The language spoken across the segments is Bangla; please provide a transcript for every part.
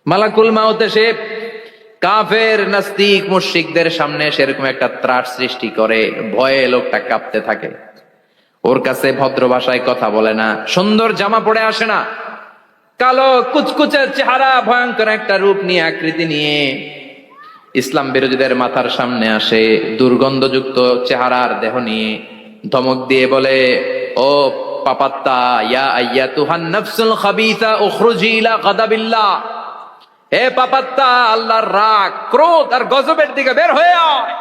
মালাকুল মাউত এসে কাফের নাস্তিক মুশরিকদের সামনে সেরকম একটা ত্রাস সৃষ্টি করে, ভয়ে লোকটা কাঁপতে থাকে। ওর কাছে ভদ্র ভাষায় কথা বলে না, সুন্দর জামা পরে আসে না, কালো কুচকুচে চেহারা, ভয়ঙ্কর একটা রূপ নিয়ে, আকৃতি নিয়ে ইসলাম বিরোধীদের মাথার সামনে আসে, দুর্গন্ধযুক্ত চেহারার দেহ নিয়ে ধমক দিয়ে বলে, ও পাপাত্তা, ইয়া আইয়াতুহান নাফসুল খাবিসা উখরুজি ইলা গাদাবিল্লাহ, হে পাপাত্তা, আল্লাহর রাগ, ক্রোধ আর গজবের দিকে বের হয়ে আয়।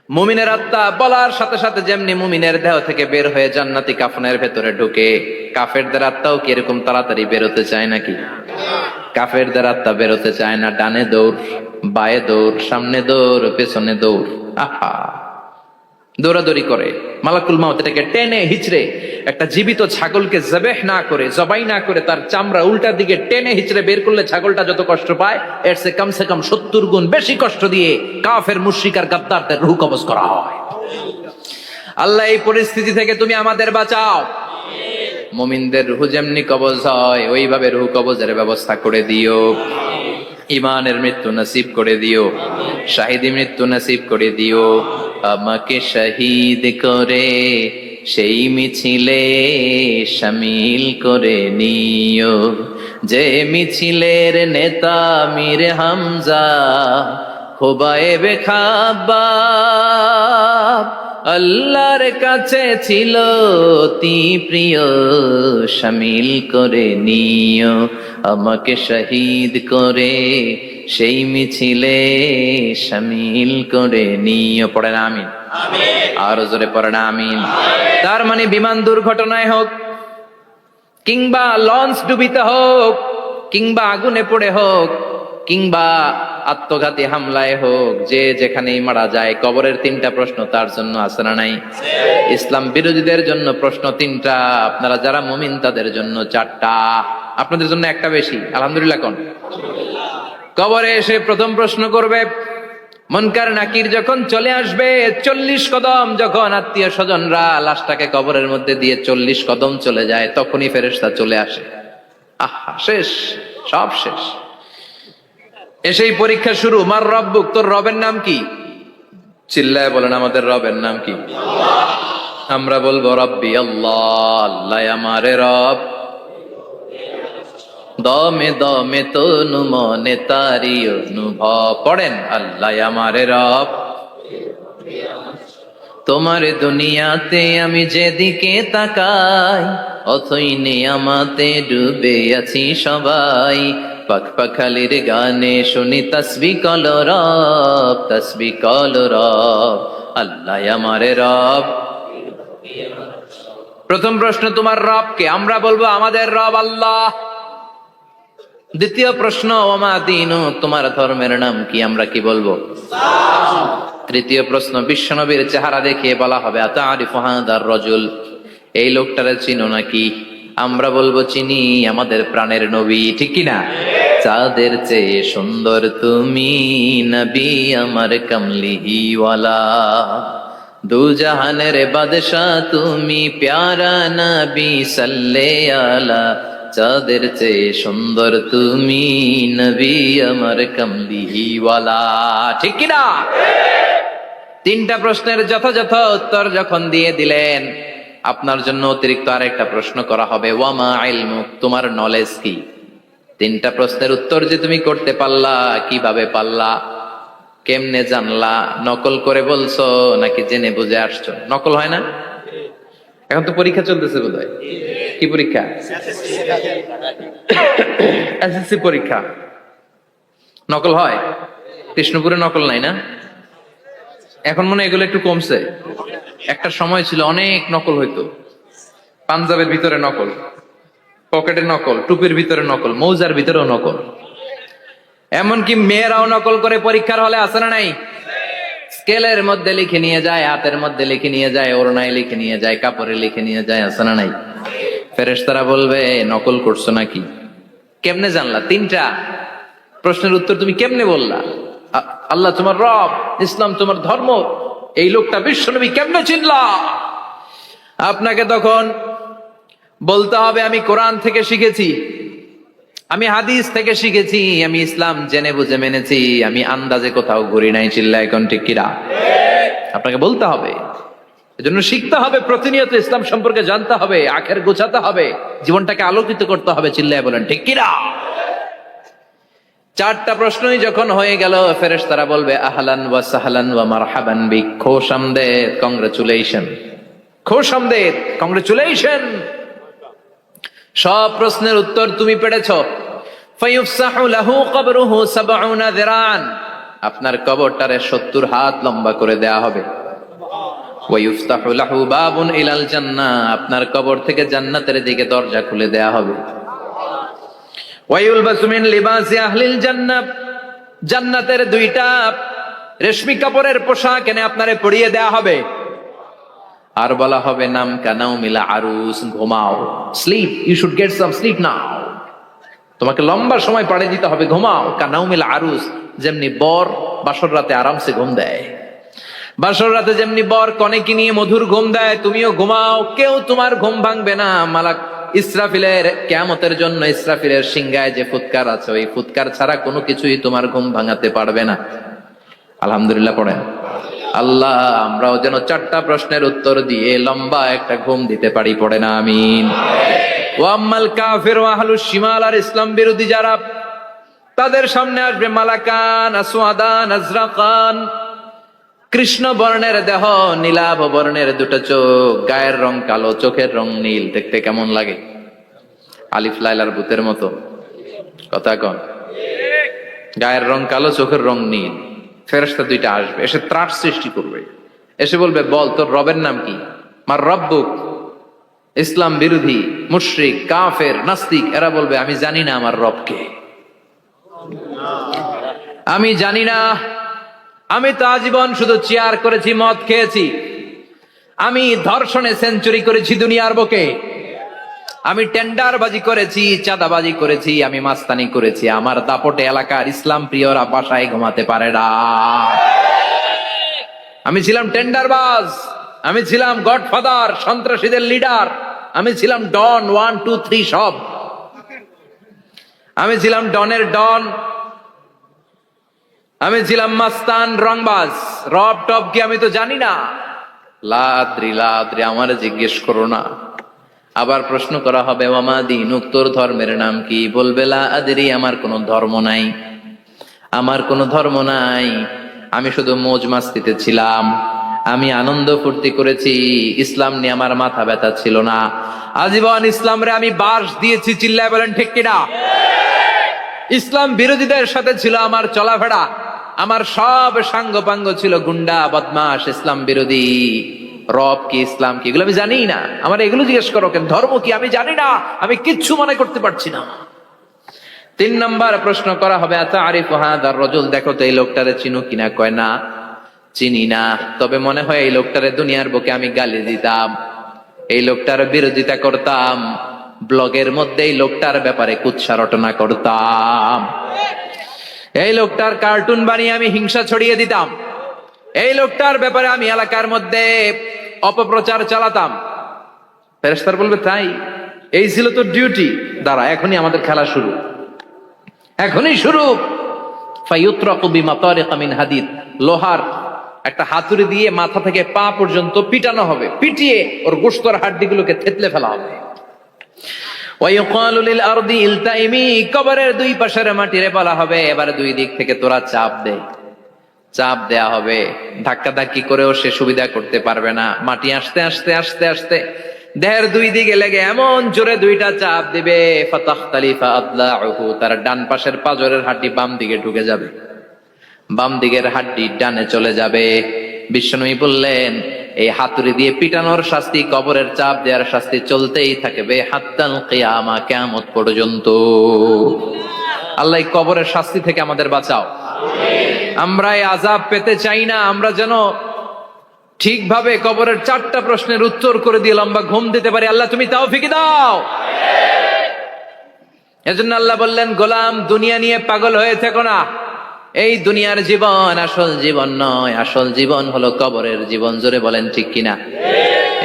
মুমিনের আত্মা বলার সাথে সাথে যেমনি মুমিনের দেহ থেকে বের হয়ে জান্নাতি কাফনের ভেতরে ঢুকে, কাফেরদের আত্মাও কি এরকম তাড়াতাড়ি বেরোতে চায় নাকি? কাফেরদের আত্মা বেরোতে চায় না, ডানে দৌড়, বায়ে দৌড়, সামনে দৌড়, পেছনে দৌড়, আহা দৌড়াদৌড়ি করে। মালাকুল মাউত এটাকে টেনে হিচড়ে, একটা জীবিত ছাগলকে জবেহ না করে, জবাই না করে, তার চামড়া উল্টা দিকে টেনে হিচড়ে বের করলে ছাগলটা যত কষ্ট পায়, এর সে কম 70 গুণ বেশি কষ্ট দিয়ে কাফের মুশরিক আর গাদ্দারদের রূহ কবজ করা হয়। আল্লাহ এই পরিস্থিতি থেকে তুমি আমাদের বাঁচাও। মুমিনদের রূহ যেমনি কবজ হয়, ওইভাবে রূহ কবজের ব্যবস্থা করে দিও। ইমানের মৃত্যু নসিব করে দিও, শাহিদি মৃত্যু নসিব করে দিও। আমাকে শহীদ করে সেই মিছিলে শামিল করে নিও, যে মিছিলের নেতা মীর হামজা খুবাইবে খাব্বাব, আল্লাহর কাছে ছিল অতি প্রিয়, শামিল করে নিও। আমাকে শহীদ করে সেই মিছিলে শামিল করে নিও। পড়েন আমিন, আর জোরে পড়েন আমিন। তার মানে বিমান দুর্ঘটনায় হোক, কিংবা লঞ্চ ডুবিতে হোক, কিংবা আগুনে পড়ে হোক, কিংবা আত্মঘাতী হামলায় হোক, যে যেখানেই মারা যায়, কবরের 3টা প্রশ্ন তার জন্য আছে না নাই? ইসলাম বিরোধীদের জন্য প্রশ্ন 3টা, আপনারা যারা মুমিন তাদের জন্য 4টা, আপনাদের জন্য একটা বেশি। আলহামদুলিল্লাহ কোন? কবরে এসে প্রথম প্রশ্ন করবে, মুনকার নাকির যখন চলে আসবে, 40 কদম যখন আত্মীয় স্বজনরা লাশটাকে কবরের মধ্যে দিয়ে 40 কদম চলে যায়, তখনই ফেরেশতা চলে আসে। আহা, শেষ, সব শেষ। এসেই পরীক্ষা শুরু। মার রব্বুক, তোর রবের নাম কি? চিল্লায় বলেন, আমাদের রবের নাম কি? আমরা বলবো রব্বি আল্লাহ, আল্লাহ আমারে রব। দমে দমে তনু মনে তারি অনুভব। পড়েন, আল্লাহ আমারে রব। তোমার দুনিয়াতে আমি যেদিকে তাকাই, অথই নিয়ামতে ডুবে আছি সবাই। পাখ পাখালির গানে শুনি তসবিহ কল রব, তসবিহ কল রব, আল্লাহ আমারে রব। প্রথম প্রশ্ন, তোমার রব কে? আমরা বলবো আমাদের রব আল্লাহ। দ্বিতীয় প্রশ্ন, ওমা দীনু, তোমার ধর্মের নাম কি? আমরা কি বলবো? তৃতীয় প্রশ্ন, বিশ্বনবীর চেহারা দেখিয়ে বলা হবে, আতারিফু হাদার রাজুল, এই লোকটারে চিনো নাকি? আমরা বলবো চিনি, আমাদের প্রাণের নবী, ঠিক কিনা? চাঁদের চেয়ে সুন্দর তুমি নবী আমার কামলিওয়ালা, দু জাহানের বাদশাহ তুমি প্যারা নবী সাল্লে আলা, চাঁদের চেয়ে সুন্দর তুমি নবী আমার কামলিওয়ালা, ঠিক কিনা? 3টা প্রশ্নের যথাযথ উত্তর যখন দিয়ে দিলেন, আপনার জন্য অতিরিক্ত আরেকটা প্রশ্ন করা হবে, ওয়ামা ইলমুক, তোমার নলেজ কি? 3টা প্রশ্নের উত্তর যে তুমি করতে পারলা, কিভাবে পারলা, কেমনে জানলা? নকল করে বলছো নাকি জেনে বুঝে আসছো? নকল হয় না? এখন তো পরীক্ষা চলতেছে বোধহয়। কি পরীক্ষা? এসএসসি পরীক্ষা। নকল হয়? কৃষ্ণপুরে নকল নাই না? এখন মনে হয় এগুলো একটু কমছে। একটা সময় ছিল অনেক নকল হইতো। পাঞ্জাবের ভিতরে নকল, পকেটে নকল, টুপির ভিতরে নকল, মৌজার ভিতরেও নকল। এমনকি মেয়েরাও নকল করে পরীক্ষার হলে, আছে না নাই? স্কেলের মধ্যে লিখে নিয়ে যায়, হাতের মধ্যে লিখে নিয়ে যায়, ওড়নায় লিখে নিয়ে যায়, কাপড়ে লিখে নিয়ে যায়, আছে না নাই? ফেরেশতারা বলবে, নকল করছো নাকি? কেমনে জানলা? 3টা প্রশ্নের উত্তর তুমি কেমনে বললা? আল্লাহ তোমার রব, ইসলাম তোমার ধর্ম, এই লোকটা বিশ্বনবী, কেমনে চিনলা? আপনাকে তখন বলতে হবে, আমি কোরআন থেকে শিখেছি, আমি হাদিস থেকে শিখেছি, আমি ইসলাম জেনে বুঝে মেনেছি, আমি আন্দাজে কোথাও ঘুরি নাই। চিল্লা এখন ঠিক কিরা? আপনাকে বলতে হবে, এজন্য শিখতে হবে, প্রতিনিয়ত ইসলাম সম্পর্কে জানতে হবে, আখের গোছাতে হবে, জীবনটাকে আলোকিত করতে হবে। চিল্লায় বলেন ঠিক কিরা? চারটা প্রশ্নই যখন হয়ে গেল, ফেরেশতারা বলবে আহলান ওয়া সাহলান ওয়া মারহাবান বিক, খোশামদেদ, কংগ্রাচুলেশন, খোশামদেদ, কংগ্রাচুলেশন, সব প্রশ্নের উত্তর তুমি পেরেছো। ফায়ুফসাহু লাহু কবরুহু ৭০ যিরান, আপনার কবরটারে ৭০ হাত লম্বা করে দেয়া হবে। ওয়া ইফতাহু লাহু বাবুন ইলাল জান্নাহ, আপনার কবর থেকে জান্নাতের দিকে দরজা খুলে দেয়া হবে। ওয়া ইউলবাসু মিন লিবাসি আহলিল জান্নাহ, জান্নাতের 2টা রেশমি কাপড়ের পোশাক এনে আপনারে পরিয়ে দেয়া হবে। আর বলা হবে নাম কানাউমিলা আরুস, ঘুমাও, sleep, you should get some sleep now, তোমাকে লম্বা সময় পাড়ে দিতে হবে, ঘুমাও। কানাউমিলা আরুস, যেমনি বর বাসর রাতে আরামসে ঘুম দেয়, বাসর রাতে যেমনি বর কনেকে নিয়ে মধুর ঘুম দেয়, তুমিও ঘুমাও, কেউ তোমার ঘুম ভাঙবে না। মালাক ইসরাফিলের, কিয়ামতের জন্য ইসরাফিলের সিংহায় যে ফুৎকার আছে, ওই ফুৎকার ছাড়া কোনো কিছুই তোমার ঘুম ভাঙাতে পারবে না। আলহামদুলিল্লাহ পড়েন। আল্লাহ আমরাও যেন 4টা প্রশ্নের উত্তর দিয়ে লম্বা একটা ঘুম দিতে পারি, পড়ে না আমিন। ওয়াম্মাল কাফির ওয়া আহলুশ শিমাল, আর ইসলাম বিরোধী যারা, তাদের সামনে আসবে মালাকান আসওয়াদান আজরাকান, কৃষ্ণ বর্ণের দেহ, নীলাভ বর্ণের 2টা চোখ, গায়ের রং কালো, চোখের রং নীল। দেখতে কেমন লাগে? আলিফ লাইলার ভূতের মতো, কথা কন। গায়ের রং কালো, চোখের রং নীল। ফেরেশতা 2টা আসবে, এসে ত্রাস সৃষ্টি করবে, এসে বলবে বল তোর রবের নাম কি? মার রব্বুক। ইসলাম বিরোধী মুশরিক কাফের নাস্তিক এরা বলবে আমি জানি না আমার রবকে, আমি জানি না, আমি তো আজীবন শুধু চেয়ার করেছি, মদ খেয়েছি, আমি ধর্ষণে সেঞ্চুরি করেছি দুনিয়ার বুকে, আমি টেন্ডারবাজি করেছি, চাঁদাবাজি করেছি, আমি মাস্তানি করেছি, আমার দাপটে এলাকার ইসলাম প্রিয়রা বাসায় ঘুমাতে পারে না। আমি ছিলাম টেন্ডারবাজ, আমি ছিলাম গডফাদার, সন্ত্রাসীদের লিডার, আমি ছিলাম ডন 1 2 3 সব, আমি ছিলাম ডনের ডন, আমি ছিলাম মাস্তান রংবাজ, রব টপ কি আমি তো জানি না। লাদ্রি লাদ্রি, আমার জিজ্ঞেস করো না। আবার প্রশ্ন করা হবে ওয়ামা দীনুক, তোর ধর্মের নাম কি? বলবে লা আদরি, আমার কোনো ধর্ম নাই, আমার কোনো ধর্ম নাই, আমি শুধু মৌজ মাস্তিতে ছিলাম, আমি আনন্দ ফুর্তি করেছি, ইসলাম নিয়ে আমার মাথা ব্যথা ছিল না, আজীবন ইসলামরে আমি বাস দিয়েছি। চিল্লায় বলেন ঠিক কিনা? ইসলাম বিরোধীদের সাথে ছিল আমার চলাফেরা, আমার সব সাঙ্গপাঙ্গ ছিল গুন্ডা বদমাশ ইসলাম বিরোধী। রব কি, ইসলাম কি, এগুলো আমি জানি না, আমার এগুলো জিজ্ঞেস করো কেন? ধর্ম কি আমি জানি না, আমি কিচ্ছু মনে করতে পারছি না। 3 নম্বর প্রশ্ন করা হবে আতারিফু হাদার রাজুল, দেখো তো এই লোকটারে চিনো কিনা? কয় না, চিনি না, তবে মনে হয় এই লোকটারে দুনিয়ার বুকে আমি গালি দিতাম, এই লোকটার বিরোধিতা করতাম, ব্লগের মধ্যে এই লোকটার ব্যাপারে কুৎসা রটনা করতাম, এই লোকটার কার্টুন বানিয়ে আমি হিংসা ছড়িয়ে দিতাম, এই লোকটার ব্যাপারে আমি এলাকার মধ্যে অপপ্রচার চালাতাম। ফেরেশতারা বলবে তাই, এই ছিল তোর ডিউটি, দাঁড়া এখনই আমাদের খেলা শুরু, এখনই শুরু। ফায়ুতরাকু বিমাতারিক মিন হাদিদ, লোহার একটা হাতুড়ি দিয়ে মাথা থেকে পা পর্যন্ত পিটানো হবে, পিটিয়ে ওর গোশতর হাড্ডিগুলোকে থেতলে ফেলা হবে। ওয়ায়ুকালু লিল আরদি ইলতাইমি, কবরের 2 পাশের মাটিরে বলা হবে এবারে 2 দিক থেকে তোরা চাপ দে, চাপ দেয়া হবে, ধাক্কা ধাক্কি করেও সে সুবিধা করতে পারবে না, মাটি আসতে আসতে আসতে আসতে দেহের 2 দিকে লেগে এমন জোরে 2টা চাপ দিবে, ফাতাখতালিফা আদলাউহু, তার ডান পাশের পাজরের হাড্ডি বাম দিকে ঢুকে যাবে, বাম দিকের হাড্ডি ডানে চলে যাবে। বিশ্বনবী বললেন এই হাতুড়ি দিয়ে পিটানোর শাস্তি, কবরের চাপ দেওয়ার শাস্তি চলতেই থাকবে হাত্তাল কিয়ামা, কিয়ামত পর্যন্ত। আল্লাহ এই কবরের শাস্তি থেকে আমাদের বাঁচাও, আমরা এই আযাব পেতে চাই না, আমরা যেন ঠিকভাবে কবরের 4টা প্রশ্নের উত্তর করে দিয়ে লম্বা ঘুম দিতে পারি। আল্লাহ তুমি তৌফিক দাও। এজন্য আল্লাহ বললেন গোলাম দুনিয়া নিয়ে পাগল হয়ে থেকো না, এই দুনিয়ার জীবন আসল জীবন নয়, আসল জীবন হলো কবরের জীবন। জোরে বলেন ঠিক কিনা?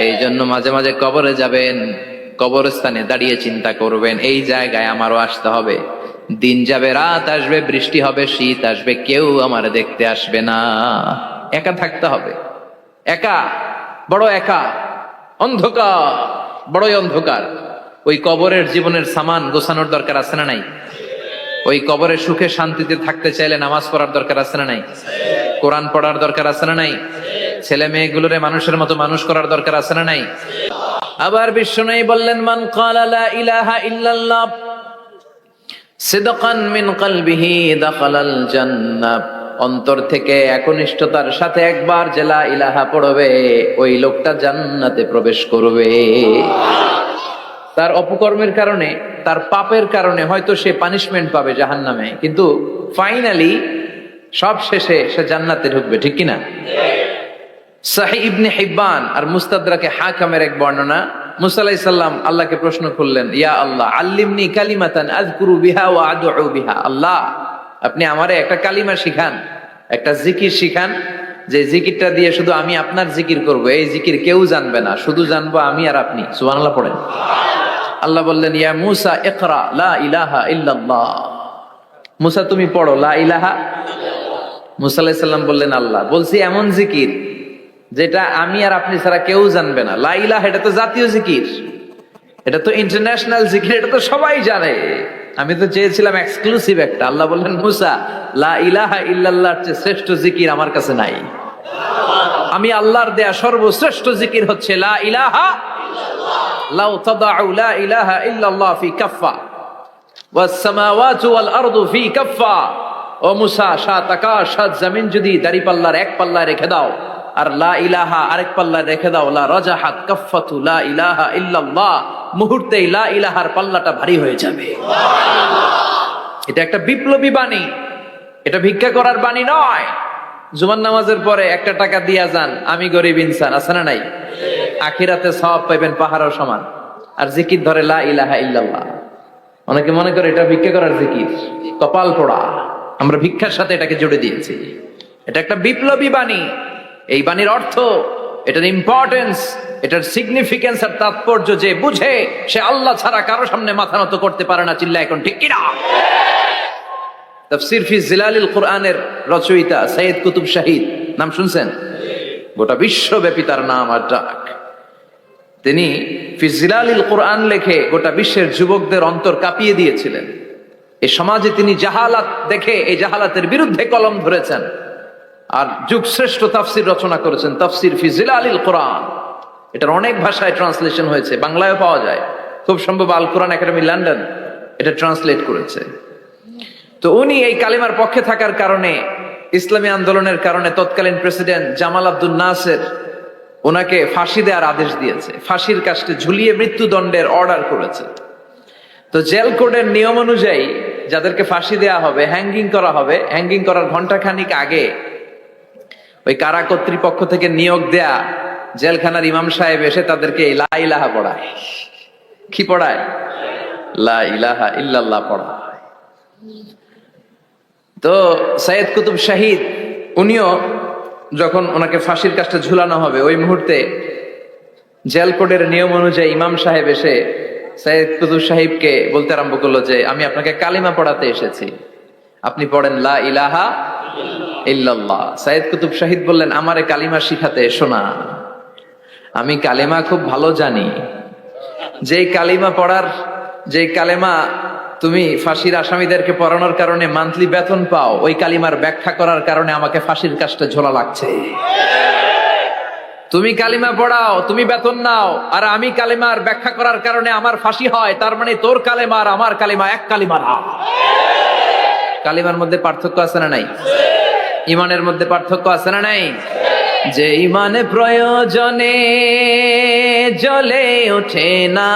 এই জন্য মাঝে মাঝে কবরে যাবেন, কবরস্থানে দাঁড়িয়ে চিন্তা করবেন, এই জায়গায় আমারও আসতে হবে। দিন যাবে, রাত আসবে, বৃষ্টি হবে, শীত আসবে, কেউ আমার দেখতে আসবে না। একা থাকতে হবে, একা, বড় একা, অন্ধকার, বড়ই অন্ধকার। ওই কবরের জীবনের সামান গোছানোর দরকার আছে না নাই? ওই কবরের সুখে শান্তিতে থাকতে চাইলে নামাজ পড়ার দরকার আছে না নাই? কোরআন পড়ার দরকার আছে না নাই? ছেলে মেয়েগুলোরে মানুষের মতো মানুষ করার দরকার আছে না নাই? আবার বিশ্বনবী বললেন, মান ক্বালা লা ইলাহা ইল্লাল্লাহ সিদকান মিন কলবিহি দাখালাল জান্নাহ, অন্তর থেকে একনিষ্ঠতার সাথে একবার যে লা ইলাহা পড়বে, ওই লোকটা জান্নাতে প্রবেশ করবে। তার অপকর্মের কারণে, তার পাপের কারণে হয়তো সে পানিশমেন্ট পাবে জাহান্নামে, কিন্তু ফাইনালি সব শেষে সে জান্নাতে ঢুকবে, ঠিক কিনা? সহিহ ইবনে হিব্বান আর মুস্তাদরাকে হাকিমের এক বর্ণনা, মুসা আলাইহিস সালাম আল্লাহকে প্রশ্ন করলেন, ইয়া আল্লাহ আল্লিমনি কালিমাতান আযকুরু বিহা ওয়া আদউ বিহা, আল্লাহ আপনি আমারে একটা কালিমা শিখান, একটা জিকির শিখান, যে জিকিরটা দিয়ে শুধু আমি আপনার জিকির করব, এই জিকির কেউ জানবে না, শুধু জানবো আমি আর আপনি। সুবহানাল্লাহ পড়েন। আল্লাহ বললেন, ইয়া মুসা ইকরা লা ইলাহা ইল্লাল্লাহ, মুসা তুমি পড়ো লা ইলাহা। মুসা আলাইহিস সালাম বললেন, আল্লাহ বলছি এমন জিকির যেটা আমি আর আপনি ছাড়া কেউ জানবে না। লা ইলাহা এটা তো জাতীয় জিকির, এটা তো ইন্টারন্যাশনাল জিকির, এটা তো সবাই জানে। আমি তো চেয়েছিলাম এক্সক্লুসিভ একটা। আল্লাহ বললেন, মুসা লা ইলাহা ইল্লাল্লাহর চেয়ে শ্রেষ্ঠ জিকির আমার কাছে নাই। আমি আল্লাহর দেয়া সর্বশ্রেষ্ঠ জিকির হচ্ছে লা ইলাহা ইল্লাল্লাহ। লাউ তাদাউ লা ইলাহা ইল্লাল্লাহ ফি কাফফা ওয়াস সামাওয়াতু ওয়াল আরদু ফি কাফফা, ও মুসা সাত আকাশ সাত জমিন যদি দাঁড়িপাল্লার এক পাল্লায় রেখে দাও আর লা ইলাহা আরেক পাল্লায় রেখে দাও, লা রাজাহাত কাফফাতু লা ইলাহা ইল্লাল্লাহ, মুহূর্তেই লা ইলাহার পাল্লাটা ভারী হয়ে যাবে। এটা একটা বিপ্লবী বাণী, এটা ভিক্ষা করার বাণী নয়। জুমার নামাজের পরে একটা টাকা দিয়া যান, আমি গরিব ইনসান, আছে না নাই? আখিরাতে সওয়াব পাইবেন পাহাড়ের সমান। আর জিকির ধরে লা ইলাহা ইল্লাল্লাহ। অনেকে মনে করে এটা ভিক্ষা করার জিকির, কপাল পোড়া। আমরা ভিক্ষার সাথে এটাকে জুড়ে দিয়েছি। এটা একটা বিপ্লবী বাণী। এই বাণীর অর্থ, এটার ইম্পর্টেন্স, এটার সিগনিফিকেন্স আর তাৎপর্য যে বুঝে, সে আল্লাহ ছাড়া কারো সামনে মাথা নত করতে পারে না। চিল্লা এখন ঠিক কিনা? তাফসীর ফি জিলালিল কুরআনের রচয়িতা সৈয়দ কুতুব শাহিদ, নাম শুনছেন? গোটা বিশ্বব্যাপী তার নাম আর ডাক। তিনি ফি জিলালিল কুরআন লেখে গোটা বিশ্বের যুবকদের অন্তর কাঁপিয়ে দিয়েছিলেন। এই সমাজে তিনি জাহালাত দেখে এই জাহালাতের বিরুদ্ধে কলম ধরেছেন আর যুগশ্রেষ্ঠ তাফসীর রচনা করেছেন, তাফসীর ফি জিলালিল কুরআন। এটার অনেক ভাষায় ট্রান্সলেশন হয়েছে, বাংলায়ও পাওয়া যায়। খুব সম্ভব আল কোরআন একাডেমি লন্ডন এটা ট্রান্সলেট করেছে। তো উনি এই কালিমার পক্ষে থাকার কারণে, ইসলামী আন্দোলনের কারণে তৎকালীন প্রেসিডেন্ট জামাল আব্দুল নাসের ওনাকে ফাঁসি দেওয়ার আদেশ দিয়েছে, ফাঁসির কাস্টে ঝুলিয়ে মৃত্যুদণ্ডের অর্ডার করেছে। তো জেল কোডের নিয়ম অনুযায়ী যাদেরকে ফাঁসি দেওয়া হবে, হ্যাঙ্গিং করা হবে, হ্যাঙ্গিং করার ঘন্টাখানিক আগে ওই কারা কর্তৃপক্ষ থেকে নিয়োগ দেয়া জেলখানার ইমাম সাহেব এসে তাদেরকে লা ইলাহা পড়ায়। কি পড়ায়? লা ইলাহা ইল্লাল্লাহ পড়ায়। তো সৈয়দ কুতুব শাহিদ উনিও যখন ওনাকে ফাঁসির কাজটা ঝুলানো হবে, ওই মুহূর্তে জেল কোডের নিয়ম অনুযায়ী ইমাম সাহেব এসে সৈয়দ কুতুব সাহিবকে বলতে আরম্ভ করলো যে, আমি আপনাকে কালিমা পড়াতে এসেছি, আপনি পড়েন লা ইলাহা ইল্লাল্লাহ। সৈয়দ কুতুব শাহিদ বললেন, আমারে কালিমা শিখাতে এসো না, আমি কালিমা খুব ভালো জানি। যেই কালিমা পড়ার, যে কালিমা তুমি ফাঁসির আসামিদেরকে পড়ানোর কারণে মান্থলি বেতন পাও, ওই কালিমার ব্যাখ্যা করার কারণে আমাকে ফাঁসির কাজটা ঝোলা লাগছে। তুমি কালিমা পড়াও, তুমি বেতন নাও, আর আমি কালিমার ব্যাখ্যা করার কারণে আমার ফাঁসি হয়, তার মানে তোর কালিমা আর আমার কালিমা এক কালিমা না। কালিমার মধ্যে পার্থক্য আছে না নাই? ইমানের মধ্যে পার্থক্য আছে না নাই? যে ইমানে প্রয়োজনে জ্বলে ওঠে না,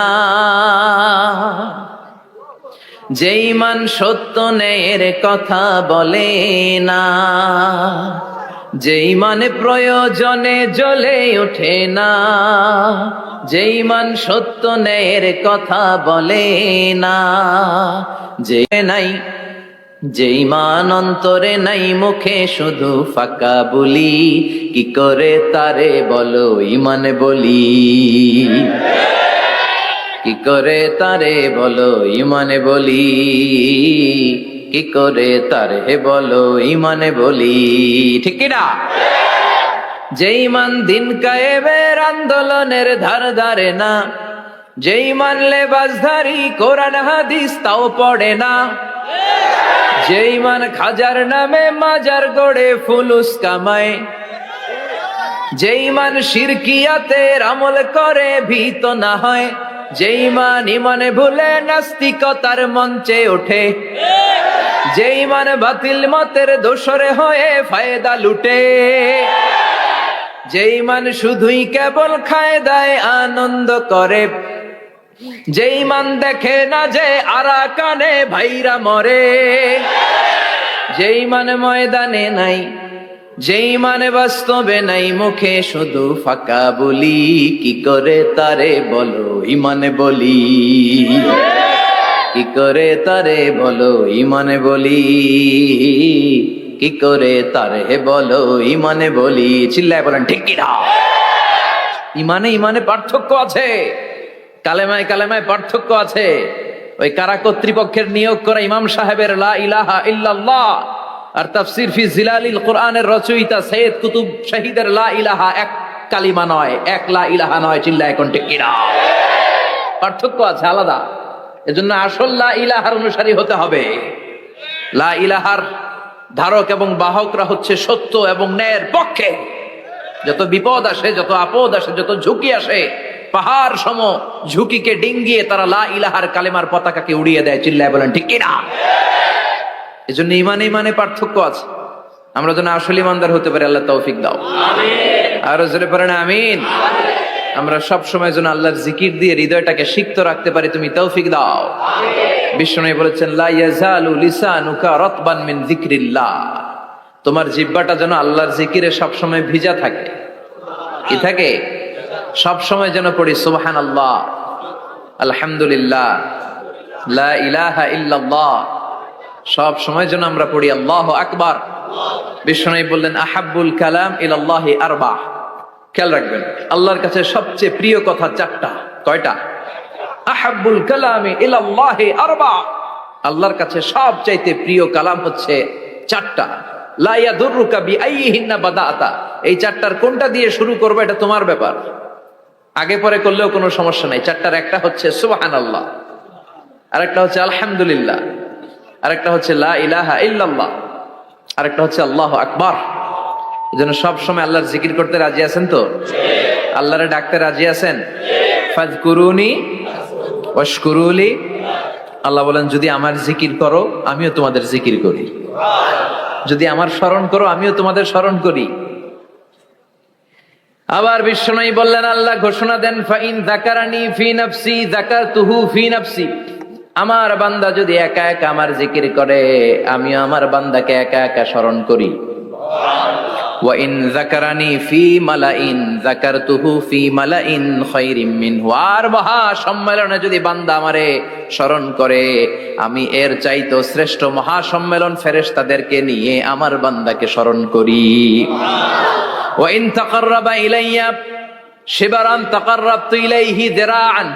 যে ইমান সত্য ন্যায়ের কথা বলে না, যে ইমানে প্রয়োজনে জ্বলে ওঠে না, যে ইমান সত্য ন্যায়ের কথা বলে না, যে নাই, যে ইমান অন্তরে নাই, মুখে শুধু ফাঁকা বলি, কি করে তারে বলো ইমান বলি। কি করে তারে বলো ইমানে বলি, কি করে তারে বলো ইমানে বলি, ঠিক কিনা? যে ইমান দিন কায়েমের আন্দোলনের ধার ধারে না, যে ইমান লেবাসধারী কোরআন হাদিস তাও পড়ে না, যে ইমান খাজার নামে মাজার গড়ে ফুলুস কামায়, যে ইমান শিরকিয়াতের আমল করে ভীত না হয়, যে ইমান ইমানে ভুলে নাস্তিকতার মঞ্চে ওঠে, যে ইমান বাতিল মতের দোসরে হয়ে ফায়দা লুটে, যে ইমান শুধুই কেবল খায় দায় আনন্দ করে, যে ইমান দেখে না যে আরাকানে ভাইরা মরে, যে ইমান ময়দানে নাই, যে ইমানে বাস্তবে নাই, মুখে শুধু ফাঁকা বলি, কি করে তারে বলো ইমানে বলি, কি করে তারে বলো ইমানে বলি, কি করে তারে বলো ইমানে বলি, চিল্লায় বলেন ঠিক কিনা? ইমানে ইমানে পার্থক্য আছে, কালেমায় কালেমায় পার্থক্য আছে। ওই কারা কর্তৃপক্ষের নিয়োগ করা ইমাম সাহেবের লা ইলাহা ইল্লাল্লাহ আর তাফসির ফি জিলালিল কোরআনের রচয়িতা সৈয়দ কুতুব শহীদের লা ইলাহা এক কালিমা নয়, এক লা ইলাহা নয়, চিল্লায় এখন ঠিক কিনা? পার্থক্য আছে, আলাদা। এজন্য আসল লা ইলাহার অনুসারী হতে হবে। লা ইলাহার ধারক এবং বাহকরা হচ্ছে সত্য এবং ন্যায়ের পক্ষে। যত বিপদ আসে, যত আপদ আসে, যত ঝুঁকি আসে, পাহাড় সম ঝুঁকিকে ডিঙ্গিয়ে তারা লা ইলাহার কালেমার পতাকাকে উড়িয়ে দেয়, চিল্লায় বলেন ঠিক কিনা? এজন্য ইমানে ইমানে পার্থক্য আছে। আমরা যেন আসল ইমানদার হতে পারি, আল্লাহ তৌফিক দাও। আরো জোরে পড়েন আমিন। আমরা সব সময় যেন আল্লাহর জিকির দিয়ে হৃদয়টাকে সিক্ত রাখতে পারি, তুমি তৌফিক দাও। বিষ্ণু বলেছেন লা ইয়াজালু লিসানুকা রাতবান মিন যিকরিল্লাহ, তোমার জিহ্বাটা যেন আল্লাহর জিকিরে সব সময় ভিজা থাকে। কি থাকে? সব সময় যেন পড়ি সুবহানাল্লাহ, আলহামদুলিল্লাহ, লা ইলাহা ইল্লাল্লাহ, সব সময় যেন আমরা পড়ি আল্লাহু আকবার। বিষ্ণু বললেন আহাব্বুল কালাম ইলাল্লাহি আরবা। খেয়াল রাখবেন, আল্লাহর কাছে সবচেয়ে প্রিয় কথা চারটা। কয়টা? আহাব্বুল কালামি ইলাল্লাহি আরবা। আল্লাহর কাছে সবচাইতে প্রিয় কালাম হচ্ছে চারটা। লা ইয়াদুররুকা বিআইয়িহিন্না বাদাআতা। এই চারটার কোনটা দিয়ে শুরু করবে এটা তোমার ব্যাপার, আগে পরে করলেও কোনো সমস্যা নাই। চারটার একটা হচ্ছে সুবহানাল্লাহ, আরেকটা হচ্ছে আলহামদুলিল্লাহ, আরেকটা হচ্ছে লা ইলাহা ইল্লাল্লাহ, আরেকটা হচ্ছে আল্লাহু আকবার। এজন্য সব সময় আল্লাহর জিকির করতে রাজি আছেন তো? আল্লাহরে ডাকতে রাজি আছেন? ফাযকুরুনি ওয়াশকুরুলি। আল্লাহ বলেন যদি আমার জিকির করো আমিও তোমাদের জিকির করি, যদি আমার স্মরণ করো আমিও তোমাদের স্মরণ করি। আবার বিশ্বনবী বললেন, আল্লাহ ঘোষণা দেন ফাইন যাকারানি ফি নাফসি যাকারতুহু ফি নাফসি। আমার বান্দা যদি একা একা আমার জিকির করে আমিও আমার বান্দাকে একা একা স্মরণ করি। ওয়া ইন যাকারানি ফি মালাইন যাকারতুহু ফি মালাইন খায়রিম মিনহু। আর মহা সম্মেলনে যদি বান্দা আমারে স্মরণ করে আমি এর চাইতো শ্রেষ্ঠ মহা সম্মেলন ফেরেশতাদেরকে নিয়ে আমার বান্দাকে স্মরণ করি। ওয়া ইন তাকাররাবা ইলাইয়া শিবরান তাকাররাবতু ইলাইহি দিরাআন।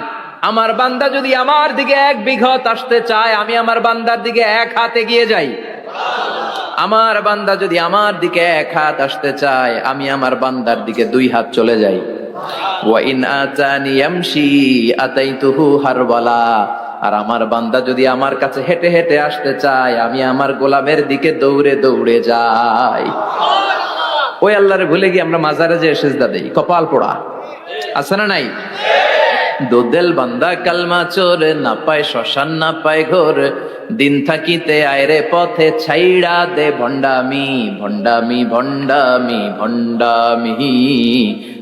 আমার বান্দা যদি আমার দিকে 1 বিঘত আসতে চায় আমি আমার বান্দার দিকে 1 হাত এগিয়ে যাই। আমার বান্দা যদি আমার দিকে 1 হাত আসতে চায় আমি আমার বান্দার দিকে 2 হাত চলে যাই। ওয়া ইন আতানি ইয়ামশি আতাইতুহু হারওয়ালা। আর আমার বান্দা যদি আমার কাছে হেঁটে হেঁটে আসতে চায় আমি আমার গোলামের দিকে দৌড়ে দৌড়ে যাই। ওই আল্লাহরে ভুলে গিয়ে আমরা মাজারে যে সিজদা দেই, কপাল পোড়া। আছে না নাই? দোদেল বান্দা কালমা চোর, না পায় শ্মশান না পায় ঘোর, দিন থাকিতে আয়রে পথে ছাইড়া দে ভণ্ডামি ভণ্ডামি ভণ্ডামি ভণ্ডামি,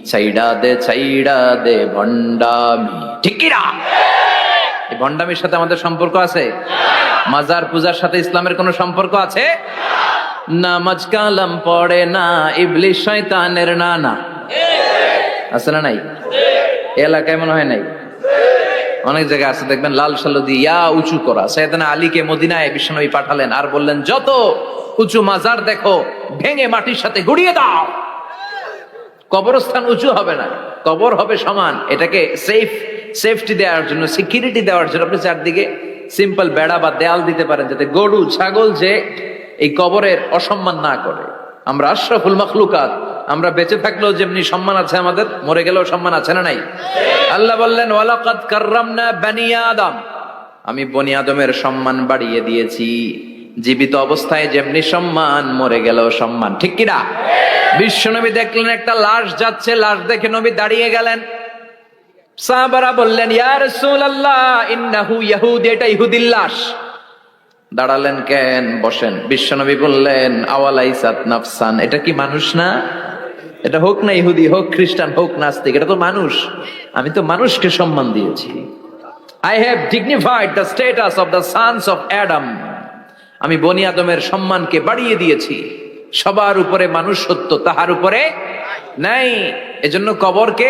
ছাইড়া দে ভণ্ডামি। ঠিক কি না? এই ভণ্ডামির সাথে আমাদের সম্পর্ক আছে? মাজার পূজার সাথে ইসলামের কোনো সম্পর্ক আছে? নামাজ কালাম পড়ে না ইবলিশ শয়তানের নানা। আছে না নাই? এলাকায় মনে হয় নাই, অনেক জায়গায় আছে দেখবেন লাল সালু দিয়ে উঁচু করা। সাইয়েদনা আলীকে মদিনায় বিশ্বনবী পাঠালেন আর বললেন যত উঁচু মাজার দেখো ভেঙে মাটির সাথে গুড়িয়ে দাও। কবরস্থান উঁচু হবে না, কবর হবে সমান। এটাকে সেফ সেফটি দেওয়ার জন্য, সিকিউরিটি দেওয়ার জন্য আপনি চারদিকে সিম্পল বেড়া বা দেয়াল দিতে পারেন, যাতে গরু ছাগল যে এই কবরের অসম্মান না করে। আমরা আশরাফুল মাখলুকাত, আমরা বেঁচে থাকলেও যেমনি সম্মান আছে আমাদের, মরে গেলেও সম্মান আছে না নাই? আল্লাহ বললেন ওয়ালাকাদ কাররামনা বানি আদম, আমি বনি আদমের সম্মান বাড়িয়ে দিয়েছি। জীবিত অবস্থায় যেমনি সম্মান, মরে গেলেও সম্মান, ঠিক কিনা? বিশ্বনবী দেখলেন একটা লাশ যাচ্ছে, লাশ দেখে নবী দাঁড়িয়ে গেলেন। সাহাবারা বললেন ইয়া রাসূলুল্লাহ ইন্নাহু ইয়াহুদি, এটা ইহুদির লাশ। দাঁড়ালেন কেন? বসেন। বিশ্বনবী বললেন আওয়ালাইসাত নাফসান, এটা কি মানুষ না? এটা হোক না ইহুদি, হোক খ্রিস্টান, হোক নাস্তিক, এটা তো মানুষ। আমি তো মানুষকে সম্মান দিয়েছি। I have dignified the status of the sons of Adam. আমি বনি আদমের সম্মানকে বাড়িয়ে দিয়েছি। সবার উপরে মানুষ সত্য, তাহার উপরে নাই। এজন্য কবরকে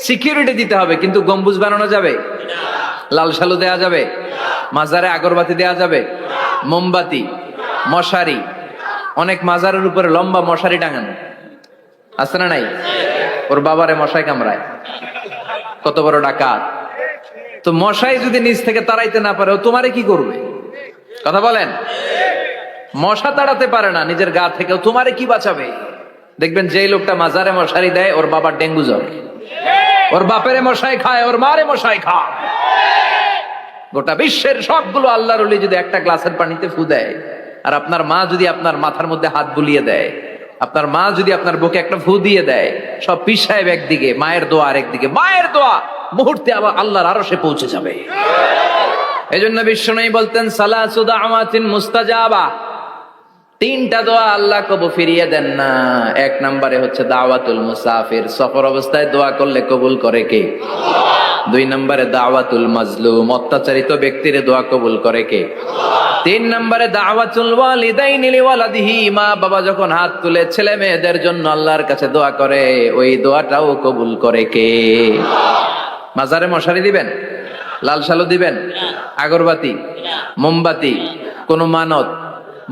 সিকিউরিটি দিতে হবে, কিন্তু গম্বুজ বানানো যাবে, লাল সালু দেয়া যাবে, মাজারে আগরবাতি দেয়া যাবে, মোমবাতি, মশারি। অনেক মাজারের উপরে লম্বা মশারি টাঙানো আছে না নাই? ওর বাবারে মশাই কামড়ায়, কত বড় ডাকাত। তো মশাই যদি নিচ থেকে তাড়াইতে না পারে, ও তোমারে কি করবে? কথা বলেন। মশা তাড়াতে পারে না নিজের গা থেকে, তোমারে কি বাঁচাবে? দেখবেন যেই লোকটা মাজারে মশারি দেয়, ওর বাবার ডেঙ্গু জ্বর, ওর বাপেরে মশাই খায়, ওর মারে মশাই খায়। গোটা বিশ্বের সবগুলো আল্লাহর ওলি যদি একটা গ্লাসের পানিতে ফু দেয়, আর আপনার মা যদি আপনার মাথার মধ্যে হাত বুলিয়ে দেয়, আপনার মা যদি আপনার বুকে একটা ফু দিয়ে দেয়, সব পীর সাহেব একদিকে, মায়ের দোয়া আরেকদিকে। মায়ের দোয়া মুহূর্তে আবার আল্লাহর আরশে পৌঁছে যাবে। এজন্য বিশ্বনবী বলতেন সালাসু দাওয়াতিন মুস্তাজাবা, তিনটা দোয়া আল্লাহ কবুল ফিরিয়ে দেন না। এক নম্বরে হচ্ছে দাওয়াতুল মুসাফির, সফর অবস্থায় দোয়া করলে কবুল করে কে? দুই নম্বরে দাওয়াতুল মাজলুম, অত্যাচারিত ব্যক্তির দোয়া কবুল করে কে? তিন নম্বরে দাওয়াতুল ওয়ালিদাইনি লিওয়ালাদিহি, মা বাবা যখন হাত তুলে ছেলে মেয়েদের জন্য আল্লাহর কাছে দোয়া করে, ওই দোয়াটাও কবুল করে কে? মাজারে মশারি দিবেন, লাল সালু দিবেন, আগরবাতি, মোমবাতি, কোন মানত?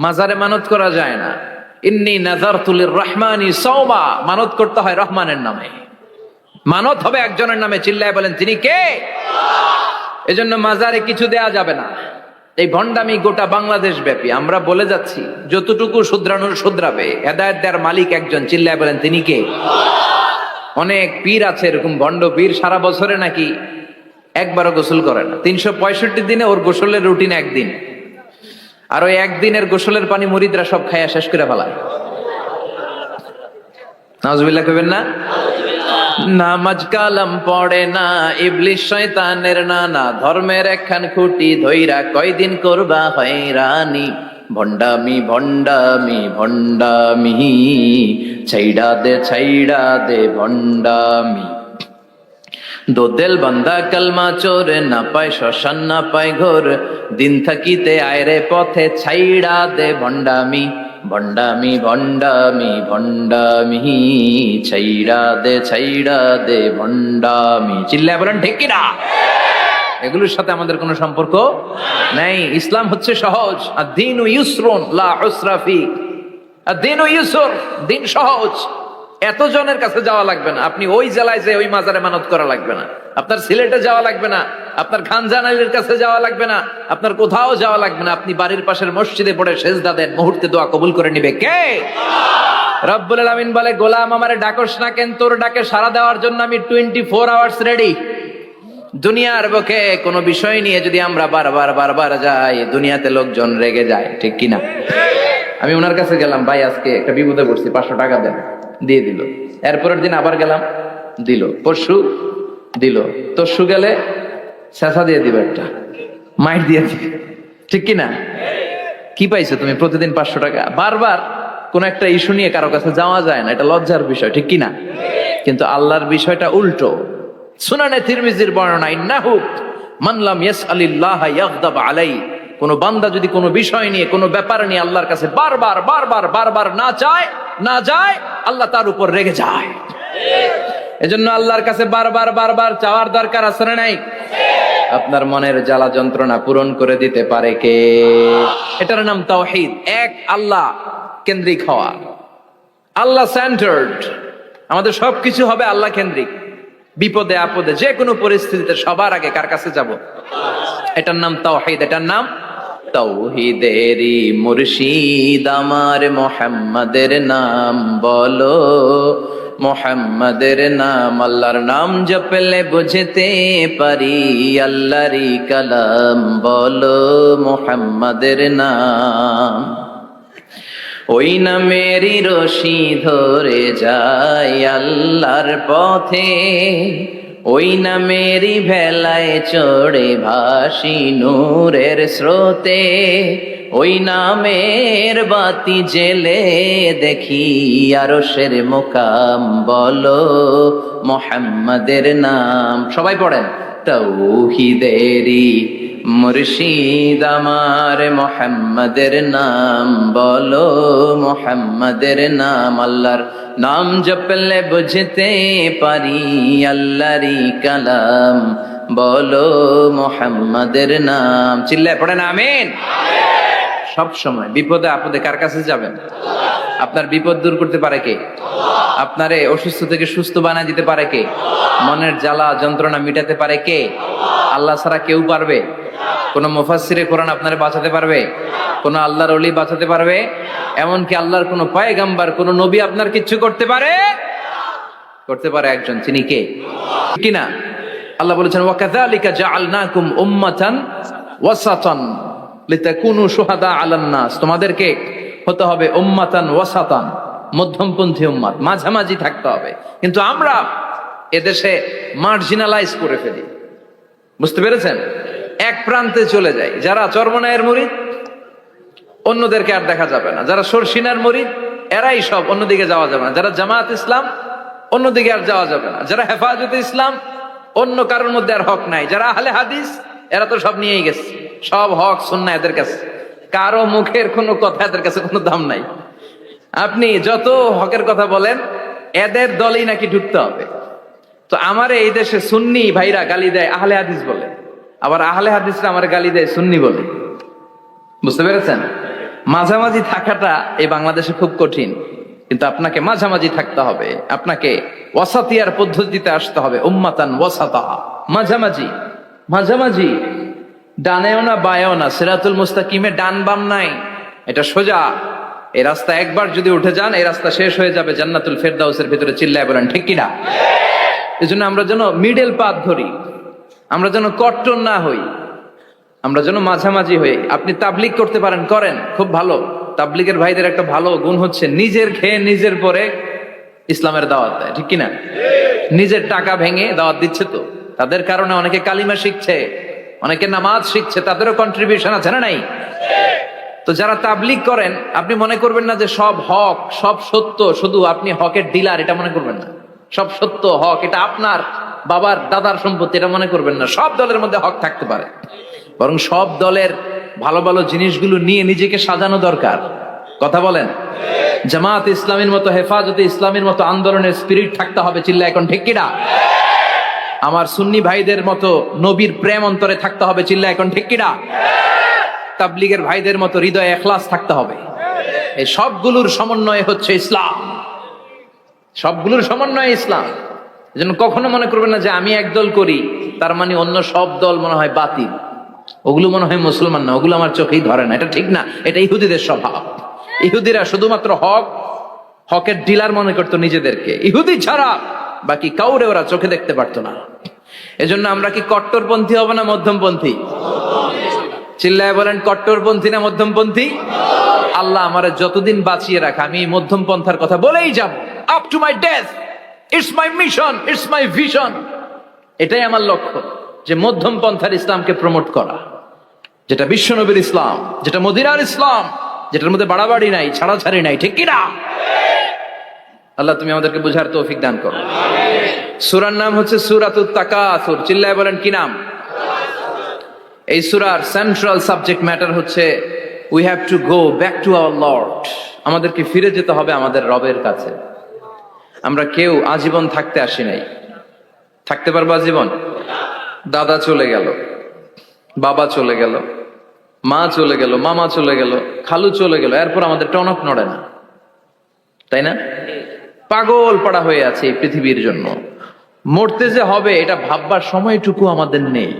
মাজারে মানত করা যায় না। ইন্নী নাযারতু লিররহমানি সাওমা, মানত করতে হয় রহমানের নামে। মানত হবে একজনের নামে, চিল্লায় বলেন তিনি কে? এজন্য মাজারে কিছু দেয়া যাবে না। এই ভণ্ডামি গোটা বাংলাদেশ ব্যাপী। আমরা বলে যাচ্ছি যতটুকু শুধরানোর শুধরাবে, হেদায়েত দেওয়ার মালিক একজন, চিল্লায় বলেন তিনি কে? অনেক পীর আছে এরকম ভণ্ড পীর, সারা বছরে নাকি একবারও গোসল করে না, 365 দিনে ওর গোসলের রুটিন একদিন, আর ওই একদিনের গোসলের পানি মুরিদরা সব খাইয়া শেষ করে ফেলায়। নাউজুবিল্লাহ কইবেন না? নামাজ কালাম পড়ে না, ইবলিশ শয়তানের নানা, ধর্মের একখান খুঁটি ধইরা কয়দিন করবা হয়রানি। ভণ্ডামি ভণ্ডামি ভণ্ডামি, ছাইড়া দে ভণ্ডামি। দোদেল বান্দা কালমা চোর, না পায় শ্মশান না পায় ঘোর, দিন থাকিতে আয়রে পথে ছাইড়া দে ভণ্ডামি। ভণ্ডামি ভণ্ডামি ভণ্ডামি, ছাইড়া দে ভণ্ডামি। চিল্লায় বলেন ঠিক কিনা? এগুলোর সাথে আমাদের কোনো সম্পর্ক নাই। ইসলাম হচ্ছে সহজ। আদ-দীনু ইউসরুন লা উসরা ফি, আদ-দীনু ইউসর, দিন সহজ। এত জনের কাছে যাওয়া লাগবে না, আপনি ওই জেলায় যে ওই মাজারে মানত করা লাগবে না, আপনার সিলেটে যাওয়া লাগবে না, আপনার খানজানাইলের কাছে যাওয়া লাগবে না, আপনার কোথাও যাওয়া লাগবে না। আপনি বাড়ির পাশের মসজিদে পড়ে সেজদা দেন, মুহূর্তে দোয়া কবুল করে নিবে কে? রব্বুল আলামিন বলে গোলাম আমারে ডাকস না কেন? তোর ডাকে সাড়া দেওয়ার জন্য আমি 24 আওয়ার্স রেডি। দুনিয়ার বুকে কোনো বিষয় নিয়ে যদি আমরা বারবার যাই, দুনিয়াতে লোকজন রেগে যায়, ঠিক কিনা? আমি ওনার কাছে গেলাম, ভাই আজকে একটা বিপদে পড়ছি, 500 টাকা দেন, দিয়ে দিল। এরপরের দিন আবার গেলাম, দিল। পরশু দিল, তরশু গেলে শেষা দিয়ে দিবে, একটা মাইট দিয়ে দিবে, ঠিক কিনা? কি পাইছো তুমি? প্রতিদিন 500 টাকা। বারবার কোন একটা ইস্যু নিয়ে কারো কাছে যাওয়া যায় না, এটা লজ্জার বিষয়, ঠিক কিনা? কিন্তু আল্লাহর বিষয়টা উল্টো। সুনানে তিরমিজির বর্ণনা, ইন্নাহু মান লাম ইয়াসআলিল্লাহ ইয়াগদাব আলাইহি, কোন বান্দা যদি কোনো বিষয় নিয়ে, কোনো ব্যাপার নিয়ে আল্লাহর কাছে বারবার না যায়, আল্লাহ তার উপর রেগে যায়। এজন্য আল্লাহর কাছে বারবার চাওয়ার দরকার আছে না নাই? আপনার মনের জ্বালা যন্ত্রণা পূরণ করে দিতে পারে কে? এটার নাম তাওহীদ। এক আল্লাহ কেন্দ্রিক হওয়া, আল্লাহ সেন্টার্ড। আমাদের সবকিছু হবে আল্লাহ কেন্দ্রিক। বিপদে আপদে যে কোনো পরিস্থিতিতে সবার আগে কার কাছে যাব? এটার নাম তাওহীদ, এটার নাম তাওহীদেরই মুর্শিদ আমার মুহাম্মাদের নাম বলো, মুহাম্মাদের নাম। আল্লাহর নাম জপলে বুঝতে পারি আল্লাহরই কালাম বলো, মুহাম্মাদের নাম। ওই নামেরই রশি ধরে যায় আল্লাহর পথে, ওই নামেরই ভেলায় চড়ে ভাসি নূরের স্রোতে, ওই নামের বাতি জেলে দেখি আরশের মুকাম বলো, মুহাম্মাদের নাম। সবাই পড়েন, তাওহীদেরই মুর্শিদ আমার মুহাম্মাদের নাম বলো, মুহাম্মাদের নাম। আল্লাহর নাম জপলে বুঝতে পারি আল্লাহরই কালাম বলো, মুহাম্মাদের নাম। চিল্লায় পড়েন আমিন। সব সময় বিপদে আপদে কার কাছে যাবেন? আপনার বিপদ দূর করতে পারে কে? আপনারে অসুস্থ থেকে সুস্থ বানায় দিতে পারে কে? মনের জ্বালা যন্ত্রণা মিটাতে পারে কে? আল্লাহ ছাড়া কেউ পারবে? কোন মুফাসসিরে কোরআন আপনারে বাঁচাতে পারবে? কোন আল্লাহর ওলি বাঁচাতে পারবে? এমনকি আল্লাহর কোন পয়গাম্বার, কোন নবী আপনার কিচ্ছু করতে পারে? করতে পারে একজন, তিনি কে? কিনা আল্লাহ বলেছেন, ওয়াকাযালিকা জাআলনাকুম উম্মাতান ওয়াসাতান লিতাকুনু শুহাদা আলান নাস। তোমাদেরকে হতে হবে উম্মাতান ওয়াসাতান, মধ্যমপন্থী উম্মাত, মাঝামাঝি থাকতে হবে। কিন্তু আমরা এদেশে মার্জিনালাইজ করে ফেলি, বুঝতে পেরেছেন? এক প্রান্তে চলে যায়। যারা চরমনায়ের মুরিদ অন্যদেরকে আর দেখা যাবে না, যারা সরসিনার মুরিদ এরাই সব, অন্যদিকে যাওয়া যাবে না। যারা জামায়াত ইসলাম অন্যদিকে আর যাওয়া যাবে না। যারা হেফাজতে ইসলাম অন্য কারোর মধ্যে আর হক নাই। যারা আহলে হাদিস এরা তো সব নিয়েই গেছে, সব হক সুন্নাহ এদের কাছে, কারো মুখের কোনো কথা এদের কাছে কোনো দাম নাই। আপনি যত হকের কথা বলেন এদের দলেই নাকি ঢুকতে হবে। তো আমার এই দেশে সুন্নি ভাইরা গালি দেয় আহলে হাদিস বলে, আবার আহলে হাদিসরা আমার গালি দেয় সুন্নি বলে, বুঝতে পেরেছেন? মাঝামাঝি থাকাটা এই বাংলাদেশে খুব কঠিন, কিন্তু আপনাকে মাঝামাঝি থাকতে হবে। আপনাকে ওয়াসাতিয়ার পদ্ধতিতে আসতে হবে, উম্মাতান ওয়াসাতা, মাঝামাঝি। মাঝামাঝি, ডানেও না বায়েও না, সিরাতুল মুস্তাকিমে ডান বাম নাই, এটা সোজা। এই রাস্তা একবার যদি উঠে যান এই রাস্তা শেষ হয়ে যাবে জান্নাতুল ফেরদাউসের ভিতরে। চিল্লায় বলেন ঠিক কিনা? এই জন্য আমরা যেন মিডল পাথ ধরি, আমরা যেন কট্টর না হই, আমরা যেন মাঝামাঝি হই। আপনি তাবলিগ করতে পারেন, করেন, খুব ভালো। তাবলিগের ভাইদের একটা ভালো গুণ হচ্ছে নিজের খেয়ে নিজের পরে ইসলামের দাওয়াত দেয়, ঠিক কিনা? নিজের টাকা ভেঙে দাওয়াত দিচ্ছে, তো তাদের কারণে অনেকে কালিমা শিখছে, অনেকে নামাজ শিখছে, তাদেরও কন্ট্রিবিউশন আছে না নাই? তো যারা তাবলিগ করেন আপনি মনে করবেন না যে সব হক সব সত্য, শুধু আপনি হকের ডিলার এটা মনে করবেন না। সব সত্য হক এটা আপনার বাবার দাদার সম্পত্তি এটা মনে করবেন না। সব দলের মধ্যে হক থাকতে পারে, বরং সব দলের ভালো ভালো জিনিসগুলো নিয়ে নিজেকে সাজানো দরকার। কথা বলেন? জামাত ইসলামের মতো, হেফাজতে ইসলামের মতো আন্দোলনের স্পিরিট থাকতে হবে। চিল্লা এখন ঠিক কিনা? আমার সুন্নি ভাইদের মতো নবীর প্রেম অন্তরে থাকতে হবে। চিল্লা এখন ঠিক কিনা? তাবলিগের ভাইদের মতো হৃদয়ে ইখলাস থাকতে হবে। এই সবগুলোর সমন্বয় হচ্ছে ইসলাম, সবগুলোর সমন্বয় ইসলাম। এজন্য কখনো মনে করবেন না যে আমি একদল করি তার মানে অন্য সব দল মনে হয় বাতিল, ওগুলো মনে হয় মুসলমান না, ওগুলো আমার চোখেই ধরে না। এটা ঠিক না, এটা ইহুদিদের স্বভাব। ইহুদিরা শুধুমাত্র হকের ডিলার মনে করতো নিজেদেরকে, ইহুদি ছাড়া বাকি কাউরে ওরা চোখে দেখতে পারতো না। এজন্য আমরা কি কট্টরপন্থী হব না মধ্যমপন্থী? চিল্লায় বলেন কট্টরপন্থী না মধ্যমপন্থী? আল্লাহ আমারে যতদিন বাঁচিয়ে রাখা আমি মধ্যম পন্থার কথা বলেই যাব, up to my death. It's my mission, it's my vision. এটাই আমার লক্ষ্য, যে মধ্যম পন্থার ইসলামকে প্রমোট করা, যেটা বিশ্বনবীর ইসলাম, যেটা মদিনার ইসলাম, যেটার মধ্যে বাড়াবাড়ি নাই, ছাড়াছাড়ি নাই, ঠিক কিনা? আল্লাহ তুমি আমাদেরকে বুঝার তৌফিক দান করো। সূরার নাম হচ্ছে সূরাতুত তাকাসুর। চিল্লায় বলেন কি নাম? এই সূরার সেন্ট্রাল সাবজেক্ট ম্যাটার হচ্ছে we have to go back to our Lord. আমাদেরকে ফিরে যেতে হবে আমাদের রবের কাছে। আমরা কেউ আজীবন থাকতে আসি নাই। থাকতে পারবো আজীবন? দাদা চলে গেল, বাবা চলে গেল, মা চলে গেল, মামা চলে গেল, খালু চলে গেল, এরপর আমাদের টনক নড়ে না, তাই না? পাগল পাড়া হয়ে আছে এই পৃথিবীর জন্য। মরতে যে হবে এটা ভাববার সময়টুকু আমাদের নেই।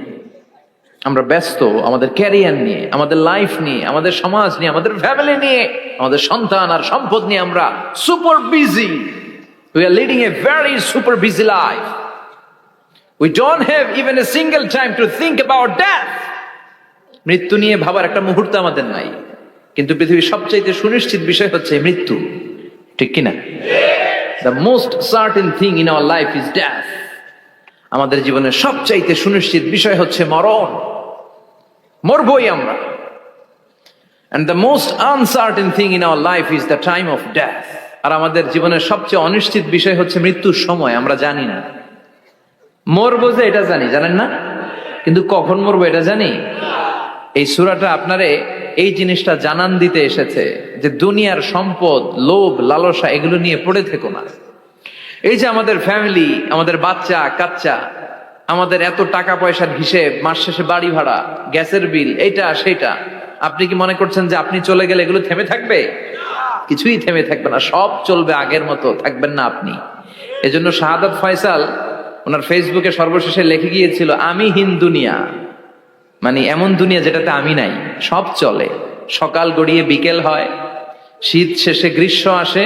আমরা ব্যস্ত আমাদের ক্যারিয়ার নিয়ে, আমাদের লাইফ নিয়ে, আমাদের সমাজ নিয়ে, আমাদের ফ্যামিলি নিয়ে, আমাদের সন্তান আর সম্পদ নিয়ে আমরা super busy. We are leading a very super busy life. We don't have even a single time to think about death. মৃত্যু নিয়ে ভাবার একটা মুহূর্ত আমাদের নাই। কিন্তু পৃথিবীর সবচাইতে সুনিশ্চিত বিষয় হচ্ছে মৃত্যু, ঠিক কিনা? The most certain thing in our life is death. আমাদের জীবনের সবচাইতে সুনিশ্চিত বিষয় হচ্ছে মরণ, মরবই আমরা। And the most uncertain thing in our life is the time of death. আর আমাদের জীবনের সবচেয়ে অনিশ্চিত বিষয় হচ্ছে মৃত্যুর সময়। আমরা জানি না মরবো, যে এটা জানি, জানেন না? কিন্তু কখন মরবো এটা জানি। এই সূরাটা আপনারে এই জিনিসটা জানান দিতে এসেছে যে দুনিয়ার সম্পদ, লোভ, লালসা এগুলো নিয়ে পড়ে থেকো না। এই যে আমাদের ফ্যামিলি, আমাদের বাচ্চা কাচ্চা, আমাদের এত টাকা পয়সার হিসেব, মাস শেষে বাড়ি ভাড়া, গ্যাসের বিল, এইটা সেটা, আপনি কি মনে করছেন যে আপনি চলে গেলে এগুলো থেমে থাকবে? কিছুই থেমে থাকবে না, সব চলবে আগের মতো, থাকবেন না আপনি। এজন্য শাহাদাত ফয়সাল ওনার ফেসবুকে সর্বশেষে লিখে গিয়েছিল, আমি হীন দুনিয়া, মানে এমন দুনিয়া যেটাতে আমি নাই, সব চলে। সকাল গড়িয়ে বিকেল হয়, শীত শেষে গ্রীষ্ম আসে,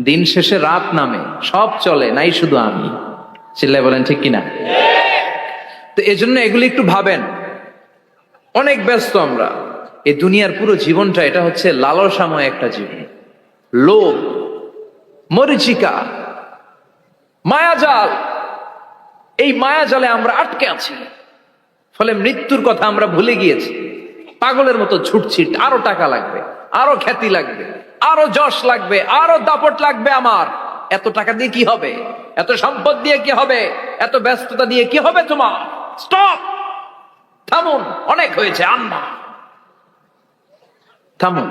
দিন শেষে রাত নামে, সব চলে, নাই শুধু আমি। চিল্লায় বলেন ঠিক কিনা? তো এজন্য এগুলি একটু ভাবেন। অনেক ব্যস্ত আমরা। এই দুনিয়ার পুরো জীবনটা এটা হচ্ছে লালসাময় একটা জীবন, লোভ, মরিচিকা, মায়াজাল। এই মায়াজালে আমরা আটকে আছি, ফলে মৃত্যুর কথা আমরা ভুলে গিয়েছি। পাগলের মতো ছুটছি, আরো টাকা লাগবে, আরো খ্যাতি লাগবে, আরো যশ লাগবে, আরো দাপট লাগবে আমার। এত টাকা দিয়ে কি হবে? এত সম্পদ দিয়ে কি হবে? এত ব্যস্ততা দিয়ে কি হবে তোমার? স্টপ, থামুন, অনেক হয়েছে, আন্না, থামুন।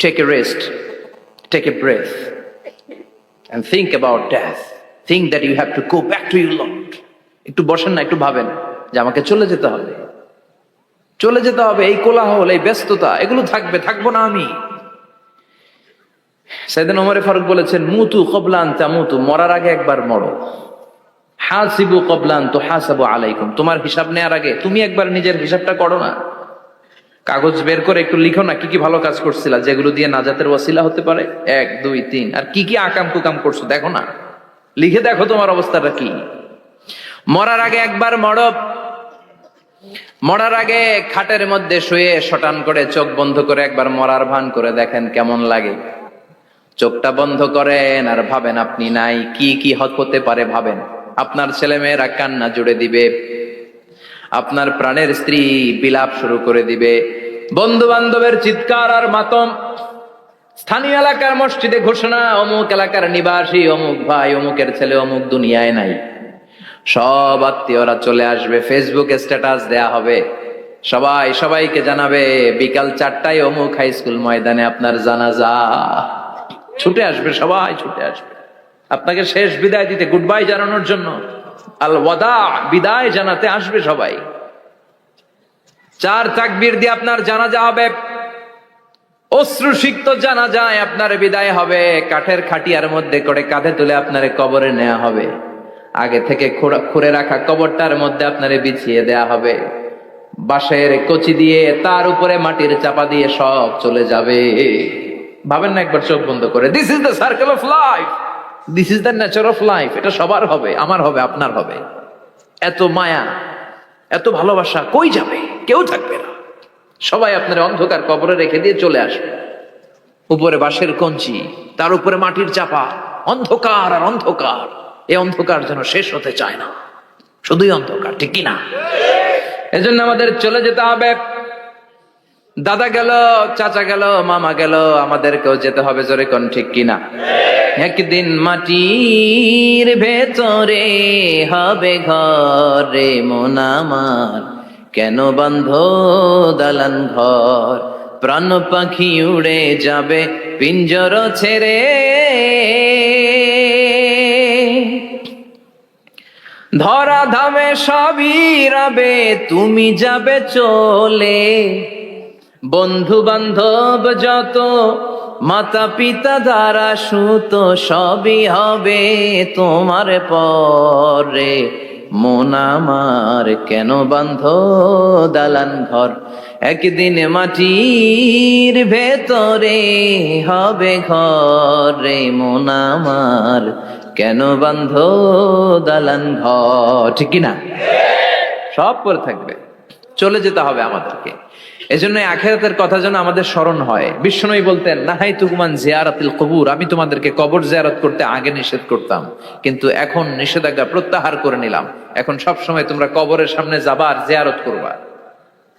Take a rest, take a breath and think about death. Think that you have to go back to your Lord. একটু বসেন না, একটু ভাবেন যে আমাকে চলে যেতে হবে, চলে যেতে হবে। এই কোলাহল, এই ব্যস্ততা এগুলো থাকবে, থাকবো না আমি। সাইয়েদনা ওমর ফারুক বলেছেন, মুতু ক্বাবলা আন তামুতু, মরার আগে একবার মরো। হাসিবু ক্বাবলা আন তুহাসাবু আলাইকুম, তোমার হিসাব নেওয়ার আগে তুমি একবার নিজের হিসাবটা করো না। কাগজ বের করে একটু লিখো না কি কি ভালো কাজ করছিলা, যেগুলো দিয়ে নাজাতের ওয়াসিলা হতে পারে, 1 2 3, আর কি কি আকাম কুকাম করছো দেখো না, লিখে দেখো তোমার অবস্থাটা কি। মরার আগে একবার মরো। মরার আগে খাটের মধ্যে শুয়ে শটান করে চোখ বন্ধ করে একবার মরার ভান করে দেখেন কেমন লাগে। চোখটা বন্ধ করেন আর ভাবেন আপনি নাই, কি কি হতে পারে ভাবেন। আপনার ছেলে মেয়েরা কান্না জুড়ে দিবে, আপনার প্রাণের স্ত্রী বিলাপ শুরু করে দিবে, বন্ধু বান্ধবের চিৎকার আর মাতম, স্থানীয় এলাকার মসজিদে ঘোষণা, অমুক এলাকার নিবাসী অমুক ভাই অমুকের ছেলে অমুক দুনিয়ায় নাই। সব আত্মীয়রা চলে আসবে, ফেসবুকে স্ট্যাটাস দেয়া হবে, সবাই সবাইকে জানাবে বিকাল 4টায় অমুক হাই স্কুল ময়দানে আপনার জানাজা। ছুটে আসবে, সবাই ছুটে আসবে আপনাকে শেষ বিদায় দিতে, গুড বাই জানানোর জন্য, আল ওয়াদা, বিদায় জানাতে আসবে সবাই। 4 তাকবীর দিয়ে আপনার জানাজা হবে, অশ্রুসিক্ত জানাজায় আপনার বিদায় হবে। কাঠের খাটিয়ার মধ্যে করে কাঁধে তুলে আপনার কবরে নেওয়া হবে। আগে থেকে খুঁড়ে রাখা কবরটার মধ্যে আপনারে বিছিয়ে দেয়া হবে। বাঁশের কচি দিয়ে তার উপরে মাটির চাপা দিয়ে সব চলে যাবে। ভাবেন না একবার চোখ বন্ধ করে, this is the circle of life, this is the nature of life. এটা সবার হবে, আমার হবে, আপনার হবে। এত মায়া, এত ভালোবাসা কই যাবে? কেউ থাকবে না, সবাই আপনার অন্ধকার কবরে রেখে দিয়ে চলে আসবে। উপরে বাঁশের কঞ্চি, তার উপরে মাটির চাপা, অন্ধকার আর অন্ধকার। এই অন্ধকার যেন শেষ হতে চায় না, শুধুই অন্ধকার, ঠিক কিনা? এজন্য আমাদের চলে যেতে হবে। দাদা গেল, চাচা গেল, মামা গেল, আমাদেরকেও যেতে হবে, জোরে কোন ঠিক কিনা? একদিন মাটির ভেতরে হবে ঘরে মন আমার, কেন বন্ধ দালান ঘর, প্রাণ পাখি উড়ে যাবে পিঞ্জর ছেড়ে। ধরা ধামে সবই রবে, তুমি যাবে চলে, বন্ধু বান্ধব যত মাতা পিতা দ্বারা সুত সবই হবে তোমার পরে। মন আমার কেন বান্ধ দালান ঘর, একদিন মাটির ভেতরে হবে ঘর রে। মন আমার কেন বান্ধ দালান ঘর, ঠিক কিনা? সব পরে থাকবে, চলে যেতে হবে আমাদেরকে। এজন্য আখিরাতের কথা যেন আমাদের স্মরণ হয়। বিশ্বনবী বলতেন, নাহাই তুকুমান জিয়ারাতিল কবুর, আমি তোমাদেরকে কবর জিয়ারত করতে আগে নিষেধ করতাম, কিন্তু এখন নিষেধাজ্ঞা প্রত্যাহার করে নিলাম। এখন সব সময় তোমরা কবরের সামনে যাবা আর জিয়ারত করবা।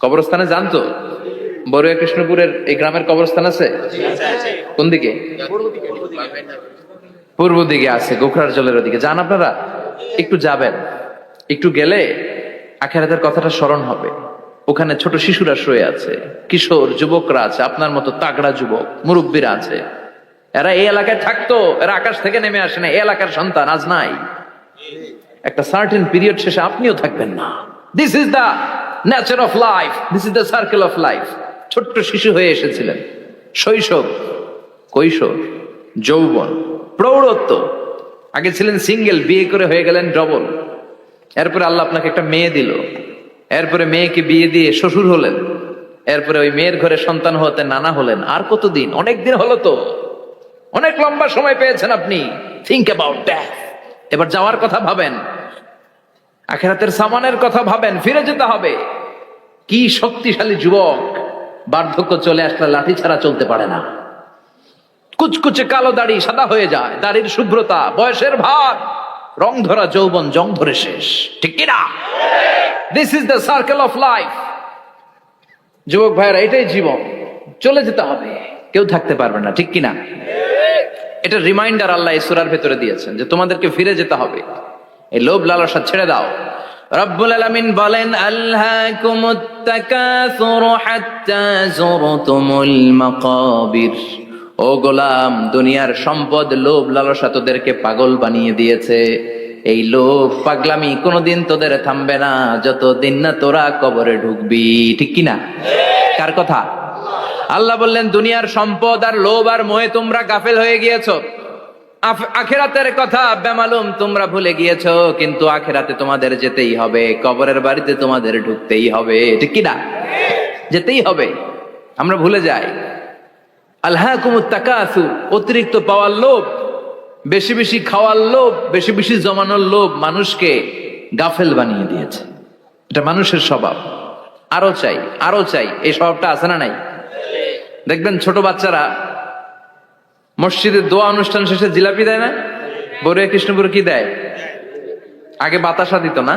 কবরস্থানে জানতো বড়ুয়া কৃষ্ণপুরের এই গ্রামের কবরস্থান আছে? কোন দিকে? পূর্ব দিকে আছে, গোখরার জলের ওদিকে। যান আপনারা, একটু যাবেন, একটু গেলে আখিরাতের কথাটা স্মরণ হবে। ওখানে ছোট শিশুরা শুয়ে আছে, কিশোর যুবকরা আছে, আপনার মতো তাগড়া যুবক মুরব্বীরা আছে। এরা এই এলাকায় থাকতো, এরা আকাশ থেকে নেমে আসে না, এই এলাকার সন্তান আজ নাই। একটা সার্টেন পিরিয়ড শেষে আপনিও থাকবেন না। This is the nature of life, this is the circle of life. ছোট্ট শিশু হয়ে এসেছিলেন, শৈশব, কৈশোর, যৌবন, প্রৌঢ়ত্ব। আগে ছিলেন সিঙ্গেল, বিয়ে করে হয়ে গেলেন ডবল। এরপরে আল্লাহ আপনাকে একটা মেয়ে দিল, এরপরে মেয়েকে বিয়ে দিয়ে শ্বশুর হলেন, এরপরে ওই মেয়ের ঘরে সন্তান হতে নানা হলেন। আর কতদিন? অনেক দিন হলো তো, অনেক লম্বা সময় পেয়েছেন আপনি। Think about that. এবার যাওয়ার কথা ভাবেন, আখিরাতের সামানের কথা ভাবেন, ফিরে যেতে হবে। কি শক্তিশালী যুবক, বার্ধক্য চলে আসলে লাঠি ছাড়া চলতে পারে না। কুচকুচে কালো দাড়ি সাদা হয়ে যায়, দাড়ির শুভ্রতা, বয়সের ভার, রং ধরা যৌবন জং ধরে শেষ, ঠিক কিনা? This is the circle of life. যুবক ভাইরা, এটাই জীবন, চলে যেতে হবে, কেউ থাকতে পারবে না, ঠিক কিনা? এটা রিমাইন্ডার আল্লাহ এই সূরার ভেতরে দিয়েছেন যে তোমাদেরকে ফিরে যেতে হবে। এই লোভ লালসা ছেড়ে দাও। রব্বুল আলামিন বলেন, আলহাকুমুত তাকাসুর হাত্তা যুরতুমুল মাকাবির। ও গোলাম, দুনিয়ার সম্পদ, লোভ লালসা তোদেরকে পাগল বানিয়ে দিয়েছে। এই লোভ পাগলামি কোনোদিন তোদের থামবে না যতদিন না তোরা কবরে ঢুকবি, ঠিক কিনা? কার কথা? আল্লাহ বললেন, দুনিয়ার সম্পদ আর লোভ আর মোহে তোমরা গাফেল হয়ে গিয়েছো। আখিরাতের কথা বেমালুম তোমরা ভুলে গিয়েছো। কিন্তু আখিরাতে তোমাদের যেতেই হবে, কবরের বাড়িতে তোমাদের ঢুকতেই হবে, ঠিক কিনা? যেতেই হবে। আমরা ভুলে যাই। আলহাকুমুত তাকাসুর, অতিরিক্ত পাওয়ার লোভ, বেশি বেশি খাওয়ার লোভ, বেশি বেশি জমানোর লোভ মানুষকে গাফেল বানিয়ে দিয়েছে। এটা মানুষের স্বভাব। আরো চাই, আরো চাই, এই স্বভাবটা আছে না নাই? দেখবেন ছোট বাচ্চারা মসজিদে দোয়া অনুষ্ঠান শেষে জিলাপি দেয় না? বড়ুয়া কৃষ্ণপুর কি দেয়? আগে বাতাসা দিত না,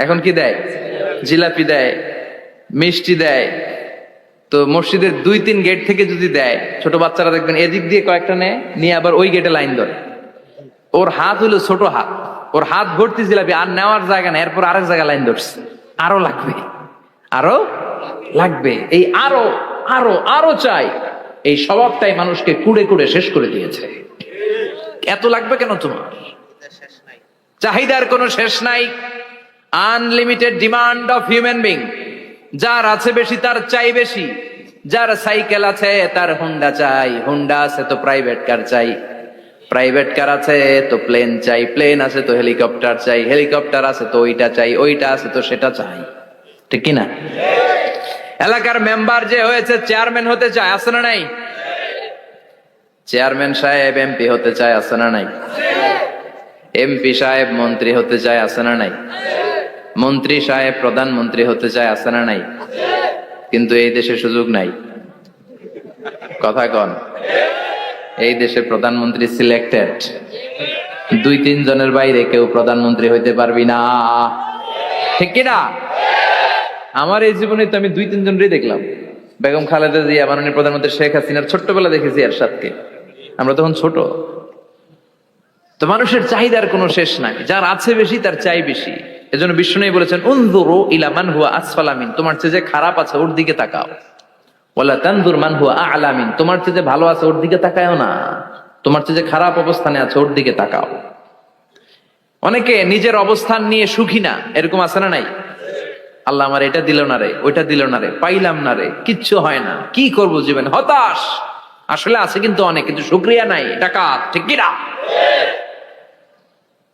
এখন কি দেয়? জিলাপি দেয়, মিষ্টি দেয়। তো মসজিদের 2-3 গেট থেকে যদি দেয়, ছোট বাচ্চারা দেখবেন এদিক দিয়ে কয়েকটা নেয়, নিয়ে আবার ওই গেটে লাইন ধরে। ওর হাত হলো ছোট হাত, ওর হাত ভর্তি জিলাপি, আর নেওয়ার জায়গা নেই, এরপর আরেক জায়গায় লাইন ধরছে। আরো লাগবে, আরো লাগবে, এই আরো আরো আরো চাই। এই স্বভাবটাই মানুষকে কুড়ে কুড়ে শেষ করে দিয়েছে। এত লাগবে কেন তোমার? চাহিদার কোনো শেষ নাই। Unlimited demand of human being. যার আছে বেশি তার চাই বেশি। যার সাইকেল আছে তার হুন্ডা চাই, হুন্ডা আছে তো প্রাইভেট কার চাই, প্রাইভেট কার আছে তো প্লেন চাই, প্লেন আছে তো হেলিকপ্টার চাই, হেলিকপ্টার আছে তো ওইটা চাই, ওইটা আছে তো সেটা চাই, ঠিক কিনা? এলাকার মেম্বার যে হয়েছে চেয়ারম্যান হতে চায়, আছে না নাই? চেয়ারম্যান সাহেব এমপি হতে চায়, আছে না নাই? এমপি সাহেব মন্ত্রী হতে চায়, আছে না নাই? মন্ত্রী সাহেব প্রধানমন্ত্রী হতে চায়, আছে না নাই? কিন্তু এই দেশে সুযোগ নাই। কথা কন, এই দেশে প্রধানমন্ত্রী সিলেক্টেড। 2-3 জনের বাইরে কেউ প্রধানমন্ত্রী হইতে পারবি না, ঠিক কিনা? আমার এই জীবনে তো আমি 2-3 জনই দেখলাম। বেগম খালেদা জিয়া, মাননীয় প্রধানমন্ত্রী শেখ হাসিনার ছোট্টবেলা দেখেছি এরশাদকে, আমরা তখন ছোট। তো মানুষের চাহিদার কোনো শেষ নাই, যার আছে বেশি তার চাই বেশি। এজন্য বিষ্ণু বলেছেন, উনজুরু ইলা মান হুয়া আসফালা মিন, তোমার চেয়ে যে খারাপ আছে ওর দিকে তাকাও। ওয়ালা তানজুর মান হুয়া আ'লা মিন, তোমার চেয়ে যে ভালো আছে ওর দিকে তাকায়ও না, তোমার চেয়ে যে খারাপ অবস্থানে আছে ওর দিকে তাকাও। অনেকে নিজের অবস্থান নিয়ে সুখী না, এরকম আছে না নাই? আল্লাহ আমার এটা দিল না রে, ওইটা দিল না রে, পাইলাম না রে, কিচ্ছু হয় না, কি করব জীবন, হতাশ। আসলে আছে কিন্তু অনেক, কিন্তু শুকরিয়া নাই, ডাকাত, ঠিক কি না?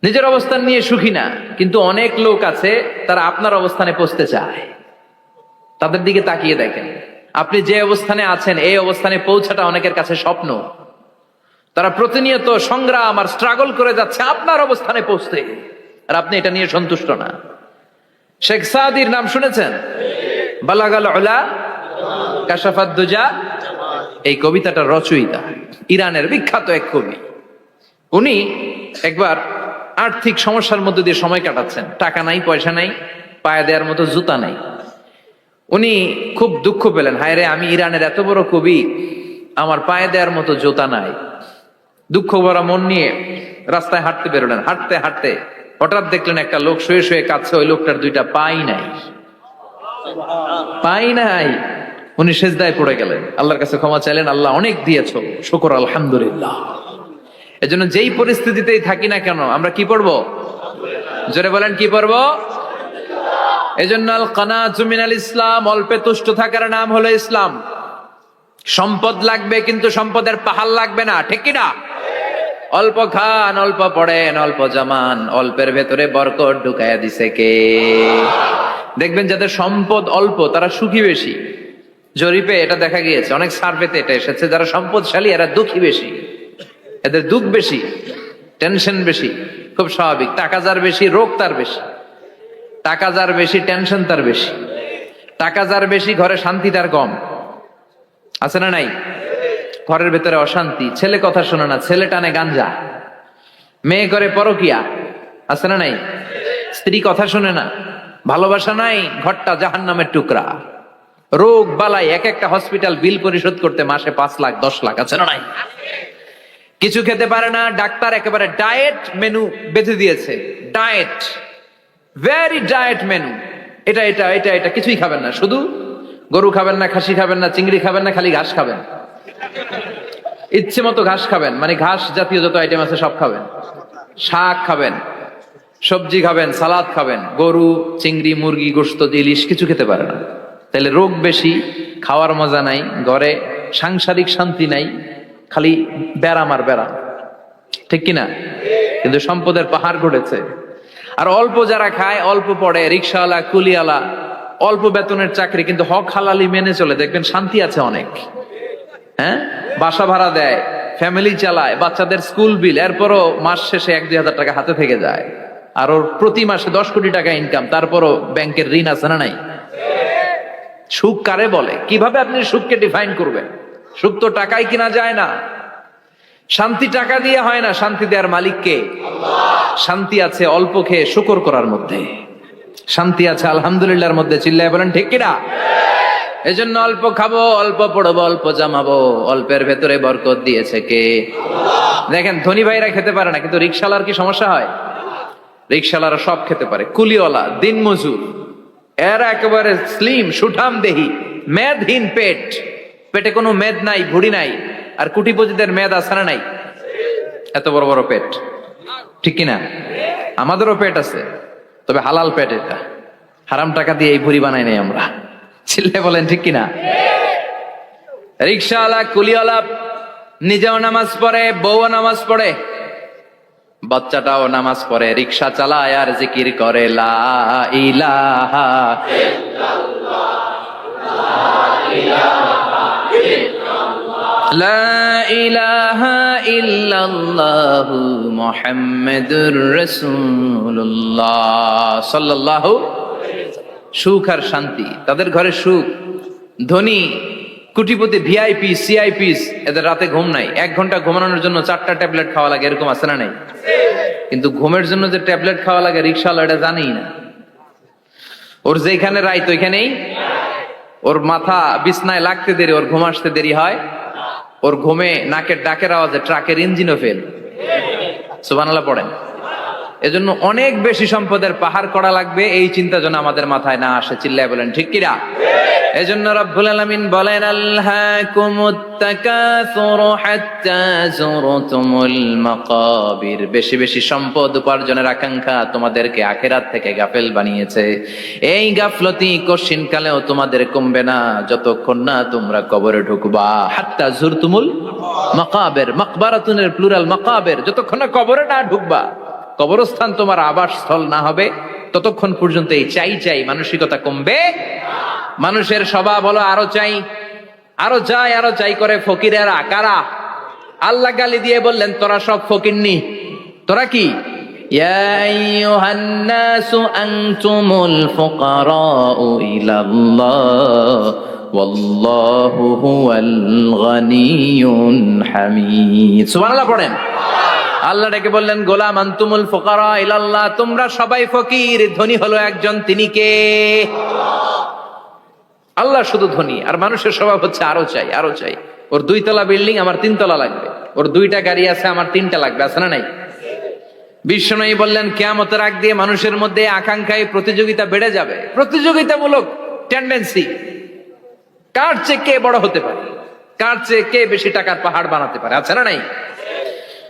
নিজের অবস্থান নিয়ে সুখী না, কিন্তু অনেক লোক আছে তারা আপনার অবস্থানে পৌঁছতে চায়। তাদের দিকে তাকিয়ে দেখেন, আপনি যে অবস্থানে আছেন এই অবস্থানে পৌঁছাটা অনেকের কাছে স্বপ্ন। তারা প্রতিনিয়ত সংগ্রাম আর স্ট্রাগল করে যাচ্ছে আপনার অবস্থানে পৌঁছতে, আর আপনি এটা নিয়ে সন্তুষ্ট না। শেখ সাদির নাম শুনেছেন? বালাগাল উলা কাশাফাদ দুজা, এই কবিতাটার রচয়িতা ইরানের বিখ্যাত এক কবি। উনি একবার আর্থিক সমস্যার মধ্যে দিয়ে সময় কাটাচ্ছেন, টাকা নাই, পয়সা নাই, পায়ে দেওয়ার মতো জুতা নাই। উনি খুব দুঃখ পেলেন, হায় রে, আমি ইরানের এত বড় কবি, আমার পায়ে দেওয়ার মতো জুতা নাই। দুঃখ ভরা মন নিয়ে রাস্তায় হাঁটতে বেরোলেন। হাঁটতে হাঁটতে হঠাৎ দেখলেন একটা লোক শুয়ে শুয়ে কাঁদছে, ওই লোকটার দুইটা পাই নাই, পাই নাই। উনি সেজদায় পড়ে গেলেন, আল্লাহর কাছে ক্ষমা চাইলেন, আল্লাহ অনেক দিয়েছো, শুকর আলহামদুলিল্লাহ। এজন্য যেই পরিস্থিতিতেই থাকি না কেন আমরা কি পড়বো? জোরে বলেন, কি পড়বো? এজন্য আল কানাতু মিনাল ইসলাম, অল্পে তুষ্ট থাকার নাম হলো ইসলাম। সম্পদ লাগবে কিন্তু সম্পদের পাহাড় লাগবে না, ঠিক কি না? অল্প খান, অল্প পড়েন, অল্প জামান, অল্পের ভেতরে বরকত ঢুকাইয়া দিছে কে? দেখবেন যাদের সম্পদ অল্প তারা সুখী বেশি। জরিপে এটা দেখা গিয়েছে, অনেক সার্ভেতে এটা এসেছে, যারা সম্পদশালী এরা দুঃখী বেশি, এদের দুঃখ বেশি, টেনশন বেশি। খুব স্বাভাবিক, টাকা যার বেশি রোগ তার বেশি, টাকা যার বেশি টেনশন তার বেশি, টাকা যার বেশি ঘরে শান্তি তার কম। আছে না নাই? ঘরের ভেতরে অশান্তি, ছেলে কথা শোনে না, ছেলে টানে গাঞ্জা, মেয়ে করে পরকিয়া। আছে না নাই? স্ত্রী কথা শোনে না, ভালোবাসা নাই, ঘরটা জাহান্নামের টুকরা। রোগ বালাই, এক একটা হসপিটাল বিল পরিশোধ করতে মাসে 5 লাখ 10 লাখ। আছে না নাই? কিছু খেতে পারে না, ডাক্তার একেবারে ডায়েট মেনু বেঁধে দিয়েছে। ডায়েট, ভেরি ডায়েট মেনু, এটা এটা এটা এটা কিছুই খাবেন না, শুধু গরু খাবেন না, খাসি খাবেন না, চিংড়ি খাবেন না, খালি ঘাস খাবেন। ইচ্ছে মতো ঘাস খাবেন, মানে ঘাস জাতীয় যত আইটেম আছে সব খাবেন। শাক খাবেন, সবজি খাবেন, সালাদ খাবেন। গরু, চিংড়ি, মুরগি, গোশত, ইলিশ কিছু খেতে পারে না। তাহলে রোগ বেশি, খাওয়ার মজা নাই, ঘরে সাংসারিক শান্তি নাই, খালি ব্যারাম আর ব্যারাম, ঠিক কিনা? কিন্তু সম্পদের পাহাড় গড়েছে। আর অল্প যারা খায়, অল্প পড়ে, রিক্সাওয়ালা, কুলিওয়ালা, অল্প বেতনের চাকরি, কিন্তু হক হালালি মেনে চলে, দেখবেন শান্তি আছে অনেক। হ্যাঁ, বাসা ভাড়া দেয়, ফ্যামিলি চালায়, বাচ্চাদের স্কুল বিল, এরপরও মাস শেষে 1-2 হাজার টাকা হাতে থেকে যায়। আর ওর প্রতি মাসে 10 কোটি টাকা ইনকাম, তারপরও ব্যাংকের ঋণ আছে না নাই? সুখ কারে বলে? কিভাবে আপনি সুখকে ডিফাইন করবেন? সুখ তো টাকায় কিনা যায় না, শান্তি টাকা দিয়ে হয় না, শান্তি দেওয়ার মালিক কে? শান্তি আছে অল্প খেয়ে শুকর করার মধ্যে, শান্তি আছে আলহামদুলিল্লাহর মধ্যে। চিল্লায় বলেন ঠিক কিনা? এজন্য অল্প খাবো, অল্প পড়বো, অল্প জামাবো, অল্পের ভেতরে বরকত দিয়েছে কে? দেখেন, ধনী ভাইরা খেতে পারে না, কিন্তু রিক্সাওয়ালার কি সমস্যা হয়? রিক্সাওয়ালারা সব খেতে পারে। কুলিওয়ালা, দিন মজুর, এরা একেবারে স্লিম সুঠাম দেহি, মেদহীন পেট, পেটে কোনো মেদ নাই, ভুড়ি নাই। আর কোটিপতিদের মেদ আছে না নাই? এত বড় বড় পেট, ঠিক কিনা? আমাদেরও পেট আছে, তবে হালাল পেট, এটা হারাম টাকা দিয়ে এই ভুড়ি বানাই নাই আমরা। চিল্লে বলেন ঠিক কিনা? রিক্সাওয়ালা, কুলিওয়ালা নিজেও নামাজ পড়ে, বউও নামাজ পড়ে, বাচ্চাটাও নামাজ পড়ে, রিক্সা চালায় আর জিকির করে লা ইলাহা ইল্লাল্লাহ, লা ইলাহা ইল্লাল্লাহ মুহাম্মাদুর রাসূলুল্লাহ সাল্লাল্লাহু। সুখ আর শান্তি, তাদের ঘরে সুখ। ধনী, কোটিপতি, ভিআইপি, সিআইপিস, এদের রাতে ঘুম নাই। 1 ঘন্টা ঘুমানোর জন্য 4টা ট্যাবলেট খাওয়া লাগে, এরকম আছে না নাই? কিন্তু ঘুমের জন্য যে ট্যাবলেট খাওয়া লাগে রিক্সাওয়ালা এটা জানেই না। ওর যেখানে রাইত ওইখানেই, ওর মাথা বিছনায় লাগতে দেরি, ওর ঘুম আসতে দেরি হয়। ওর ঘুমে নাকের ডাকের আওয়াজে ট্রাকের ইঞ্জিনও ফেল। সুবহানাল্লাহ পড়েন। এজন্য অনেক বেশি সম্পদের পাহাড় করা লাগবে, এই চিন্তা যেন আমাদের মাথায় না আসে। চিল্লায় বলেন ঠিক কিনা? এজন্য রব্বুল আলামিন বলেন, আলহাকুমুত তাকাসুর হাত্তা যুরতুমুল মাকাবির। বেশি বেশি সম্পদ উপার্জনের আকাঙ্ক্ষা তোমাদেরকে আখিরাত থেকে গাফেল বানিয়েছে। এই গাফলতি কশিন কালেও তোমাদের কমবে না যতক্ষণ না তোমরা কবরে ঢুকবা। হাত্তা যুরতুমুল মাকাবের, মাকবারাতুনের প্লুরাল মাকাবের। যতক্ষণ না কবরে না ঢুকবা, কবরস্থান তোমার আবাসস্থল না হবে, ততক্ষণ পর্যন্ত এই চাই চাই মানসিকতা কমবে। মানুষের স্বভাব হলো আরো চাই, আরো চাই, আরো চাই করে ফকিরেরা। কারা? আল্লাহ গালি দিয়ে বললেন তোরা সব ফকিরনি। তোরা কি? ইয়া আইয়ুহান নাসু আনতুমুল ফুকারাউ ইলাল্লাহ ওয়াল্লাহু হুয়াল গনিয়ুল হামিদ। সুবহানাল্লাহ পড়েন। আল্লাহ ডেকে বললেন গোলাম আনতুমুল ফুকারা ইলাল্লাহ, তোমরা সবাই ফকির, ধনী হলো একজন, তিনি কে? আল্লাহ শুধু ধনী, আর মানুষের স্বভাব হচ্ছে আরো চাই, আরো চাই। ওর 2 তলা বিল্ডিং, আমার 3 তলা লাগবে। ওর 2টা গাড়ি আছে, আমার 3টা লাগবে। আছে না নাই? বিশ্বনবী বললেন কিয়ামতের আগ দিয়ে মানুষের মধ্যে আকাঙ্ক্ষায় প্রতিযোগিতা বেড়ে যাবে, প্রতিযোগিতামূলক টেন্ডেন্সি। কার চেয়ে কে বড় হতে পারে, কার চেয়ে কে বেশি টাকার পাহাড় বানাতে পারে। আছে না নাই?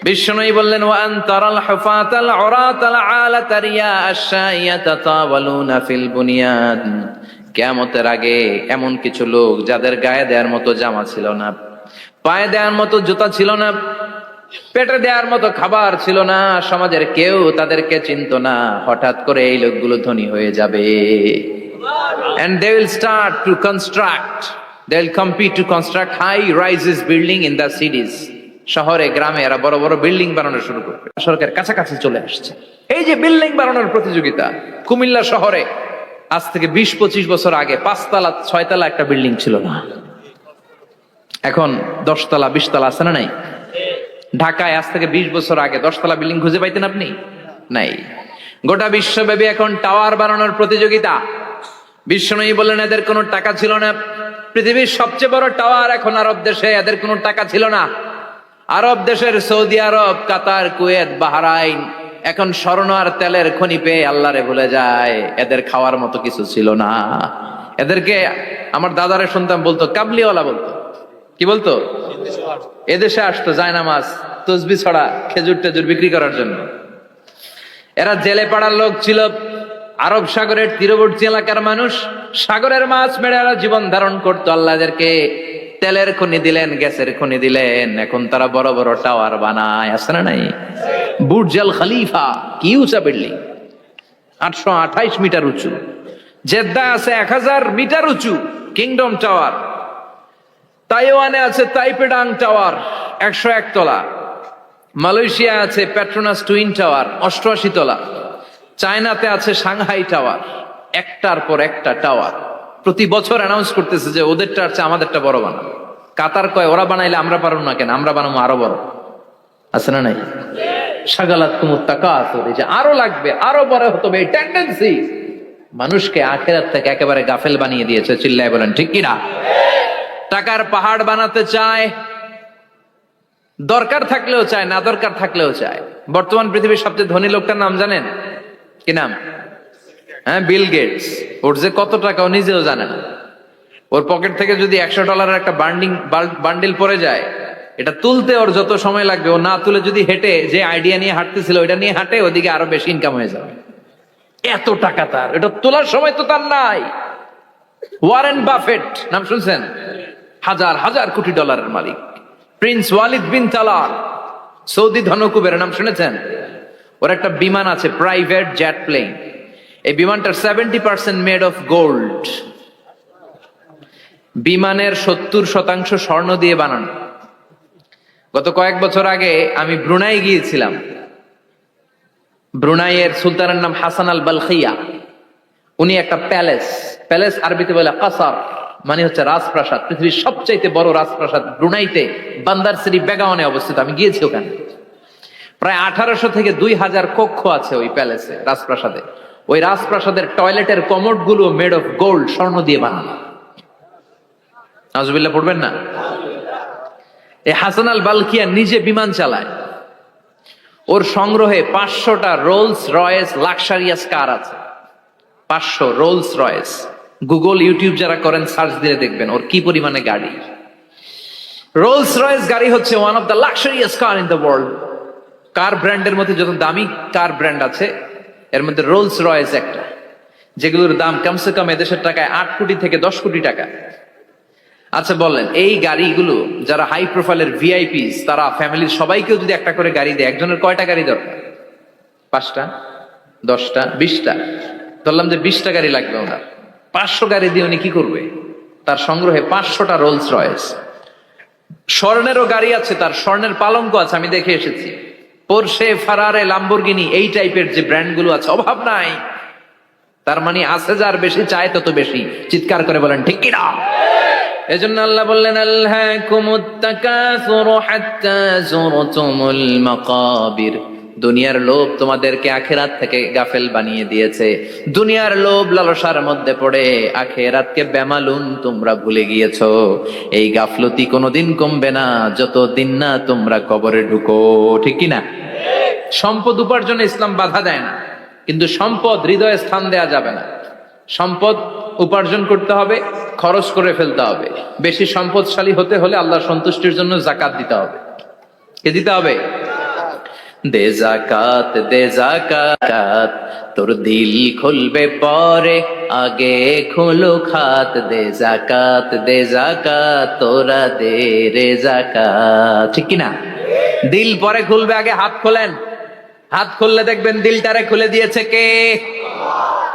বিশ্বনবী বললেন ওয়া আনতারাল হুফাতাল উরাতাল আলাতা রিয়া আশ-শাইয়াতা তাওয়ালুনা ফিল বুনিয়ান। কিয়ামতের আগে এমন কিছু লোক যাদের গায়ে দেওয়ার মতো জামা ছিল না, পায়ে দেওয়ার মতো জুতা ছিল না, পেটে দেওয়ার মতো খাবার ছিল না, সমাজের কেউ তাদেরকে চিনতো না। হঠাৎ করে এই লোকগুলো ধনী হয়ে যাবে। And they will start to construct, they will compete to construct high rises building in the cities. শহরে গ্রামে এরা বড় বড় বিল্ডিং বানানো শুরু করবে। সরকার কাছাকাছি চলে আসছে। এই যে বিল্ডিং বানানোর প্রতিযোগিতা, কুমিল্লা শহরে আজ থেকে 20-25 বছর আগে 5 তলা 6 তলা একটা বিল্ডিং ছিল না, এখন 10 তলা 20 তলা। আছে না নাই? ঢাকায় আজ থেকে 20 বছর আগে 10 তলা বিল্ডিং খুঁজে পাইতেন আপনি? নাই। গোটা বিশ্বব্যাপী এখন টাওয়ার বানানোর প্রতিযোগিতা। বিশ্বনবী বললেন এদের কোনো টাকা ছিল না। পৃথিবীর সবচেয়ে বড় টাওয়ার এখন আরব দেশে, এদের কোনো টাকা ছিল না। আরব দেশের সৌদি আরব, কাতার, কুয়েত, বাহরাইন এখন স্বর্ণ আর তেলের খনি পেয়ে আল্লাহরে ভুলে যায়। এদের খাওয়ার মতো কিছু ছিল না। এদেরকে আমার দাদারে শুনতাম বলতো কাবলিওয়ালা বলতো। কি বলতো? এদেশে আসতো জায়নামাজ, তসবি ছড়া, খেজুর টেজুর বিক্রি করার জন্য। এরা জেলে পাড়ার লোক ছিল। আরব সাগরের তীরবর্তী এলাকার মানুষ, সাগরের মাছ মেরে এরা জীবন ধারণ করতো। আল্লাহ এদেরকে তেলের খনি দিলেন, গ্যাসের খনি দিলেন, এখন তারা বড় বড় টাওয়ার বানায়। আছে না নাই? বুর্জ আল খলিফা, কি উঁচা বিল্ডিং, 828 মিটার উঁচু। জেদ্দা আছে 1000 মিটার উঁচু কিংডম টাওয়ার। তাইওয়ানে আছে তাইপেডাং টাওয়ার 101 তলা। মালয়েশিয়া আছে পেট্রোনাস টুইন টাওয়ার 88 তলা। চায়নাতে আছে সাংহাই টাওয়ার, একটার পর একটা টাওয়ার। প্রতি বছর অ্যানাউন্স করতেছে যে ওদেরটা আছে আমাদেরটা বড় বানাবো। কাতার কয় ওরা বানাইলে আমরা পারবো না কেন, আমরা বানাবো আরো বড়। আছে না নাই? শাগালাত কুমুত তাকাসুর, এই যে আরো লাগবে, আরো বড় হতে হবে, এই টেন্ডেন্সি মানুষকে আখিরাত থেকে একেবারে গাফেল বানিয়ে দিয়েছে। চিল্লায় বলেন ঠিক কিনা? টাকার পাহাড় বানাতে চায়, দরকার থাকলেও চায়, না দরকার থাকলেও চায়। বর্তমান পৃথিবীর সবচেয়ে ধনী লোকটার নাম জানেন? কি নাম? হ্যাঁ, বিল গেটস। ওর যে কত টাকা ও নিজেও জানে না। ওর পকেট থেকে যদি $100 একটা বান্ডিল পড়ে যায়, এটা তুলতে ওর যত সময় লাগবে, ও না তুলে যদি হেঁটে যে আইডিয়া নিয়ে হাঁটতেছিল ওইটা নিয়ে হাঁটে, ওদিকে আরো বেশি ইনকাম হয়ে যাবে। এত টাকা তার, এটা তোলার সময় তো তার নাই। ওয়ারেন বাফেট নাম শুনছেন? হাজার হাজার কোটি ডলারের মালিক। Prince Walid bin Talal, Saudi ধনকুবের নাম শুনেছেন? ওর একটা বিমান আছে, প্রাইভেট জেট প্লেন। এই বিমানটার 70% মেড অফ গোল্ড। বিমানের 70% স্বর্ণ দিয়ে বানানো। গত কয়েক বছর আগে আমি ব্রুনাই গিয়েছিলাম। ব্রুনাইয়ের সুলতানের নাম হাসান আল বালখিয়া। উনি একটা প্যালেস আরবিতে বলে কাসার, মানে হচ্ছে রাজপ্রাসাদ। পৃথিবীর সবচাইতে বড় রাজপ্রাসাদ ব্রুনাইতে বান্দার সিটি বেগাওয়ানে অবস্থিত। আমি গিয়েছি ওখানে। প্রায় 1800 থেকে 2000 কক্ষ আছে ওই প্যালেসে, রাজপ্রাসাদে। ওই রাজপ্রাসাদের টয়লেটের কমোড গুলো মেড অফ গোল্ড, স্বর্ণ দিয়ে বানানো। নাউজুবিল্লাহ পড়বেন না? এই হাসান আল বালখিয়া নিজে বিমান চালায়। ওর সংগ্রহে 500টা রোলস রয়েস লাক্সারিয়াস কার আছে। 500 রোলস রয়েস। গুগল ইউটিউব যারা করেন সার্চ দিয়ে দেখবেন ওর কি পরিমাণে গাড়ি। রোলস রয়েস গাড়ি হচ্ছে one of the luxurious car in the world. Car ব্র্যান্ডের মধ্যে যত দামি কার ব্র্যান্ড আছে এর মধ্যে রোলস রয়েস একটা, যেগুলোর দাম কমসে কম এদেশের টাকায় 8 কোটি থেকে 10 কোটি টাকা। আচ্ছা বলেন, এই গাড়িগুলো যারা হাই প্রোফাইলের ভিআইপিস, তারা ফ্যামিলির সবাইকেও যদি একটা করে গাড়ি দেয়, একজনের কয়টা গাড়ি দরকার? 5টা, 10টা, 20টা? ধরলাম যে 20টা গাড়ি লাগবে ওনার। 500 গাড়ি দিয়ে উনি কি করবে? তার সংগ্রহে 500টা রোলস রয়েস। স্বর্ণেরও গাড়ি আছে, তার স্বর্ণের পালঙ্ক আছে, আমি দেখে এসেছি। পোরশে, ফারারে, লাম্বরগিনি, এই টাইপের যে ব্র্যান্ডগুলো আছে, অভাব নাই। তার মানে আছে, যার বেশি চায় তত বেশি। চিৎকার করে বলেন ঠিক কিনা? এজন্য আল্লাহ বললেন, আল্লাহকুমুত তাকাসুরু হাত্তা যুরতুমুল মাকাবির। দুনিয়ার লোভ তোমাদেরকে আখিরাত থেকে গাফেল বানিয়ে দিয়েছে। দুনিয়ার লোভ লালসার মধ্যে পড়ে আখিরাতকে বেমালুম তোমরা ভুলে গিয়েছো। এই গাফলতি কোনোদিন কমবে না যতদিন না তোমরা কবরে ঢুকো। ঠিক কিনা? সম্পদ উপার্জনে ইসলাম বাধা দেয় না, কিন্তু সম্পদ হৃদয়ে স্থান দেয়া যাবে না। সম্পদ উপার্জন করতে হবে, খরচ করে ফেলতে হবে। বেশি সম্পদশালী হতে হলে আল্লাহর সন্তুষ্টির জন্য জাকাত দিতে হবে। কে দিতে হবে? দে জাকাত, দে জাকাত, তোর দিল খুলবে পরে, আগে খোলো খাত। দে জাকাত, দে জাকাত, তোরা দে রে জাকাত। ঠিক কিনা? দিল পরে খুলবে, আগে হাত খোলেন। হাত খুললে দেখবেন দিলটারে খুলে দিয়েছে কে?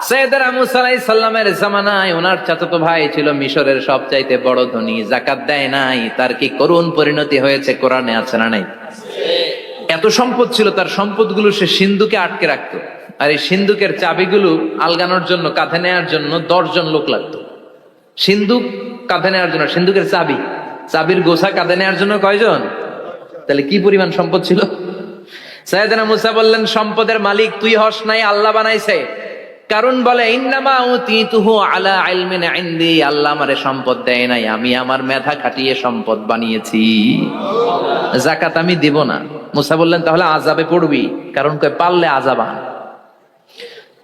সৈয়দনা মুসা আলাইহিস সালামের জামানায় ওনার চাচাতো ভাই ছিল মিশরের সবচাইতে বড় ধনী, জাকাত দেয় নাই। তার কি করুণ পরিণতি হয়েছে কোরআনে আছে না নাই? এত সম্পদ ছিল, তার সম্পদগুলো সে সিন্ধুকে আটকে রাখতো। আর এই সিন্ধুকের চাবিগুলো আলগানোর জন্য, কাঁধে নেওয়ার জন্য 10 জন লোক লাগতো। সিন্ধুক কাঁধে নেওয়ার জন্য, সিন্ধুকের চাবি, চাবির গোছা কাঁধে নেওয়ার জন্য কয়জন? তাহলে কি পরিমাণ সম্পদ ছিল? সাইয়েদনা মুসা বললেন, সম্পদের মালিক তুই হস নাই, আল্লাহ বানাইছে। কারণ বলে, ইন্নামা উতীতুহু আলা ইলমিন ইনদি, আল্লাহ আমারে সম্পদ দেয় নাই, আমি আমার মেধা খাটিয়ে সম্পদ বানিয়েছি। যাকাত আমি দিব না। মুসা বললেন, তাহলে আযাবে পড়বি। কারণ কয়, পারলে আযাব আন,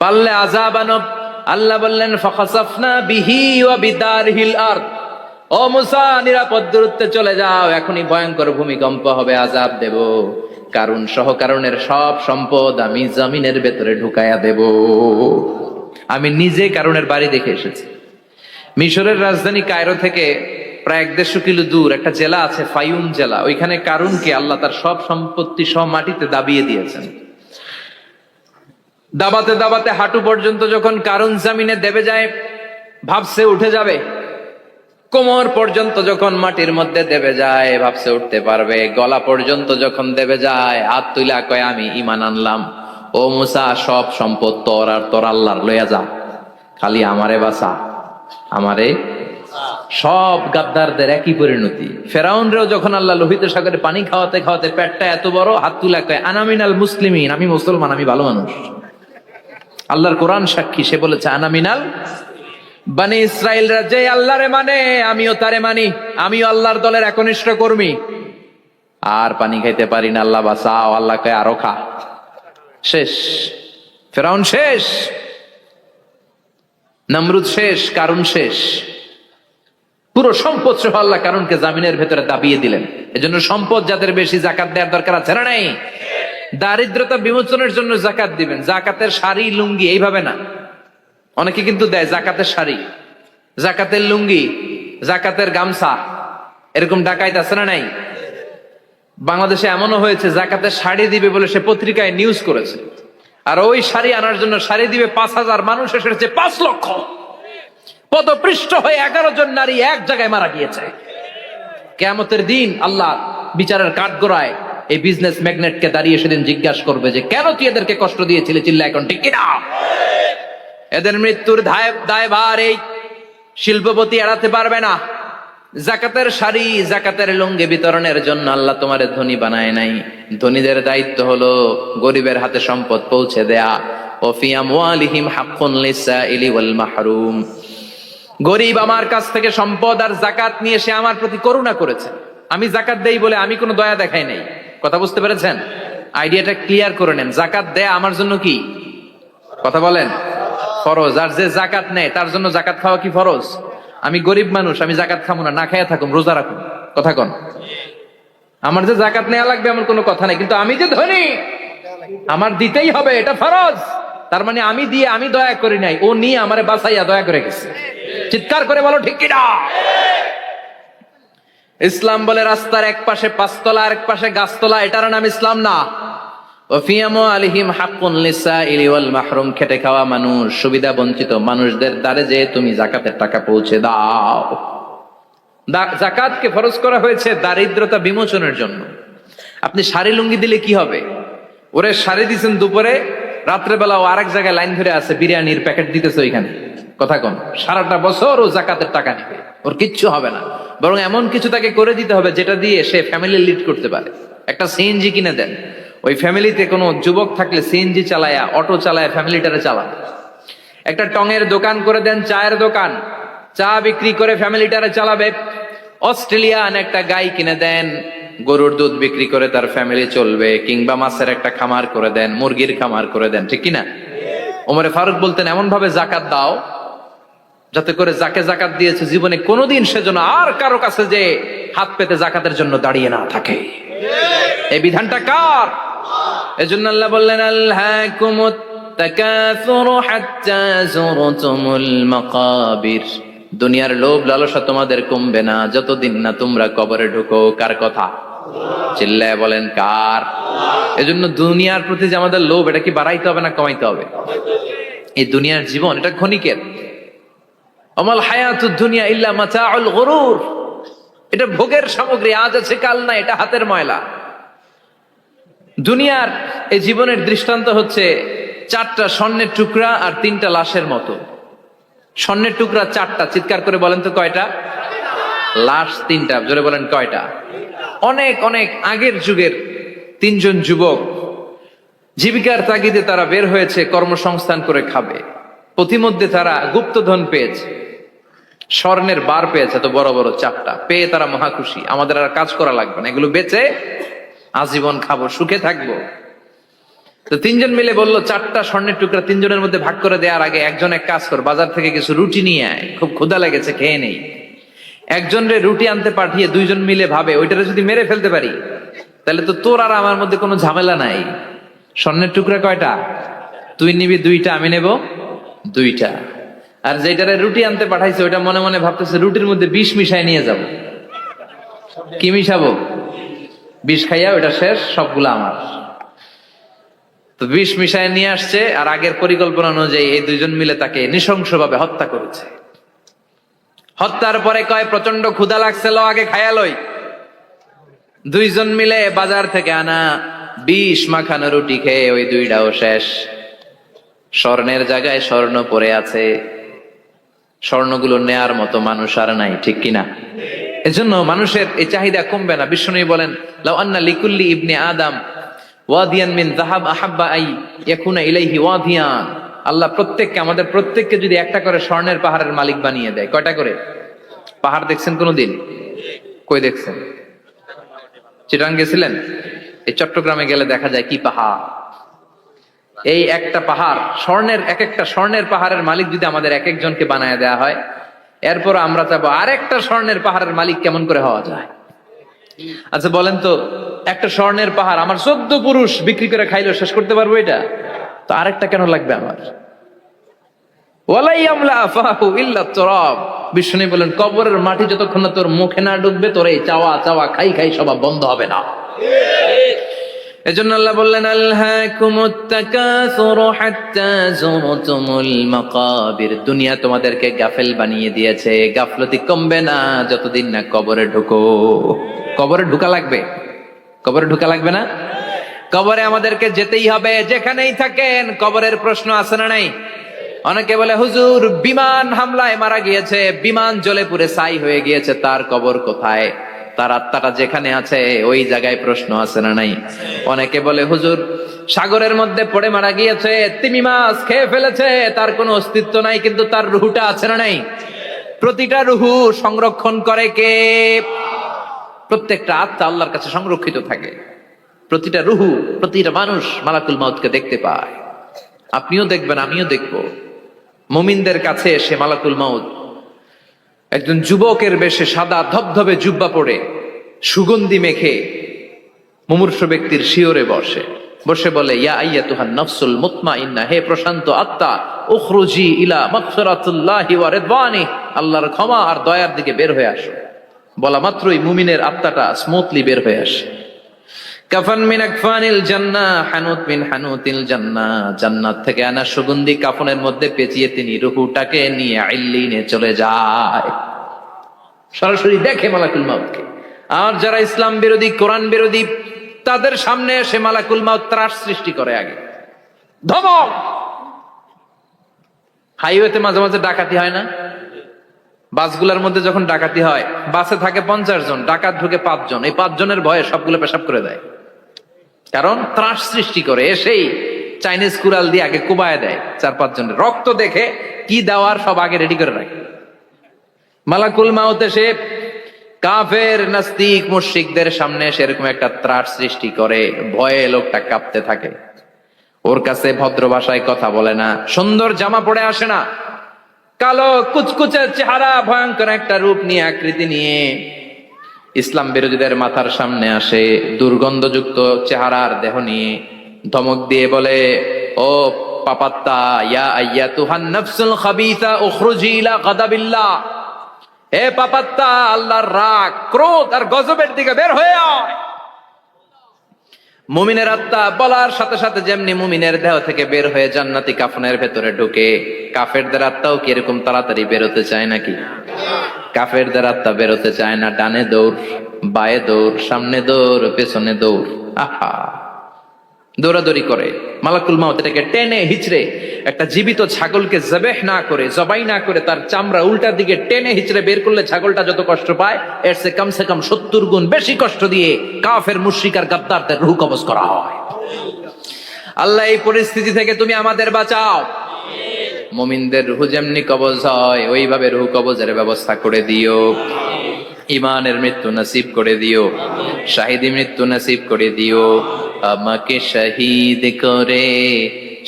পারলে আযাব আনব। আল্লাহ বললেন, ফাখাসাফনা বিহি ওয়া বিদারহিল আরদ, ও মুসা নিরাপদ দূরত্বে চলে যাও, এখনই ভয়ঙ্কর ভূমিকম্প হবে, আযাব দেব। কারণ সহ কারণের সব সম্পদ আমি জমিনের ভেতরে ঢুকায়া দেব। আমি নিজে কারণের বাড়ি দেখে এসেছি। মিশরের রাজধানী কায়রো থেকে প্রায় 150 কিলো দূর একটা জেলা আছে, ফায়ুম জেলা। ওইখানে কারুনকে আল্লাহ তার সব সম্পত্তি সহ মাটিতে দাবিয়ে দিয়েছেন। দাবাতে দাবাতে হাঁটু পর্যন্ত যখন কারুন জামিনে দেবে যায়, ভাবছে উঠে যাবে। কোমর পর্যন্ত যখন মাটির মধ্যে দেবে যায়, ভাবছে উঠতে পারবে। গলা পর্যন্ত যখন দেবে যায়, হাত তুইলা কয়, আমি ঈমান আনলাম। ও মুসা, সব সম্পদ তোর আর তোর আল্লাহর, লইয়া যা, খালি আমারে বাঁচা, আমারে। সব গাদ্দারদের একই পরিণতি। ফেরাউনরেও যখন আল্লাহ লোহিত সাগরে পানি খাওয়াতে খাওয়াতে পেটটা এত বড়, হাত তুলা কয়, আনা মিনাল মুসলিমিন, আমি মুসলমান, আমি ভালো মানুষ। আল্লাহর কোরআন সাক্ষী, সে বলেছে আনা মিনাল। বনি ইসরাইলরা যে আল্লাহরে মানে, আমিও তারে মানি, আমিও আল্লাহর দলের একনিষ্ঠ কর্মী। আর পানি খাইতে পারি না, আল্লাহ বাঁচাও। আল্লাহ কয়, আরো খা। শেষ, ফেরাউন শেষ, নমরুদ শেষ, কারুন শেষ। পুরো সম্পদ সহ আল্লাহ কারুনকে জামিনের ভেতরে দাবিয়ে দিলেন। এজন্য সম্পদ যাদের বেশি, জাকাত দেওয়ার দরকার আছে না নাই? দারিদ্রতা বিমোচনের জন্য জাকাত দিবেন। জাকাতের শাড়ি, লুঙ্গি এইভাবে না। অনেকে কিন্তু দেয় জাকাতের শাড়ি, জাকাতের লুঙ্গি, জাকাতের গামছা, এরকম ডাকাইত আছে না নাই? বাংলাদেশে এমনও হয়েছে, জাকাতের শাড়ি দিবে বলে সে পত্রিকায় নিউজ করেছে, আর ওই শাড়ি আনার জন্য শাড়ি দিবে 5,000, মানুষ এসেছে 5 লক্ষ। পদপৃষ্ঠ হয়ে 11 জন নারী এক জায়গায় মারা গিয়েছে। কিয়ামতের দিন আল্লাহ বিচারের কাঠগড়ায় এই বিজনেস ম্যাগনেটকে দাঁড়িয়ে সেদিন জিজ্ঞাসা করবে যে, কেন তুই এদেরকে কষ্ট দিয়েছিলি? চিল্লা এখন ঠিক কিনা? এদের মৃত্যুর দায়ভার এই শিল্পপতি এড়াতে পারবে না। জাকাতের শাড়ি, জাকাতের লুঙ্গি বিতরণের জন্য আল্লাহ তোমারে ধনী বানায় নাই। ধনীদের দায়িত্ব হলো গরিবের হাতে সম্পদ পৌঁছে দেয়া। ওয়া ফি আমওয়ালিহিম হাক্কুন লিসাইলি ওয়াল মাহরুম। গরিব আমার কাছ থেকে সম্পদ আর জাকাত নিয়ে সে আমার প্রতি করুণা করেছে। আমি জাকাত দেই বলে আমি কোনো দয়া দেখাই নাই। কথা বুঝতে পেরেছেন? আইডিয়াটা ক্লিয়ার করে নেন। জাকাত দেয়া আমার জন্য কি? কথা বলেন, ফরজ। আর যে জাকাত নেয় তার জন্য জাকাত খাওয়া কি ফরজ? আমি গরিব মানুষ, আমি জাকাত খাবো না, না খাইয়া থাকুম, রোজা রাখুন। কথা কন। আমার যে জাকাত নেওয়া লাগবে এমন কোনো কথা নেই, কিন্তু আমি যে ধনী, আমার দিতেই হবে, এটা ফরজ। তার মানে আমি দিয়ে আমি দয়া করি নাই, ও নিয়ে আমারে বাঁচাইয়া দয়া করে গেছে। চিৎকার করে বলো ঠিক কিনা? ইসলাম বলে রাস্তার এক পাশে পাঁচতলা আর এক পাশে গাছতলা, এটার নাম ইসলাম না। আলিহিম হাক্কুন লিসাইলি ওয়াল মাহরুম, খেটে খাওয়া মানুষ, সুবিধা বঞ্চিত মানুষদের দ্বারে যে তুমি যাকাতের টাকা পৌঁছে দাও। যাকাতকে ফরজ করা হয়েছে দারিদ্রতা বিমোচনের জন্য। আপনি শাড়ি লুঙ্গি দিলে কি হবে? ওরে শাড়ি দিচ্ছেন দুপুরে, রাত্রেবেলা ও আরেক জায়গায় লাইন ধরে আছে, বিরিয়ানির প্যাকেট দিতেছে ওইখানে, কথা কোন সারাটা বছর ও যাকাতের টাকা নিবে, ওর কিচ্ছু হবে না। বরং এমন কিছু তাকে করে দিতে হবে যেটা দিয়ে সে ফ্যামিলি লিড করতে পারে। একটা সিএনজি কিনে দেন, ওই ফ্যামিলিতে কোনো যুবক থাকলে সিএনজি চালায়া, অটো চালায় ফ্যামিলিটারে চালাবে। একটা টঙের দোকান করে দেন, চায়ের দোকান, চা বিক্রি করে ফ্যামিলিটারে চালাবে। অস্ট্রেলিয়ান একটা গাই কিনে দেন, গরুর দুধ বিক্রি করে তার ফ্যামিলি চলবে। কিংবা মাছের একটা খামার করে দেন, মুরগির খামার করে দেন, ঠিক কিনা? ওমরে ফারুক বলতেন এমন ভাবে যাকাত দাও যাতে করে যাকে যাকাত দিয়েছে জীবনে কোনোদিন সেজন্য আর কারো কাছে যে হাত পেতে যাকাতের জন্য দাঁড়িয়ে না থাকে। এই বিধানটা কার? এজন্য আল্লাহ বললেন আলহাকুমুত তাকাসুরু হাত্তা যুরতুমুল মাকাবির, দুনিয়ার লোভ লালসা তোমাদের কমবে না যতদিন না তোমরা কবরে ঢুকো। কার কথা? চিল্লায় বলেন কার? এজন্য দুনিয়ার প্রতি যে আমাদের লোভ, এটা কি বাড়াইতে হবে না কমাইতে হবে? এই দুনিয়ার জীবন এটা ক্ষণিকের। আমাল হায়াতুদ দুনিয়া ইল্লা মাতাউল গুরুর, এটা ভোগের সামগ্রী, আজ আছে কাল না, এটা হাতের ময়লা। দুনিয়ার এই জীবনের দৃষ্টান্ত হচ্ছে চারটা স্বর্ণের টুকরা আর তিনটা লাশের মতো। স্বর্ণের টুকরা চারটা, চিৎকার করে বলেন তো কয়টা? লাশ তিনটা, জোরে বলেন কয়টা? অনেক অনেক আগের যুগের তিনজন যুবক জীবিকার তাগিদে তারা বের হয়েছে কর্মসংস্থান করে খাবে। প্রতিমধ্যে তারা গুপ্তধন পেয়েছে, স্বর্ণের বার পেয়েছে, তো বড় বড় চারটা পেয়ে তারা মহা খুশি। আমাদের আর কাজ করা লাগবে না, এগুলো বেচে আজীবন খাবো, সুখে থাকবো। তো তিনজন মিলে বললো চারটা স্বর্ণের টুকরা তিনজনের মধ্যে ভাগ করে দেওয়ার আগে একজন এক কাজ কর, বাজার থেকে কিছু রুটি নিয়ে আয়, খুব ক্ষুধা লেগেছে, খেয়ে নেই। একজন রে রুটি আনতে পাঠিয়ে দুইজন মিলে ভাবে ওইটারে যদি মেরে ফেলতে পারি তাহলে তো তোর আর আমার মধ্যে কোনো ঝামেলা নাই। স্বর্ণের টুকরা কয়টা? তুই নিবি দুইটা, আমি নেব দুইটা। আর যেটারে রুটি আনতে পাঠাইছে ওইটা মনে মনে ভাবতেছে রুটির মধ্যে বিষ মিশাই নিয়ে যাব। কি মিশাবো? বিষ খাইয়া ওইটা শেষ, সবগুলো আমার। তো বিষ মিশায় নিয়ে আসছে, আর আগের পরিকল্পনা অনুযায়ী এই দুইজন মিলে তাকে নৃশংসভাবে হত্যা করেছে। হত্যার পরে কয় প্রচন্ড ক্ষুধা লাগছে, লো আগে খায়া লই। দুইজন মিলে বাজার থেকে আনা বিষ মাখানো রুটি খেয়ে ওই দুইটাও শেষ। স্বর্ণের জায়গায় স্বর্ণ পড়ে আছে, স্বর্ণগুলো নেয়ার মতো মানুষ আর নাই, ঠিক কিনা? এজন্য মানুষের এই চাহিদা কমবে না। বিষ্ণু বলেন লাউ আন্না লিকুল্লি ইবনে আদম ওয়াদিয়ান মিন যাহাব আহাব্বা আই ইয়াকুনা ইলাইহি ওয়াদিয়ান, আল্লাহ প্রত্যেককে, আমাদের প্রত্যেককে যদি একটা করে স্বর্ণের পাহাড়ের মালিক বানিয়ে দেয়। কয়টা করে পাহাড় দেখছেন কোনদিন? কই দেখছেন? চিটাং গেছিলেন? এই চট্টগ্রামে গেলে দেখা যায় কি পাহাড়। এই একটা পাহাড় স্বর্ণের, এক একটা স্বর্ণের পাহাড়ের মালিক যদি আমাদের এক একজনকে বানায় দেওয়া হয়, এরপর আমরা চাবো আরেকটা স্বর্ণের পাহাড়ের মালিক কেমন করে হওয়া যায়। আচ্ছা বলেন তো, একটা স্বর্ণের পাহাড় আমার 14 পুরুষ বিক্রি করে খাইলেও শেষ করতে পারবো এটা? তো আরেকটা কেন লাগবে আমার? ওয়ালাই আমলা আফাহু ইল্লা তুরাব, বিষ্ণু বলেন কবরের মাটি যতক্ষণ না তোর মুখে না ঢুকবে তোর এই চাওয়া চাওয়া খাই খাই স্বভাব বন্ধ হবে না। এজন্য আল্লাহ বললেন আলহাকুমুত তাকাসুরু হাত্তা যুরতুমুল মাকাবির, দুনিয়া তোমাদেরকে গাফেল বানিয়ে দিয়েছে, গাফলতি কমবে না যতদিন না কবরে ঢুকো। কবরে ঢুকা লাগবে, কবরে ঢুকা লাগবে না? কবরে আমাদেরকে যেতেই হবে, যেখানেই থাকেন। কবরের প্রশ্ন আছে না নাই? অনেকে বলে হুজুর বিমান হামলায় মারা গিয়েছে, বিমান জ্বলে পুড়ে ছাই হয়ে গিয়েছে, তার কবর কোথায়? তার আত্মাটা যেখানে আছে ওই জায়গায় প্রশ্ন আছে না নাই? অনেকে বলে হুজুর সাগরের মধ্যে পড়ে মারা গিয়েছে, তিমি মাছ খেয়ে ফেলেছে, তার কোনো অস্তিত্ব নাই, কিন্তু তার রুহুটা আছে না নাই? প্রতিটা রুহু সংরক্ষণ করে কে? প্রত্যেকটা আত্মা আল্লাহর কাছে সংরক্ষিত থাকে। প্রতিটা রুহু, প্রতিটা মানুষ মালাকুল মাউতকে দেখতে পায়। আপনিও দেখবেন, আমিও দেখব। মুমিনদের কাছে এসে মালাকুল মাউত একজন যুবকের বেশে সাদা ধবধবে জুব্বা পরে সুগন্ধি মেখে মুমূর্ষু ব্যক্তির শিওরে বসে বসে বলে ইয়া আইয়াতুহান নাফসুল মুতমাইন্না, হে প্রশান্ত আত্মা, উখরুজি ইলা মাগফিরাতুল্লাহি ওয়া রিদওয়ানি, আল্লাহর ক্ষমা আর দয়ার দিকে বের হয়ে আসো। বলা মাত্রই মুমিনের আত্মাটা স্মুথলি বের হয়ে আসে। কাফান মিন আকফানিল জান্নাহ, হানুত মিন হানুতিল জান্নাহ, জান্নাত থেকে আনা সুগন্ধি কাফনের মধ্যে পেঁচিয়ে তিনি রূহটাকে নিয়ে ইল্লিনে চলে যায়। সরাসরি দেখে মালাকুল মাউতকে। আর যারা ইসলাম বিরোধী, কোরআন বিরোধী, তাদের সামনে এসে মালাকুল মাউত ত্রাস সৃষ্টি করে। আগে ধমক। হাইওয়েতে মাঝে মাঝে ডাকাতি হয় না? বাসগুলোর মধ্যে যখন ডাকাতি হয়, বাসে থাকে 50 জন, ডাকাত ঢুকে 5 জন, এই 5 জনের ভয়ে সবগুলো পেশাব করে দেয়। কারণ ত্রাস সৃষ্টি করে। এসেই চাইনিজ কুড়াল দিয়ে আগে কুবায় দেয় 4-5 জনের। রক্ত দেখে কি দেওয়ার সব আগে রেডি করে রাখে। মালাকুল মাউত এসে কাফের, নাস্তিক, মুশরিকদের সামনে সেরকম একটা ত্রাস সৃষ্টি করে। ভয়ে লোকটা কাঁপতে থাকে। ওর কাছে ভদ্র ভাষায় কথা বলে না, সুন্দর জামা পরে আসে না, কালো কুচকুচে চেহারা, ভয়ঙ্কর একটা রূপ নিয়ে, আকৃতি নিয়ে ইসলাম বিরোধীদের মাথার সামনে আসে। দুর্গন্ধযুক্ত চেহারার দেহ নিয়ে ধমক দিয়ে বলে, ও পাপাত্তা, ইয়া আইয়াতুহান নাফসুল খাবিসা উখরুজি ইলা গাদাবিল্লাহ, হে পাপাত্তা, আল্লাহর রাগ, ক্রোধ আর গজবের দিকে বের হয়ে আয়। মুমিনের আত্মা বলার সাথে সাথে যেমনি মুমিনের দেহ থেকে বের হয়ে জান্নাতি কাফনের ভেতরে ঢুকে, কাফেরদের আত্মাও কি এরকম তাড়াতাড়ি বেরোতে চায় নাকি? কাফেরদের আত্মা বেরোতে চায় না। ডানে দৌড়, বায়ে দৌড়, সামনে দৌড়, পেছনে দৌড়, আহা, দৌড়াদৌড়ি করে। মালাকুল মাউত এটাকে টেনে হিচড়ে, একটা জীবিত ছাগলকে জবেহ না করে, জবাই না করে, তার চামড়া উল্টার দিকে টেনে হিচড়ে বের করলে ছাগলটা যত কষ্ট পায়, এর সে কম 70 গুণ বেশি কষ্ট দিয়ে কাফের, মুশরিক আর গাদ্দারদের রূহ কবজ করা হয়। আল্লাহ, এই পরিস্থিতি থেকে তুমি আমাদের বাঁচাও। মুমিনদের রূহ যেমনি কবজ হয়, ওইভাবে রূহ কবজের ব্যবস্থা করে দিও। ইমানের মৃত্যু নসিব করে দিও, শাহিদি মৃত্যু নসিব করে দিও। আমাকে শহীদ করে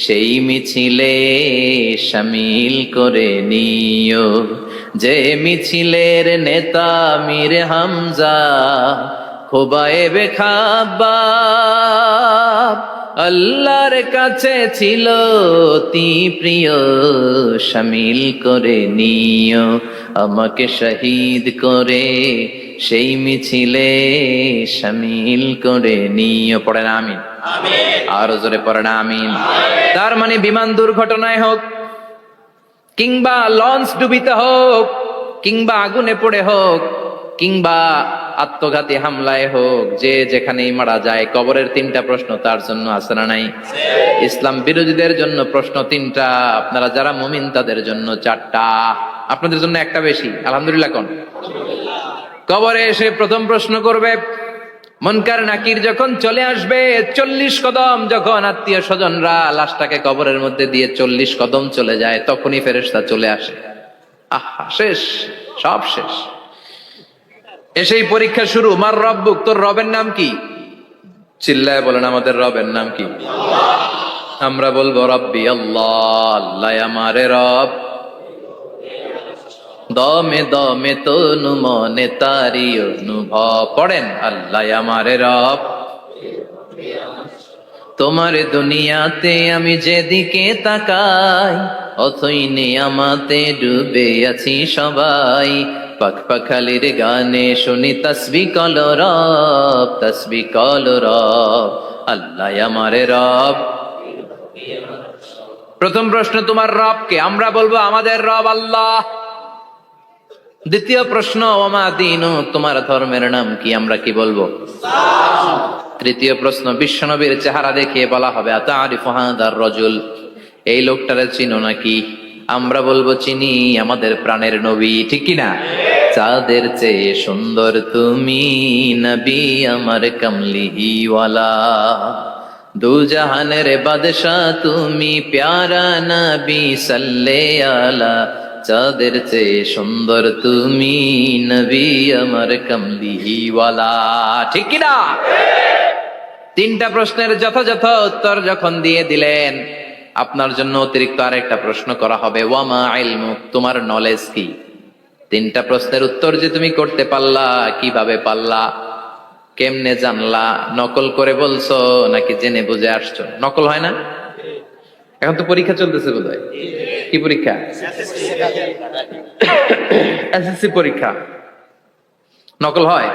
সেই মিছিলে শামিল করে নিও, যে মিছিলের নেতা মীর হামজা, খোবায়েবে খাব্বাব। আল্লাহর কাছে ছিল অতি প্রিয়, শামিল করে নিও। আমাকে শহীদ করে সেই মিছিলে শামিল করে নিও। পড়েন আমিন। আরো জোরে পড়েন আমিন। তার মানে বিমান দুর্ঘটনায় হোক, কিংবা লঞ্চ ডুবিতে হোক, কিংবা আগুনে পড়ে হোক, কিংবা আত্মঘাতী হামলায় হোক, যে যেখানেই মারা যায়, কবরের 3টা প্রশ্ন তার জন্য আছে না নাই? ইসলাম বিরোধীদের জন্য প্রশ্ন 3টা, আপনারা যারা মুমিন তাদের জন্য 4টা, আপনাদের জন্য একটা বেশি। আলহামদুলিল্লাহ কোন? কবরে এসে প্রথম প্রশ্ন করবে, মুনকার নাকির যখন চলে আসবে, 40 কদম যখন আত্মীয় স্বজনরা লাশটাকে কবরের মধ্যে দিয়ে 40 কদম চলে যায়, তখনই ফেরেশতা চলে আসে। আহা, শেষ, সব শেষ। এসেই পরীক্ষা শুরু। মার রব্বুক, তোর রবের নাম কি? চিল্লায় বলেন, আমাদের রবের নাম কি? আমরা বলবো রব্বি আল্লাহ, আল্লাহ আমারে রব। দমে দমে তনু মনে তারি অনুভব। পড়েন, আল্লাহ আমারে রব। তোমার দুনিয়াতে আমি যেদিকে তাকাই, অথই নিয়ামতে ডুবে আছি সবাই। পাখ পাখালির গানে শুনি তসবিহ কল রব, তসবিহ কল রব। আল্লাহ আমারে রব। প্রথম প্রশ্ন, তোমার রব কে? আমরা বলবো আমাদের রব আল্লাহ। দ্বিতীয় প্রশ্ন, ওমা দীনু, তোমার ধর্মের নাম কি? আমরা কি বলবো? তৃতীয় প্রশ্ন, বিশ্বনবীর চেহারা দেখিয়ে বলা হবে, আতারিফু হাদার রাজুল, এই লোকটারে চিনো নাকি? আমরা বলবো চিনি, আমাদের প্রাণের নবী, ঠিক কিনা? চাঁদের চেয়ে সুন্দর তুমি নবী, আমার কামলিওয়ালা, দু জাহানের বাদশাহ তুমি, প্যারা নবী সাল্লে আলা। চাঁদের চেয়ে সুন্দর তুমি নবী, আমার কামলিওয়ালা, ঠিক কিনা? 3টা প্রশ্নের যথাযথ উত্তর যখন দিয়ে দিলেন, আপনার জন্য অতিরিক্ত আরেকটা প্রশ্ন করা হবে, ওয়ামা ইলমুক, তোমার নলেজ কি? 3টা প্রশ্নের উত্তর যে তুমি করতে পারলা, কিভাবে পারলা, কেমনে জানলা? নকল করে বলছো নাকি জেনে বুঝে আসছো? নকল হয় না? এখন তো পরীক্ষা চলতেছে বোধহয়। কি পরীক্ষা? এসএসসি পরীক্ষা। নকল হয়?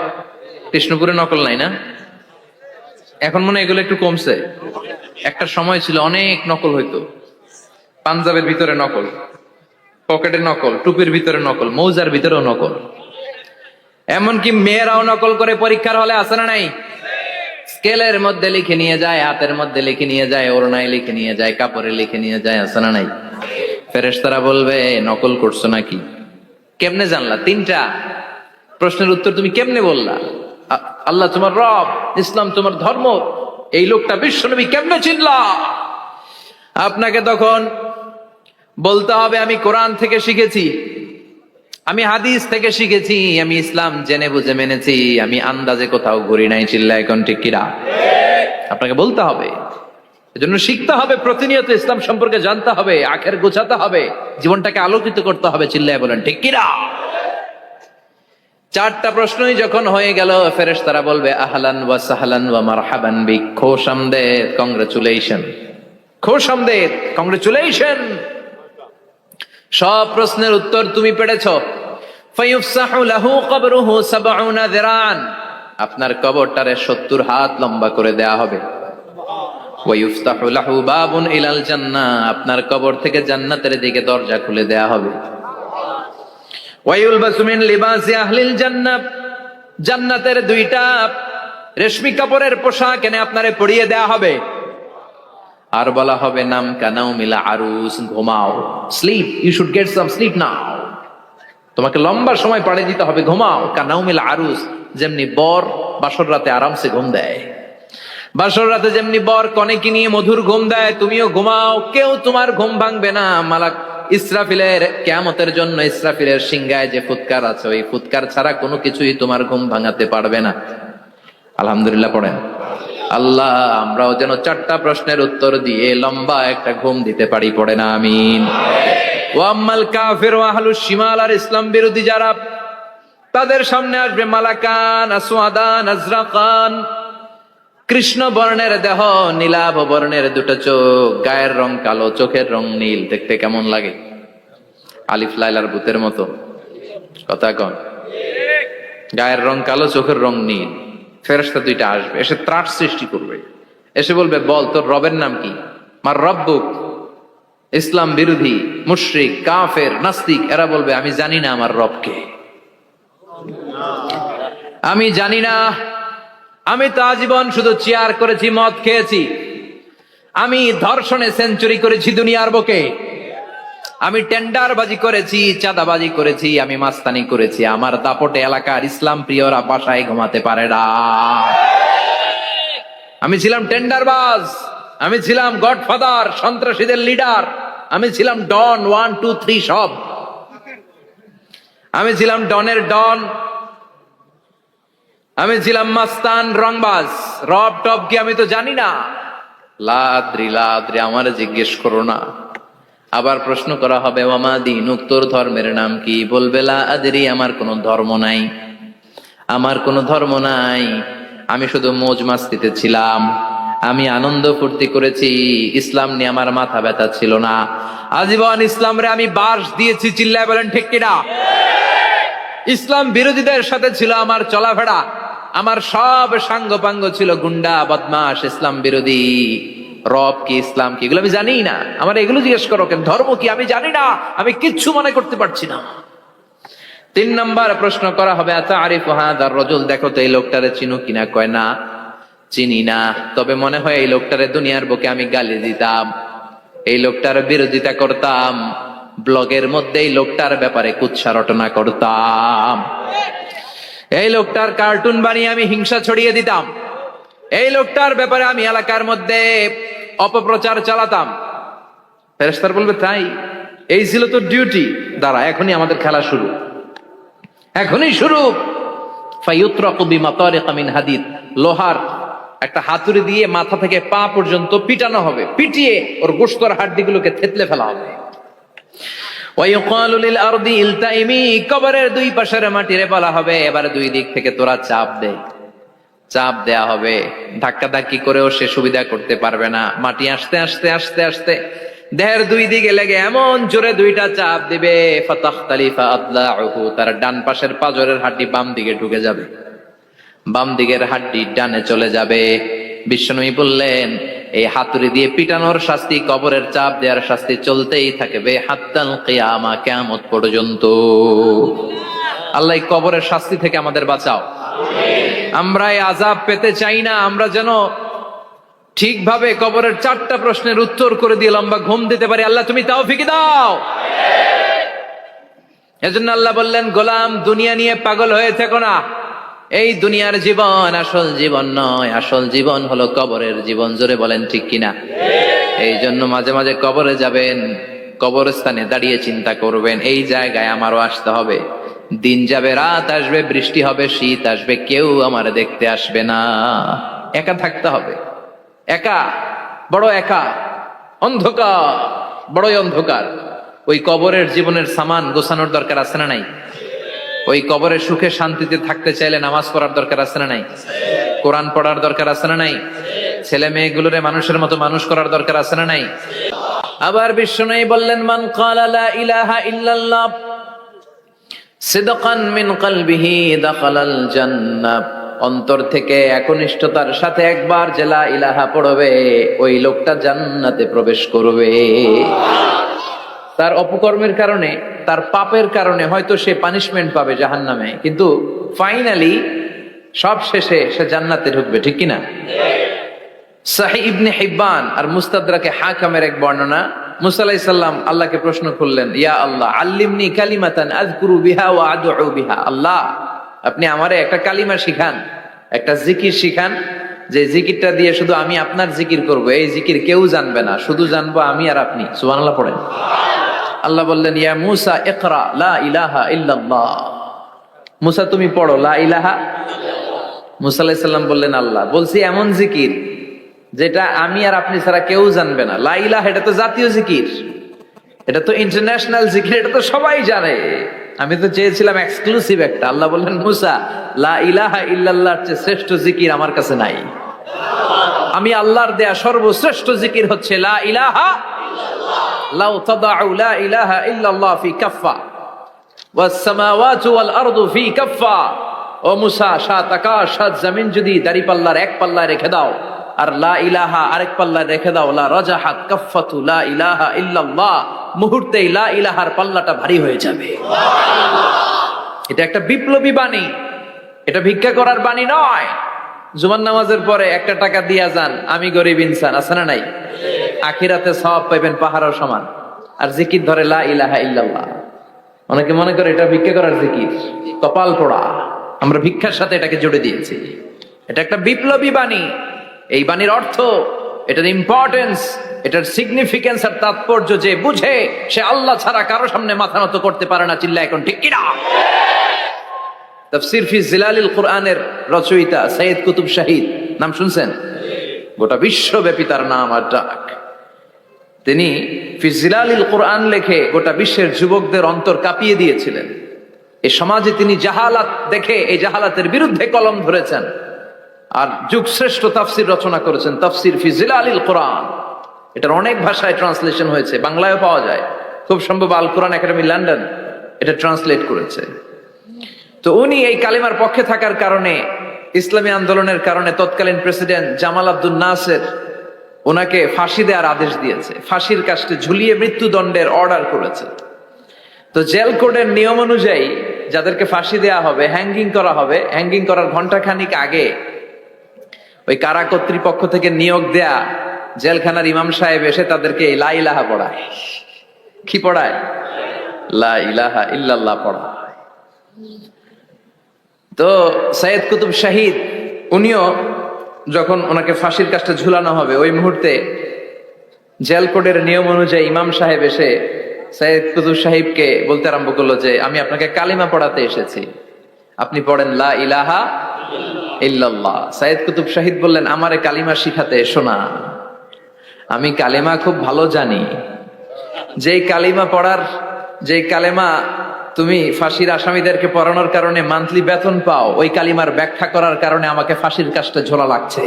কৃষ্ণপুরে নকল নাই না? এখন মনে হয় এগুলো একটু কমছে। একটা সময় ছিল অনেক নকল হইতো। পাঞ্জাবের ভিতরে নকল, পকেটে নকল, টুপির ভিতরে নকল, মৌজার ভিতরেও নকল। এমনকি মেয়েরাও নকল করে পরীক্ষার হলে আছে না নাই? স্কেলের মধ্যে লিখে নিয়ে যায়, হাতের মধ্যে লিখে নিয়ে যায়, ওড়নায় লিখে নিয়ে যায়, কাপড়ে লিখে নিয়ে যায়, আছে না নাই? ফেরেশতারা বলবে নকল করছো নাকি? কেমনে জানলা? তিনটা প্রশ্নের উত্তর তুমি কেমনে বললা? আল্লাহ তোমার রব, ইসলাম তোমার ধর্ম, এই লোকটা বিশ্বনবী, কেমনে চিনলা? আপনাকে তখন বলতে হবে আমি কোরআন থেকে শিখেছি, আমি হাদিস থেকে শিখেছি, আমি ইসলাম জেনে বুঝে মেনেছি, আমি আন্দাজে কোথাও ঘুরি নাই। চিল্লা এখন ঠিক কিরা? আপনাকে বলতে হবে। এজন্য শিখতে হবে, প্রতিনিয়ত ইসলাম সম্পর্কে জানতে হবে, আখের গোছাতে হবে, জীবনটাকে আলোকিত করতে হবে। চিল্লায় বলেন ঠিক কিরা? চারটা প্রশ্নই যখন হয়ে গেল, ফেরেশতারা বলবে আহলান ওয়া সাহলান ওয়া মারহাবান বিক, খোশামদেদ, কংগ্রেচুলেশন, খোশামদেদ, কংগ্রেচুলেশন, সব প্রশ্নের উত্তর তুমি পেরেছো। ফায়ুফসাহু লাহু কবরুহু ৭০ যিরান, আপনার কবরটারে ৭০ হাত লম্বা করে দেয়া হবে। ওয়া ইফতাহু লাহু বাবুন ইলাল জান্নাহ, আপনার কবর থেকে জান্নাতের দিকে দরজা খুলে দেয়া হবে। ওয়া ইউলবাসু মিন লিবাসি আহলিল জান্নাহ, জান্নাতের দুইটা রেশমি কাপড়ের পোশাক এনে আপনারে পরিয়ে দেয়া হবে। আর বলা হবে নাম কানাও মিলা আরুস, ঘুমাও, sleep, you should get some sleep now, তোমাকে লম্বা সময় পাড়ে দিতে হবে, ঘুমাও। কানাও মিলা আরুস, যেমনি বর বাসর রাতে আরামসে ঘুম দেয়, বাসর রাতে যেমনি বর কনেকে নিয়ে মধুর ঘুম দেয়, তুমিও ঘুমাও, কেউ তোমার ঘুম ভাঙবে না। মালাক ইসরাফিলের, কিয়ামতের জন্য ইসরাফিলের সিংহায় যে ফুৎকার আছে, ওই ফুৎকার ছাড়া কোনো কিছুই তোমার ঘুম ভাঙাতে পারবে না। আলহামদুলিল্লাহ পড়েন। আল্লাহ আমরাও যেন চারটা প্রশ্নের উত্তর দিয়ে লম্বা একটা ঘুম দিতে পারি, পড়ে না আমিন। ওয়াম্মাল কাফির ওয়া আহলুশ শিমাল, আর ইসলাম বিরোধী যারা, তাদের সামনে আসবে মালাকান আসওয়াদান আজরাকান, কৃষ্ণ বর্ণের দেহ, নীলাভ বর্ণের দুটো চোখ, গায়ের রং কালো, চোখের রং নীল। দেখতে কেমন লাগে? আলিফ লাইলার ভূতের মতো, কথা কন। গায়ের রং কালো, চোখের রং নীল। ফেরেশতা দুইটা আসবে, এসে ত্রাস সৃষ্টি করবে, এসে বলবে বল তোর রবের নাম কি? মার রব্বুক। ইসলাম বিরোধী মুশরিক কাফের নাস্তিক এরা বলবে আমি জানি না আমার রবকে, আমি জানি না, আমি তো আজীবন শুধু চেয়ার করেছি, মদ খেয়েছি, আমি ধর্ষণে সেঞ্চুরি করেছি দুনিয়ার বুকে, আমি টেন্ডারবাজি করেছি, চাঁদাবাজি করেছি, আমি মাস্তানি করেছি, আমার দাপটে এলাকার ইসলাম প্রিয়রা বাসায় ঘুমাতে পারে না। আমি ছিলাম টেন্ডারবাজ, আমি ছিলাম গডফাদার, সন্ত্রাসীদের লিডার, আমি ছিলাম ডন 1 2 3 সব, আমি ছিলাম ডনের ডন, আমি ছিলাম মাস্তান রংবাজ। রব টব কি আমি তো জানি না। লাদ্রি লাদ্রি, আমার জিজ্ঞেস করো না। আবার প্রশ্ন করা হবে ওয়ামা দীনুক, তোর ধর্মের নাম কি? বলবে লা আদরি, আমার কোনো ধর্ম নাই, আমার কোনো ধর্ম নাই, আমি শুধু মৌজ মাস্তিতে ছিলাম, আমি আনন্দ ফুর্তি করেছি, ইসলাম নিয়ে আমার মাথা ব্যথা ছিল না, আজীবন ইসলামরে আমি বাস দিয়েছি। চিল্লায় বলেন ঠিক কিনা? ইসলাম বিরোধীদের সাথে ছিল আমার চলাফেরা, আমার সব সাঙ্গপাঙ্গ ছিল গুন্ডা বদমাশ ইসলাম বিরোধী। রব কি, ইসলাম কি, এগুলো আমি জানি না। আমার এগুলো জিজ্ঞেস করো কেন? ধর্ম কি আমি জানি না, আমি কিচ্ছু মনে করতে পারছি না। 3 নাম্বার প্রশ্ন করা হবে আতারিফু হাদার রাজুল, দেখো তো এই লোকটারে চিনো কিনা? কয় না, চিনি না, তবে মনে হয় এই লোকটারে দুনিয়ার বুকে আমি গালি দিতাম, এই লোকটার বিরোধিতা করতাম, ব্লগের মধ্যে এই লোকটার ব্যাপারে কুৎসা রটনা করতাম, এই লোকটার কার্টুন বানিয়ে আমি হিংসা ছড়িয়ে দিতাম, এই লোকটার ব্যাপারে আমি এলাকার মধ্যে অপপ্রচার চালাতাম। ফেরেশতারা বলবে তাই? এই ছিল তোর ডিউটি? দাঁড়া, এখনই আমাদের খেলা শুরু, এখনই শুরু। ফায়ুতরাকু বিমাতারিকা মিন হাদিদ, লোহার একটা হাতুড়ি দিয়ে মাথা থেকে পা পর্যন্ত পিটানো হবে, পিটিয়ে ওর গোশতর হাড্ডিগুলোকে থেতলে ফেলা হবে। ওয়ায়ুকালু লিল আরদি ইলতাইমি, কবরের দুই পাশের মাটিরে বলা হবে এবারে দুই দিক থেকে তোরা চাপ দে, চাপ দেয়া হবে, ধাক্কা ধাক্কি করেও সে সুবিধা করতে পারবে না। মাটি আসতে আসতে আসতে আসতে দেহের দুই দিকে লেগে এমন জোরে দুইটা চাপ দিবে, ফাতাখতালিফা আদলাউহু, তার ডান পাশের পাঁজরের হাড্ডি বাম দিকে ঢুকে যাবে, বাম দিকের হাড্ডি ডানে চলে যাবে। বিশ্বনবী বললেন, এই হাতুড়ি দিয়ে পিটানোর শাস্তি, কবরের চাপ দেওয়ার শাস্তি চলতেই থাকবে হাত্তাল কিয়ামা, কিয়ামত পর্যন্ত। আল্লাহ এই কবরের শাস্তি থেকে আমাদের বাঁচাও। আমরা এই আযাব পেতে চাই না, আমরা যেন ঠিকভাবে কবরের 4টা প্রশ্নের উত্তর করে দিয়ে লম্বা ঘুম দিতে পারি। আল্লাহ তুমি তৌফিক দাও। এজন্য আল্লাহ বললেন, গোলাম দুনিয়া নিয়ে পাগল হয়ে থেকো না। এই দুনিয়ার জীবন আসল জীবন নয়, আসল জীবন হলো কবরের জীবন। জোরে বলেন ঠিক কিনা? এই জন্য মাঝে মাঝে কবরে যাবেন, কবরস্থানে দাঁড়িয়ে চিন্তা করবেন, এই জায়গায় আমারও আসতে হবে। দিন যাবে, রাত আসবে, বৃষ্টি হবে, শীত আসবে, কেউ আমার দেখতে আসবে না, একা থাকতে হবে। একা, বড় একা, অন্ধকার, বড়ই অন্ধকার। ওই কবরের জীবনের সামান গোছানোর দরকার আছে না নাই? ওই কবরের সুখে শান্তিতে থাকতে চাইলে নামাজ পড়ার দরকার আছে না নাই? কোরআন পড়ার দরকার আছে না নাই? ছেলে মেয়েগুলোরে মানুষের মতো মানুষ করার দরকার আছে না নাই? আবার বিশ্বনবী বললেন, মান ক্বালা লা ইলাহা ইল্লাল্লাহ সিদকান মিন কলবিহি দাখালাল জান্নাহ, অন্তর থেকে একনিষ্ঠতার সাথে একবার যে লা ইলাহা পড়বে, ওই লোকটা জান্নাতে প্রবেশ করবে। তার অপকর্মের কারণে, তার পাপের কারণে হয়তো সে পানিশমেন্ট পাবে জাহান্নামে, কিন্তু ফাইনালি সব শেষে সে জান্নাতে ঢুকবে, ঠিক কিনা? সাহিহ ইবনে হিব্বান আর মুস্তাদরাকে হাকামের এক বর্ণনা, মুসা আলাইহিস সালাম আল্লাহকে প্রশ্ন করলেন, ইয়া আল্লাহ আল্লিমনি কালিমাতান আযকুরু বিহা ওয়া আদউ বিহা, আল্লাহ আপনি আমারে একটা কালিমা শিখান, একটা জিকির শিখান, যে জিকিরটা দিয়ে শুধু আমি আপনার জিকির করব, এই জিকির কেউ জানবে না, শুধু জানবো আমি আর আপনি। সুবহানাল্লাহ পড়েন। আল্লাহ বললেন, ইয়া মুসা ইকরা লা ইলাহা ইল্লাল্লাহ, মুসা তুমি পড়ো লা ইলাহা। মুসা আলাইহিস সালাম বললেন, আল্লাহ বলছি এমন জিকির যেটা আমি আর আপনি ছাড়া কেউ জানবে না। লা ইলাহা এটা তো জাতীয় জিকির, এটা তো ইন্টারন্যাশনাল জিকির, এটা তো সবাই জানে। আমি তো চেয়েছিলাম এক্সক্লুসিভ একটা। আল্লাহ বললেন, মুসা লা ইলাহা ইল্লাল্লাহর চেয়ে শ্রেষ্ঠ জিকির আমার কাছে নাই। আমি আল্লাহর দেয়া সর্বশ্রেষ্ঠ জিকির হচ্ছে লা ইলাহা ইল্লাল্লাহ। লাউ তাদাউ লা ইলাহা ইল্লাল্লাহ ফি কাফফা ওয়াস সামাওয়াতু ওয়াল আরদু ফি কাফফা, ও মুসা সাত আকাশ সাত জমিন যদি দাঁড়িপাল্লার এক পাল্লায় রেখে দাও আর লা ইলাহা আরেক পাল্লায় রেখে দাও, লা রাজাহাত কাফফাতু লা ইলাহা ইল্লাল্লাহ, মুহূর্তেই লা ইলাহার পাল্লাটা ভারী হয়ে যাবে। এটা একটা বিপ্লবী বাণী, এটা ভিক্ষা করার বাণী নয়। জুমার নামাজের পরে 1 টাকা দিয়া যান, আমি গরিব ইনসান, আছে না নাই? আখিরাতে সওয়াব পাইবেন পাহাড়ের সমান। আর জিকির ধরে লা ইলাহা ইল্লাল্লাহ। অনেকে মনে করে এটা ভিক্ষা করার জিকির, কপাল পোড়া। আমরা ভিক্ষার সাথে এটাকে জুড়ে দিয়েছি। এটা একটা বিপ্লবী বাণী। এই বাণীর অর্থ, এটার ইম্পর্টেন্স, এটার সিগনিফিকেন্স আর তাৎপর্য যে বুঝে, সে আল্লাহ ছাড়া কারো সামনে মাথা নত করতে পারে না। চিল্লা এখন ঠিক কিনা? তাফসীর ফি জিলালিল কুরআনের রচয়িতা সৈয়দ কুতুব শাহিদ, নাম শুনছেন? গোটা বিশ্বব্যাপী তার নাম আর ডাক। তিনি ফি জিলালিল কুরআন লেখে গোটা বিশ্বের যুবকদের অন্তর কাঁপিয়ে দিয়েছিলেন। এই সমাজে তিনি জাহালাত দেখে এই জাহালাতের বিরুদ্ধে কলম ধরেছেন আর যুগশ্রেষ্ঠ তাফসীর রচনা করেছেন, তাফসীর ফি জিলালিল কুরআন। এটার অনেক ভাষায় ট্রান্সলেশন হয়েছে, বাংলায়ও পাওয়া যায়। খুব সম্ভব আল কোরআন একাডেমি লন্ডন এটা ট্রান্সলেট করেছে। তো উনি এই কালিমার পক্ষে থাকার কারণে, ইসলামী আন্দোলনের কারণে তৎকালীন প্রেসিডেন্ট জামাল আব্দুল নাসের ওনাকে ফাঁসি দেওয়ার আদেশ দিয়েছে, ফাঁসির কাস্টে ঝুলিয়ে মৃত্যুদণ্ডের অর্ডার করেছে। তো জেল কোডের নিয়ম অনুযায়ী যাদেরকে ফাঁসি দেয়া হবে, হ্যাঙ্গিং করা হবে, হ্যাঙ্গিং করার ঘন্টাখানিক আগে ওই কারা কর্তৃপক্ষ থেকে নিয়োগ দেয়া জেলখানার ইমাম সাহেব এসে তাদেরকে লা ইলাহা পড়ায়। কি পড়ায়? লা ইলাহা ইল্লাল্লাহ পড়ায়। তো সৈয়দ কুতুব শাহিদ উনিও যখন ওনাকে ফাঁসির কাজটা ঝুলানো হবে, ওই মুহূর্তে জেল কোডের নিয়ম অনুযায়ী ইমাম সাহেব এসে সৈয়দ কুতুব সাহিবকে বলতে আরম্ভ করলো যে, আমি আপনাকে কালিমা পড়াতে এসেছি, আপনি পড়েন লা ইলাহা ইল্লাল্লাহ। সৈয়দ কুতুব শাহিদ বললেন, আমারে কালিমা শিখাতে এসো না, আমি কালিমা খুব ভালো জানি। যেই কালিমা পড়ার, যে কালিমা তুমি ফাঁসির আসামিদেরকে পড়ানোর কারণে মান্থলি বেতন পাও, ওই কালিমার ব্যাখ্যা করার কারণে আমাকে ফাঁসির কাজটা ঝোলা লাগছে।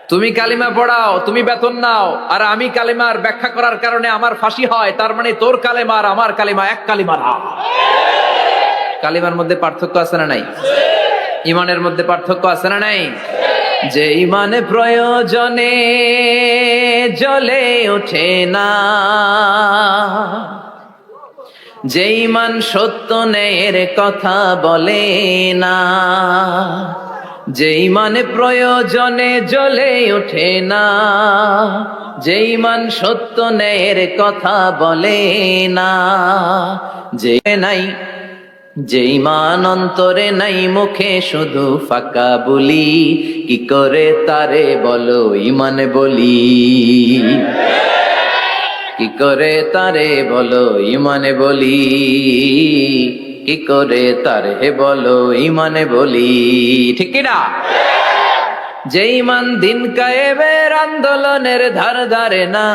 তুমি কালিমা পড়াও, তুমি বেতন নাও, আর আমি কালিমার ব্যাখ্যা করার কারণে আমার ফাঁসি হয়, তার মানে তোর কালিমা আর আমার কালিমা এক কালিমা না। কালিমার মধ্যে পার্থক্য আছে না নাই? ইমানের মধ্যে পার্থক্য আছে না নাই? যে ইমান প্রয়োজনে জ্বলে ওঠে না, যে ইমান সত্য ন্যায়ের কথা বলে না, যে ইমান প্রয়োজনে জ্বলে ওঠে না, যে ইমান সত্য ন্যায়ের কথা বলে না, যে নাই, যে ইমান অন্তরে নাই মুখে শুধু ফাঁকা বলি, কি করে তারে বলো ইমান বলি, কি করে তারে বলো ইমানে বলি, কি করে তারে বলো ইমানে বলি, ঠিক কিনা? যে ইমান দিন কায়েমের আন্দোলনের ধার ধারে না,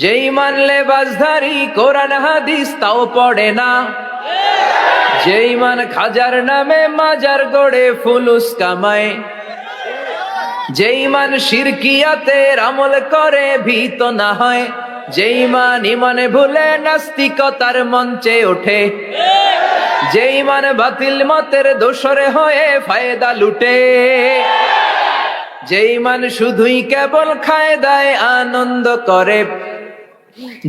যে ইমান লেবাসধারী কোরআন হাদিস তাও পড়ে না, যে ইমান খাজার নামে মাজার গড়ে ফুলুস কামায়, যে ইমান শিরকিয়াতের আমল করে ভীত না হয়, যে ইমান ইমানে ভুলে নাস্তিকতার মঞ্চে ওঠে, যে ইমান বাতিল মতের দোসরে হয়ে ফায়দা লুটে, যে ইমান শুধুই কেবল খায় দায় আনন্দ করে,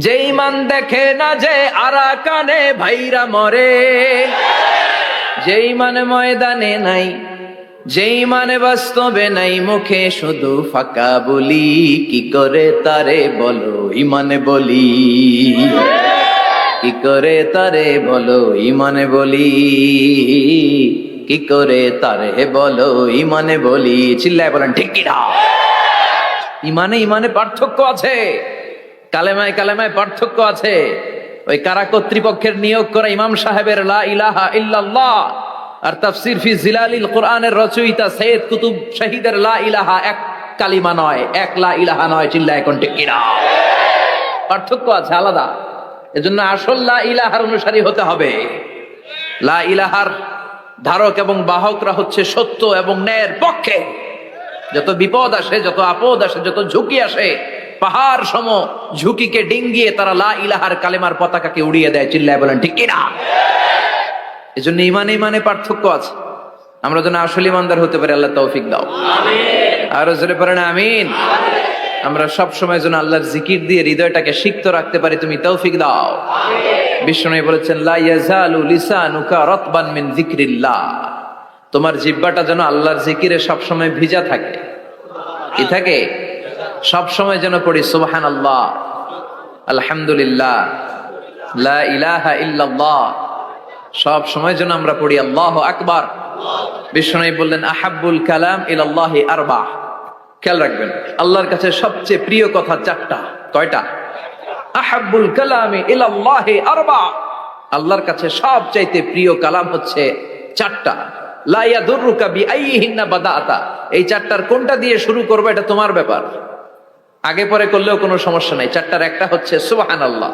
যে ইমান দেখে না যে আরাকানে ভাইরা মরে, যে ইমান ময়দানে নাই, যে ইমানে বাস্তবে নাই মুখে শুধু ফাঁকা বলি, কি করে তারে বলো ইমানে বলি, কি করে তারে বলো ইমানে বলি, কি করে তারে বলো ইমানে বলি, চিল্লায় বলেন ঠিক কিনা? ইমানে ইমানে পার্থক্য আছে, কালেমায় কালেমায় পার্থক্য আছে। ওই কারা কর্তৃপক্ষের নিয়োগ করা ইমাম সাহেবের লা ইলাহা ইল্লাল্লাহ আর তাফসির ফি জিলালিল কোরআনের রচয়িতা সৈয়দ কুতুব শহীদের লা ইলাহা এক কালিমা নয়, এক লা ইলাহা নয়, চিল্লায় এখন ঠিক কিনা? পার্থক্য আছে, আলাদা। এজন্য আসল লা ইলাহার অনুসারী হতে হবে। লা ইলাহার ধারক এবং বাহকরা হচ্ছে সত্য এবং ন্যায়ের পক্ষে। যত বিপদ আসে, যত আপদ আসে, যত ঝুঁকি আসে, পাহাড় সম ঝুঁকিকে ডিঙ্গিয়ে তারা লা ইলাহার কালেমার পতাকাকে উড়িয়ে দেয়, চিল্লায় বলেন ঠিক কিনা? এজন্য ইমানে ইমানে পার্থক্য আছে। আমরা যেন আসল ইমানদার হতে পারি, আল্লাহ তৌফিক দাও। আরো জোরে পড়েন আমিন। আমরা সব সময় যেন আল্লাহর জিকির দিয়ে হৃদয়টাকে সিক্ত রাখতে পারি, তুমি তৌফিক দাও। বিশ্বনবী বলেছেন লা ইয়াজালু লিসানুকা রাতবান মিন যিকরিল্লাহ, তোমার জিহ্বাটা যেন আল্লাহর জিকিরে সব সময় ভিজা থাকে। কি থাকে? সব সময় যেন পড়ি সুবহানাল্লাহ, আলহামদুলিল্লাহ, লা ইলাহা ইল্লাল্লাহ। সব সময় যেন আমরা পড়ি আল্লাহু আকবার। বিশ্বনবী বললেন আহাব্বুল কালাম ইলাল্লাহি আরবা। খেয়াল রাখবেন, আল্লাহর কাছে সবচেয়ে প্রিয় কথা চারটা। কয়টা? আহাব্বুল কালামি ইলাল্লাহি আরবা। আল্লাহর কাছে সবচাইতে প্রিয় কালাম হচ্ছে চারটা। লা ইয়াদুররুকা বিআইয়িহিন্না বাদাআতা। এই চারটার কোনটা দিয়ে শুরু করবে এটা তোমার ব্যাপার, আগে পরে করলেও কোনো সমস্যা নাই। চারটার একটা হচ্ছে সুবহানাল্লাহ,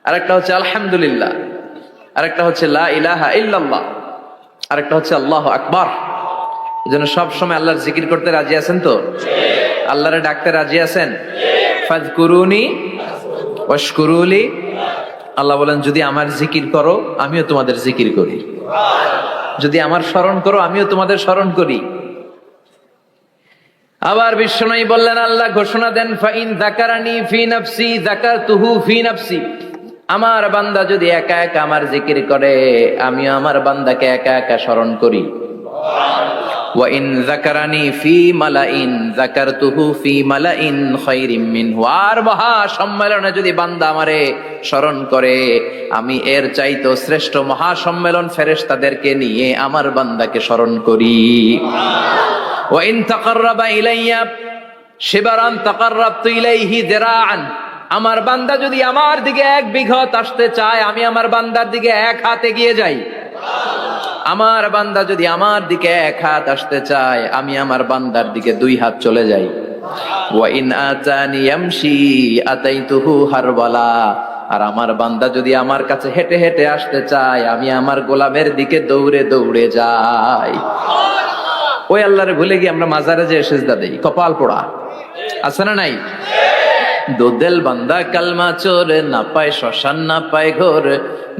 আরেকটা হচ্ছে আলহামদুলিল্লাহ, আরেকটা হচ্ছে লা ইলাহা ইল্লাল্লাহ, আরেকটা হচ্ছে আল্লাহু আকবার। এজন্য সব সময় আল্লাহর জিকির করতে রাজি আছেন তো? আল্লাহরে ডাকতে রাজি আছেন? ফাযকুরুনি ওয়াশকুরুলি। আল্লাহ বলেন যদি আমার জিকির করো আমিও তোমাদের জিকির করি, যদি আমার স্মরণ করো আমিও তোমাদের স্মরণ করি। আবার বিশ্বনবী বললেন, আল্লাহ ঘোষণা দেন ফাইন যাকারানি ফি নাফসি যাকারতুহু ফি নাফসি। আমার বান্দা যদি একা একা আমার জিকির করে আমিও আমার বান্দাকে একা একা স্মরণ করি। ওয়া ইন যাকারানি ফি মালাইন যাকারতুহু ফি মালাইন খায়রিম মিনহু। আর মহা সম্মেলনে যদি বান্দা আমারে স্মরণ করে আমি এর চাইতো শ্রেষ্ঠ মহা সম্মেলন ফেরেশতাদেরকে নিয়ে আমার বান্দাকে স্মরণ করি। ওয়া ইন তাকাররাবা ইলাইয়া শিবরান তাকাররাবতু ইলাইহি যিরাআন। আমার বান্দা যদি আমার দিকে 1 বিঘত আসতে চায় আমি আমার বান্দার দিকে 1 হাত এগিয়ে যাই। আমার বান্দা যদি আমার দিকে 1 হাত আসতে চায় আমি আমার বান্দার দিকে 2 হাত চলে যাই। ওয়া ইন আতানি ইয়ামশি আতাইতুহু হারওয়ালা। আর আমার বান্দা যদি আমার কাছে হেঁটে হেঁটে আসতে চায় আমি আমার গোলামের দিকে দৌড়ে দৌড়ে যাই। ওই আল্লাহরে ভুলে গিয়ে আমরা মাজারে যে সেজদা দেই, কপাল পোড়া। আছে না নাই? দোদেল বান্দা কালমা চোর, না পায় শ্মশান না পায় ঘোর,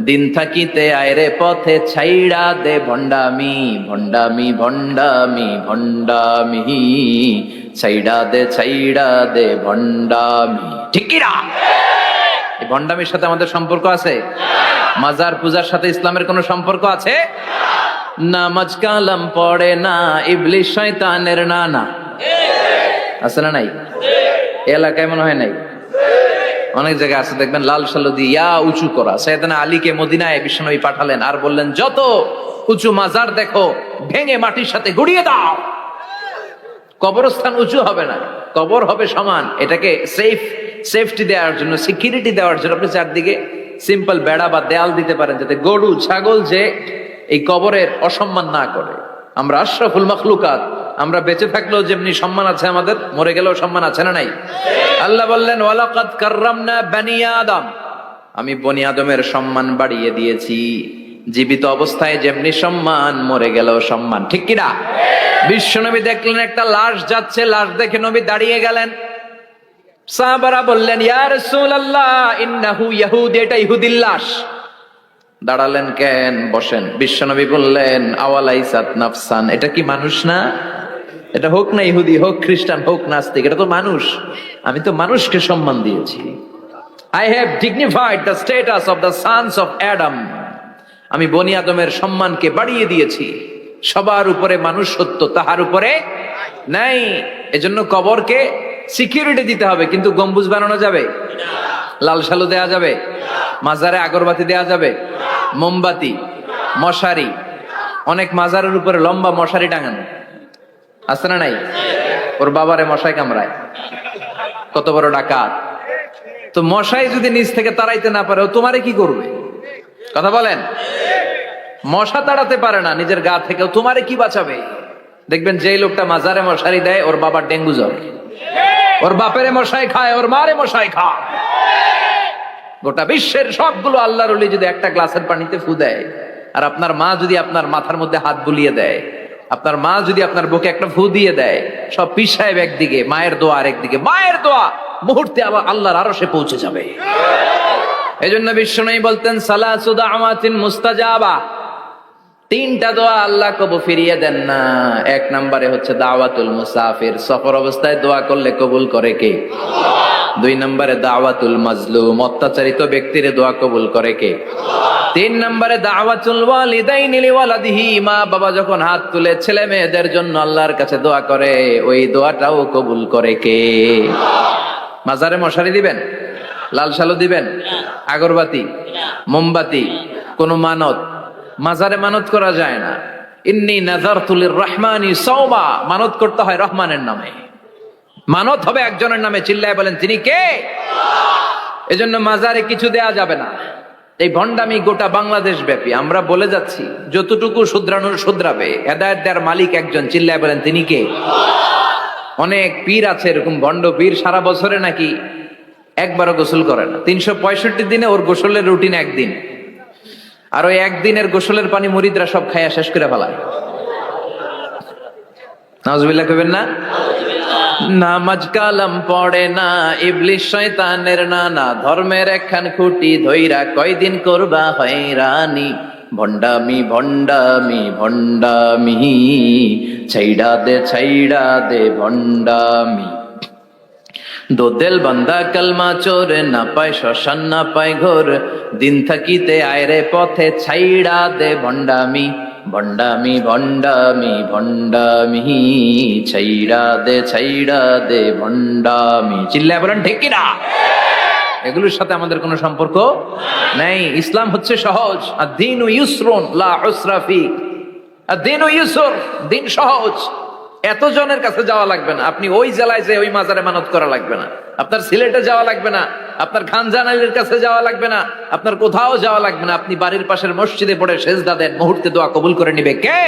দিন থাকিতে আয়রে পথে ছাইড়া দে ভণ্ডামি, ভণ্ডামি ভণ্ডামি ভণ্ডামি, ছাইড়া দে ভণ্ডামি। ঠিক কি না? এই ভণ্ডামির সাথে আমাদের সম্পর্ক আছে? মাজার পূজার সাথে ইসলামের কোনো সম্পর্ক আছে? নামাজ কালাম পড়ে না, ইবলিশ শয়তানের নানা। আছে না নাই? এলাকায় মনে হয় নাই, অনেক জায়গায় আছে দেখবেন, লাল সালু দিয়া উঁচু করা। সাইয়েদনা আলীকে মদিনায় বিশ্বনবী পাঠালেন আর বললেন, যত উঁচু মাজার দেখো ভেঙে মাটির সাথে গুড়িয়ে দাও। কবরস্থান উঁচু হবে না, কবর হবে সমান। এটাকে সেফটি দেওয়ার জন্য, সিকিউরিটি দেওয়ার জন্য আপনি চারদিকে সিম্পল বেড়া বা দেয়াল দিতে পারেন, যাতে গরু ছাগল যে এই কবরের অসম্মান না করে। আমরা আশরাফুল মাখলুকাত, আমরা বেঁচে থাকলেও যেমনি সম্মান আছে আমাদের, মরে গেলেও সম্মান আছে না নাই? আল্লাহ বললেন, ওয়ালাকাদ কাররামনা বানি আদম, আমি বনি আদমের সম্মান বাড়িয়ে দিয়েছি। জীবিত অবস্থায় যেমনি সম্মান, মরে গেলেও সম্মান। ঠিক কিনা? বিশ্বনবী দেখলেন একটা লাশ যাচ্ছে, লাশ দেখে নবী দাঁড়িয়ে গেলেন। সাহাবারা বললেন, ইয়া রাসূলুল্লাহ ইন্নাহু ইয়াহুদি, এটা ইহুদির লাশ। দাঁড়ালেন কেন? বসেন। বিশ্বনবী বললেন, আওয়ালাইসাত নাফসান, এটা কি মানুষ না? এটা হোক না ইহুদি, হোক খ্রিস্টান, হোক নাস্তিক, এটা তো মানুষ। আমি তো মানুষকে সম্মান দিয়েছি। I have dignified the status of the sons of Adam. আমি বনি আদমের সম্মানকে বাড়িয়ে দিয়েছি। সবার উপরে মানুষ সত্য, তাহার উপরে নাই। এজন্য কবরকে সিকিউরিটি দিতে হবে, কিন্তু গম্বুজ বানানো যাবে? লাল সালু দেয়া যাবে? মাজারে আগরবাতি দেয়া যাবে? মোমবাতি, মশারি, অনেক মাজারের উপরে লম্বা মশারি টাঙানো আছে না নাই? ওর বাবারে মশাই কামড়ায়, কত বড় ডাকাত। তো মশাই যদি নিচ থেকে তাড়াইতে না পারে, ও তোমারে কি করবে? কথা বলেন। মশা তাড়াতে পারে না নিজের গা থেকে, তোমারে কি বাঁচাবে? দেখবেন যে লোকটা মাজারে মশারি দেয়, ওর বাবার ডেঙ্গু জ্বর, ওর বাপেরে মশাই খায়, ওর মারে মশাই খায়। গোটা বিশ্বের সবগুলো আল্লাহর ওলি যদি একটা গ্লাসের পানিতে ফু দেয়, আর আপনার মা যদি আপনার মাথার মধ্যে হাত বুলিয়ে দেয়, আপনার মা যদি আপনার বুকে একটা ফু দিয়ে দেয়, সব পীর সাহেব একদিকে, মায়ের দোয়া আরেকদিকে। মায়ের দোয়া মুহূর্তে আবার আল্লাহর আরশে পৌঁছে যাবে। এজন্য বিশ্বনবী বলতেন, সালাসু দাওয়াতিন মুস্তাজাবা, তিনটা দোয়া আল্লাহ কবুল ফিরিয়ে দেন না। এক নম্বরে হচ্ছে দাওয়াতুল মুসাফির, সফর অবস্থায় দোয়া করলে কবুল করে কে? দুই নম্বরে দাওয়াতুল মাজলুম, অত্যাচারিত ব্যক্তির দোয়া কবুল করে কে? তিন নম্বরে দাওয়াতুল ওয়ালিদাইনি লিওয়ালাদিহি, মা বাবা যখন হাত তুলে ছেলে মেয়েদের জন্য আল্লাহর কাছে দোয়া করে, ওই দোয়াটাও কবুল করে কে? মাজারে মশারি দিবেন? লাল সালু দিবেন? আগরবাতি, মোমবাতি, কোন মানত? মাজারে মানত করা যায় না। ইন্নী নাযারতু লিররহমানি সাওমা, মানত করতে হয় রহমানের নামে। মানত হবে একজনের নামে। চিল্লায় বলেন, তিনি কে? এজন্য মাজারে কিছু দেয়া যাবে না। এই ভণ্ডামি গোটা বাংলাদেশ ব্যাপী। আমরা বলে যাচ্ছি, যতটুকু শুধরানোর শুধরাবে। হেদায়েত দেওয়ার মালিক একজন। চিল্লায় বলেন, তিনি কে? অনেক পীর আছে এরকম ভণ্ড পীর, সারা বছরে নাকি একবারও গোসল করে না। 365 দিনে ওর গোসলের রুটিন একদিন, আর ওই একদিনের গোসলের পানি মুরিদরা সব খাইয়া শেষ করে ফেলায়। নাউজুবিল্লাহ কইবেন না? নামাজ কালাম পড়ে না, ইবলিশ শয়তানের নানা, ধর্মের একখান খুঁটি ধইরা কয়দিন করবা হয়রানি। ভণ্ডামি ভণ্ডামি ভণ্ডামি, ছাইড়া দে ভণ্ডামি। দোদেল বান্দা কালমা চোর, না পায় শ্মশান না পায় ঘোর, দিন থাকিতে আয়রে পথে ছাইড়া দে ভণ্ডামি। ভণ্ডামি ভণ্ডামি ভণ্ডামি, ছাইড়া দে ভণ্ডামি। চিল্লায় বলেন ঠিক কিনা? এগুলোর সাথে আমাদের কোনো সম্পর্ক নেই। ইসলাম হচ্ছে সহজ। আদ-দীনু ইউসরুন লা উসরা ফি, আদ-দীনু ইউসর, দিন সহজ। এত জনের কাছে যাওয়া লাগবে না। আপনি ওই জেলায় যে ওই মাজারে মানত করা লাগবে না, আপনার সিলেটে যাওয়া লাগবে না, আপনার খানজান আলীর কাছে যাওয়া লাগবে না, আপনার কোথাও যাওয়া লাগবে না। আপনি বাড়ির পাশের মসজিদে পড়ে সেজদা দেন, মুহূর্তে দোয়া কবুল করে নিবে কে?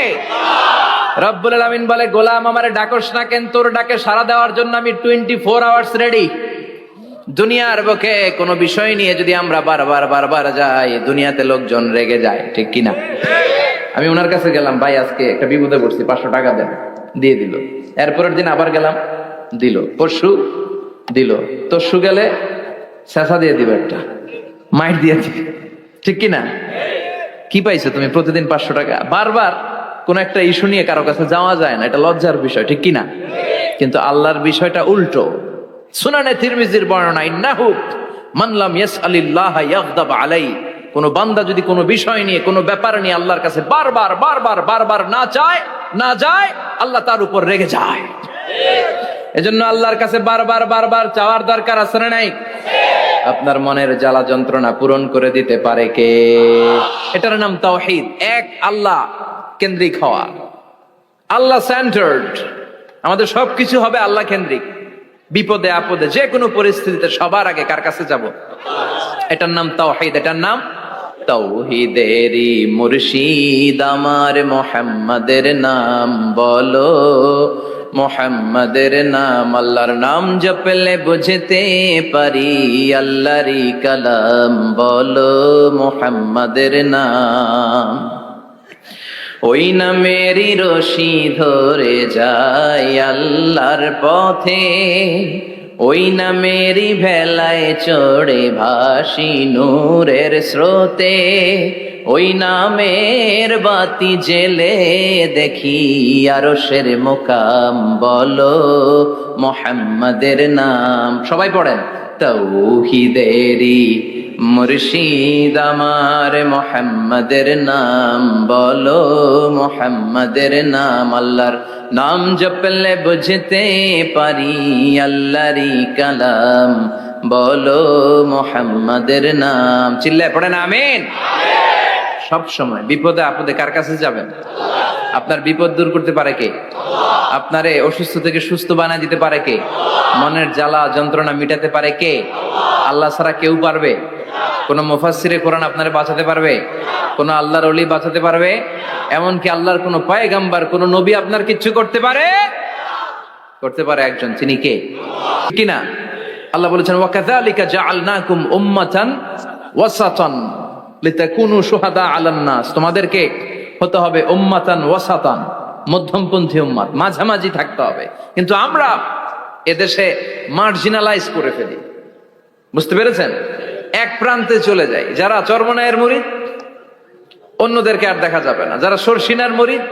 রব্বুল আলামিন বলে, গোলাম আমারে ডাকস না কেন? তোর ডাকে সাড়া দেওয়ার জন্য আমি 24 আওয়ার্স রেডি। দুনিয়ার বুকে কোনো বিষয় নিয়ে যদি আমরা বারবার যাই, দুনিয়াতে লোকজন রেগে যায়, ঠিক কিনা? আমি ওনার কাছে গেলাম, ভাই আজকে একটা বিপদে পড়ছি, 500 টাকা দেন। দিয়ে দিল। এরপরের দিন আবার গেলাম, দিল। পরশু দিল, তরশু গেলে শেষা দিয়ে দিবে, একটা মাইট দিয়ে দিবে, ঠিক কিনা? কি পাইছো তুমি? প্রতিদিন 500 টাকা। বারবার কোন একটা ইস্যু নিয়ে কারো কাছে যাওয়া যায় না, এটা লজ্জার বিষয়, ঠিক কিনা? কিন্তু আল্লাহর বিষয়টা উল্টো। সুনানে তিরমিজির বর্ণনা, ইন্নাহু মান লাম ইয়াসআলিল্লাহ ইয়াগদাব আলাইহি, কোন বান্দা যদি কোনো বিষয় নিয়ে, কোনো ব্যাপার নিয়ে আল্লাহর কাছে বারবার বারবার বারবার না যায়, আল্লাহ তার উপর রেগে যায়। এজন্য আল্লাহর কাছে বারবার বারবার চাওয়ার দরকার আছে না নাই? আপনার মনের জ্বালা যন্ত্রণা পূরণ করে দিতে পারে কে? এটার নাম তাওহীদ। এক আল্লাহ কেন্দ্রিক হওয়া, আল্লাহ সেন্টার্ড। আমাদের সবকিছু হবে আল্লাহ কেন্দ্রিক। বিপদে আপদে যে কোনো পরিস্থিতিতে সবার আগে কার কাছে যাব? এটার নাম তাওহীদ। এটার নাম তাওহীদেরই মুর্শিদ আমার মুহাম্মাদের নাম বলো, মুহাম্মাদের নাম। আল্লাহর নাম জপলে বুঝতে পারি আল্লাহরই কালাম বলো, মুহাম্মাদের নাম। ওই নামেরই রশি ধরে যায় আল্লাহর পথে, ওই নামেরই ভেলায় চড়ে ভাসি নূরের স্রোতে, ওই নামের বাতি জেলে দেখি আরশের মুকাম বলো, মুহাম্মাদের নাম। সবাই পড়েন, তাওহীদেরই মুর্শিদ আমার মুহাম্মাদের নাম বলো, মুহাম্মাদের নাম। আল্লাহর নাম জপলে বুঝতে পারি আল্লাহরই কালাম বলো, মুহাম্মাদের নাম। চিল্লায় পড়েন আমিন। সব সময় বিপদে আপদে কার কাছে যাবেন? আপনার বিপদ দূর করতে পারে কে? আপনারে অসুস্থ থেকে সুস্থ বানায় দিতে পারে কে? মনের জ্বালা যন্ত্রণা মিটাতে পারে কে? আল্লাহ ছাড়া কেউ পারবে? কোন মুফাসসিরে কোরআন আপনারে বাঁচাতে পারবে? কোন আল্লাহর ওলি বাঁচাতে পারবে? এমনকি আল্লাহর কোন পয়গম্বর, কোন নবী আপনার কিচ্ছু করতে পারে? করতে পারে একজন, তিনি কে? কিনা? আল্লাহ বলেছেন, ওয়া কাযালিকা জাআলনাকুম উম্মাতান ওয়াসাতান লিতাকুনু শুহাদা আলান নাস। তোমাদেরকে হতে হবে উম্মাতান ওয়াসাতান, মধ্যমপন্থী উম্মাত, মাঝামাঝি থাকতে হবে। কিন্তু আমরা এদেশে মার্জিনালাইজ করে ফেলি, বুঝতে পেরেছেন? এক প্রান্তে চলে যাই। যারা চরমনায়ের মুরিদ, অন্যদেরকে আর দেখা যাবে না। যারা শর্ষিনার মুরিদ,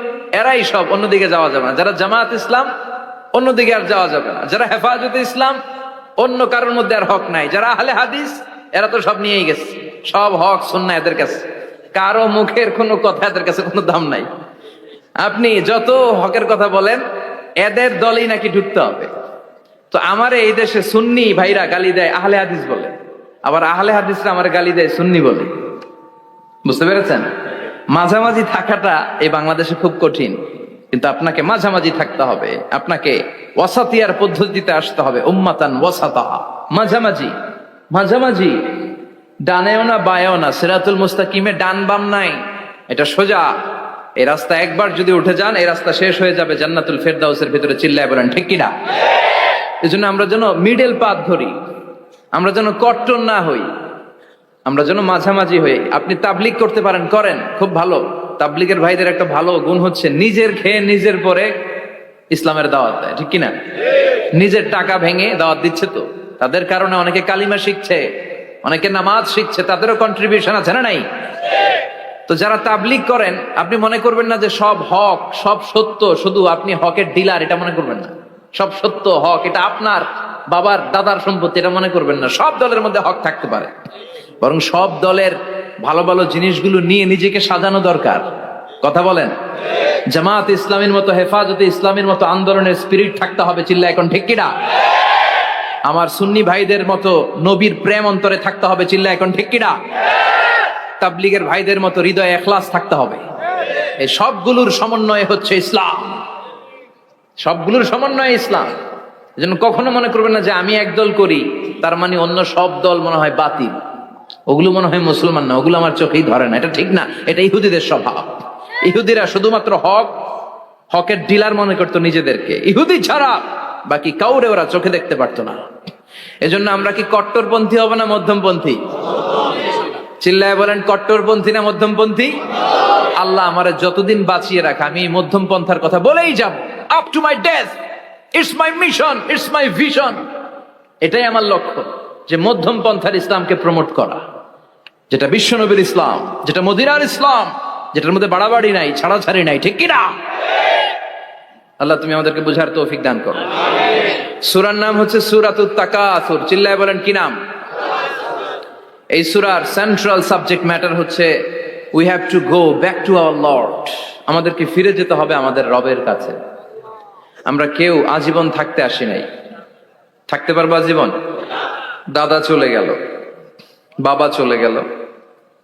এরাই সব, অন্যদিকে যাওয়া যাবে না। যারা জামাত ইসলাম, অন্যদিকে আর যাওয়া যাবে না। যারা হেফাজতে ইসলাম, অন্য কারোর মধ্যে আর হক নাই। যারা আহলে হাদিস, এরা তো সব নিয়েই গেছে, সব হক সুন্নাহ এদের কাছে। কারো মুখের কোনো কথা এদের কাছে কোনো দাম নাই। আপনি যত হকের কথা বলেন, এদের দলেই নাকি ঢুকতে হবে। তো আমার এই দেশে সুন্নি ভাইরা গালি দেয় আহলে হাদিস বলে, আবার আহলে হাদিসরা আমার গালি দেয় সুন্নি বলে। বুঝতে পেরেছেন? মাঝামাঝি থাকাটা এই বাংলাদেশে খুব কঠিন, কিন্তু আপনাকে মাঝামাঝি থাকতে হবে। আপনাকে ওয়াসাতিয়ার পদ্ধতিতে আসতে হবে। উম্মাতান ওয়াসাতা, মাঝামাঝি। মাঝামাঝি, ডানেও না বায়েও না, সিরাতুল মুস্তাকিমে ডান বাম নাই, এটা সোজা। এই রাস্তা একবার যদি উঠে যান, এই রাস্তা শেষ হয়ে যাবে জান্নাতুল ফেরদাউসের ভিতরে। চিল্লায় বলেন ঠিক কিনা? এই জন্য আমরা যেন মিডল পাথ ধরি, আমরা যেন কট্টর না হই, আমরা যেন মাঝামাঝি হই। আপনি তাবলিগ করতে পারেন, করেন, খুব ভালো। তাবলিগের ভাইদের একটা ভালো গুণ হচ্ছে নিজের খেয়ে নিজের পরে ইসলামের দাওয়াত দেয়, ঠিক কিনা? নিজের টাকা ভেঙে দাওয়াত দিচ্ছে, তো তাদের কারণে অনেকে কালিমা শিখছে, অনেকে নামাজ শিখছে, তাদেরও কন্ট্রিবিউশন আছে না নাই? তো যারা তাবলিগ করেন, আপনি মনে করবেন না যে সব হক, সব সত্য, শুধু আপনি হকের ডিলার, এটা মনে করবেন না। সব সত্য হক এটা আপনার বাবার দাদার সম্পত্তি, এটা মনে করবেন না। সব দলের মধ্যে হক থাকতে পারে, বরং সব দলের ভালো ভালো জিনিসগুলো নিয়ে নিজেকে সাজানো দরকার। কথা বলেন? জামাত ইসলামের মতো, হেফাজতে ইসলামের মতো আন্দোলনের স্পিরিট থাকতে হবে। চিল্লা এখন ঠিক কিনা? আমার সুন্নি ভাইদের মতো নবীর প্রেম অন্তরে থাকতে হবে। চিল্লা এখন ঠিক কিনা? তাবলিগের ভাইদের মতো হৃদয়ে ইখলাস থাকতে হবে। এই সবগুলোর সমন্বয় হচ্ছে ইসলাম, সবগুলোর সমন্বয় ইসলাম। এজন্য কখনো মনে করবেন না যে আমি একদল করি তার মানে অন্য সব দল মনে হয় বাতিল, ওগুলো মনে হয় মুসলমান না, ওগুলো আমার চোখেই ধরে না। এটা ঠিক না, এটা ইহুদিদের স্বভাব। ইহুদিরা শুধুমাত্র হকের ডিলার মনে করতো নিজেদেরকে, ইহুদি ছাড়া বাকি কাউরে ওরা চোখে দেখতে পারতো না। এজন্য আমরা কি কট্টরপন্থী হব না মধ্যমপন্থী? চিল্লায় বলেন, কট্টরপন্থী না মধ্যমপন্থী? আল্লাহ আমারে যতদিন বাঁচিয়ে রাখা, আমি মধ্যম পন্থার কথা বলেই যাব। Up to my death, it's my mission, it's my vision. এটাই আমার লক্ষ্য, যে মধ্যম পন্থার ইসলামকে প্রমোট করা, যেটা বিশ্বনবীর ইসলাম, যেটা মদিনার ইসলাম, যেটার মধ্যে বাড়াবাড়ি নাই, ছাড়াছাড়ি নাই, ঠিক কিনা? আল্লাহ তুমি আমাদেরকে বুঝার তৌফিক দান করো। সূরার নাম হচ্ছে সূরাতুত তাকাসুর। চিল্লায় বলেন কি নাম? এই সূরার সেন্ট্রাল সাবজেক্ট ম্যাটার হচ্ছে we have to go back to our Lord. আমাদেরকে ফিরে যেতে হবে আমাদের রবের কাছে। আমরা কেউ আজীবন থাকতে আসি নাই। থাকতে পারবো আজীবন? দাদা চলে গেল, বাবা চলে গেল,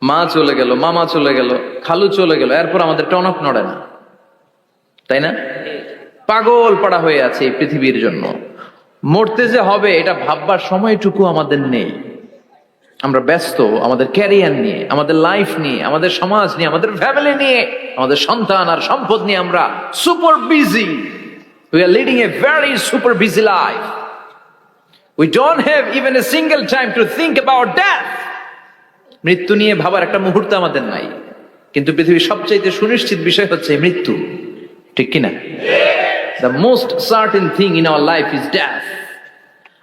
মা চলে গেল, মামা চলে গেল, খালু চলে গেল, এরপর আমাদের টনক নড়ে না, তাই না? পাগল পাড়া হয়ে আছে এই পৃথিবীর জন্য। মরতে যে হবে এটা ভাববার সময়টুকু আমাদের নেই। আমরা ব্যস্ত আমাদের ক্যারিয়ার নিয়ে, আমাদের লাইফ নিয়ে, আমাদের সমাজ নিয়ে, আমাদের ফ্যামিলি নিয়ে, আমাদের সন্তান আর সম্পদ নিয়ে আমরা super busy. We are leading a very super busy life. We don't have even a single time to think about death. মৃত্যু নিয়ে ভাবার একটা মুহূর্ত আমাদের নাই। কিন্তু পৃথিবীর সবচাইতে সুনিশ্চিত বিষয় হচ্ছে মৃত্যু, ঠিক কিনা? The most certain thing in our life is death.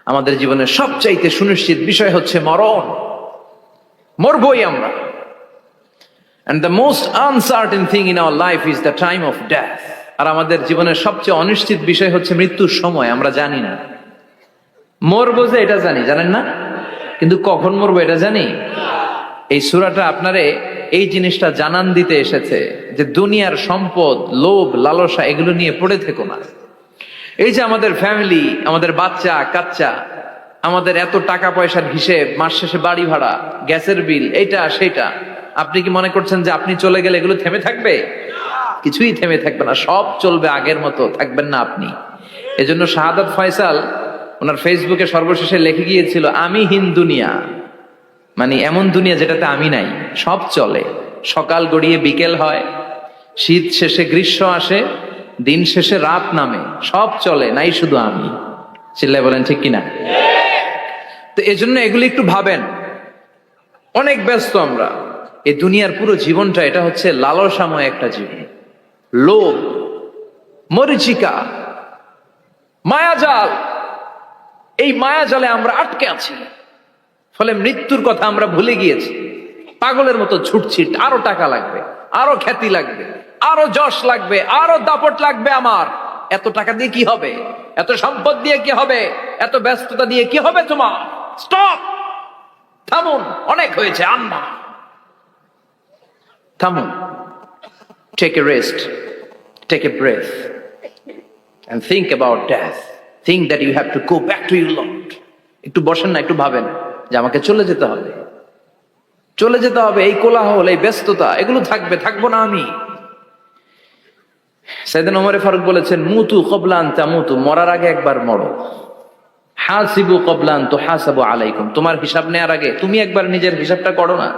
আমাদের জীবনের সবচাইতে সুনিশ্চিত বিষয় হচ্ছে মরণ। মরবই আমরা। And the most uncertain thing in our life is the time of death. আর আমাদের জীবনের সবচেয়ে অনিশ্চিত বিষয় হচ্ছে মৃত্যুর সময়। আমরা জানি না। মরবো যে এটা জানি, জানেন না? কিন্তু কখন মরবো এটা জানি? এই সূরাটা আপনারে এই জিনিসটা জানান দিতে এসেছে যে দুনিয়ার সম্পদ, লোভ, লালসা এগুলো নিয়ে পড়ে থেকো না। এই যে আমাদের ফ্যামিলি, আমাদের বাচ্চা কাচ্চা, আমাদের এত টাকা পয়সার হিসেব, মাস শেষে বাড়ি ভাড়া, গ্যাসের বিল, এইটা সেটা, আপনি কি মনে করছেন যে আপনি চলে গেলে এগুলো থেমে থাকবে? কিছুই থেমে থাকবে না, সব চলবে আগের মতো, থাকবেন না আপনি। এজন্য শাহাদাত ফয়সাল ওনার ফেসবুকে সর্বশেষে লিখে গিয়েছিল, আমি হীন দুনিয়া, মানে এমন দুনিয়া যেটাতে আমি নাই, সব চলে। সকাল গড়িয়ে বিকেল হয়, শীত শেষে গ্রীষ্ম আসে, দিন শেষে রাত নামে, সব চলে, নাই শুধু আমি। চিল্লায় বলেন ঠিক কিনা? তো এজন্য এগুলি একটু ভাবেন। অনেক ব্যস্ত আমরা। এই দুনিয়ার পুরো জীবনটা এটা হচ্ছে লালসাময় একটা জীবন। লোভ, মরিচিকা, মায়াজাল, এই মায়াজালে আমরা আটকে আছি। ফলে মৃত্যুর কথা আমরা ভুলে গিয়েছি। পাগলের মতো ছুটছি, আরো টাকা লাগবে, আরো খ্যাতি লাগবে, আরো যশ লাগবে, আরো দাপট লাগবে আমার। এত টাকা দিয়ে কি হবে? এত সম্পদ দিয়ে কি হবে? এত ব্যস্ততা দিয়ে কি হবে তোমার? স্টপ, থামুন, অনেক হয়েছে, আন্না, থামুন। Take a rest, take a breath and think about death. Think that you have to go back to your Lord. একটু বসেন না, একটু ভাবেন যে আমাকে চলে যেতে হবে, চলে যেতে হবে। এই কোলাহল, এই ব্যস্ততা এগুলো থাকবে, থাকবো না আমি। সাইয়েদনা ওমর ফারুক বলেছেন, মুতু ক্বাবলা আন তামুতু, মরার আগে একবার মরো। হাসিবু ক্বাবলা আন তুহাসাবু আলাইকুম, তোমার হিসাব নেওয়ার আগে তুমি একবার নিজের হিসাবটা করো না।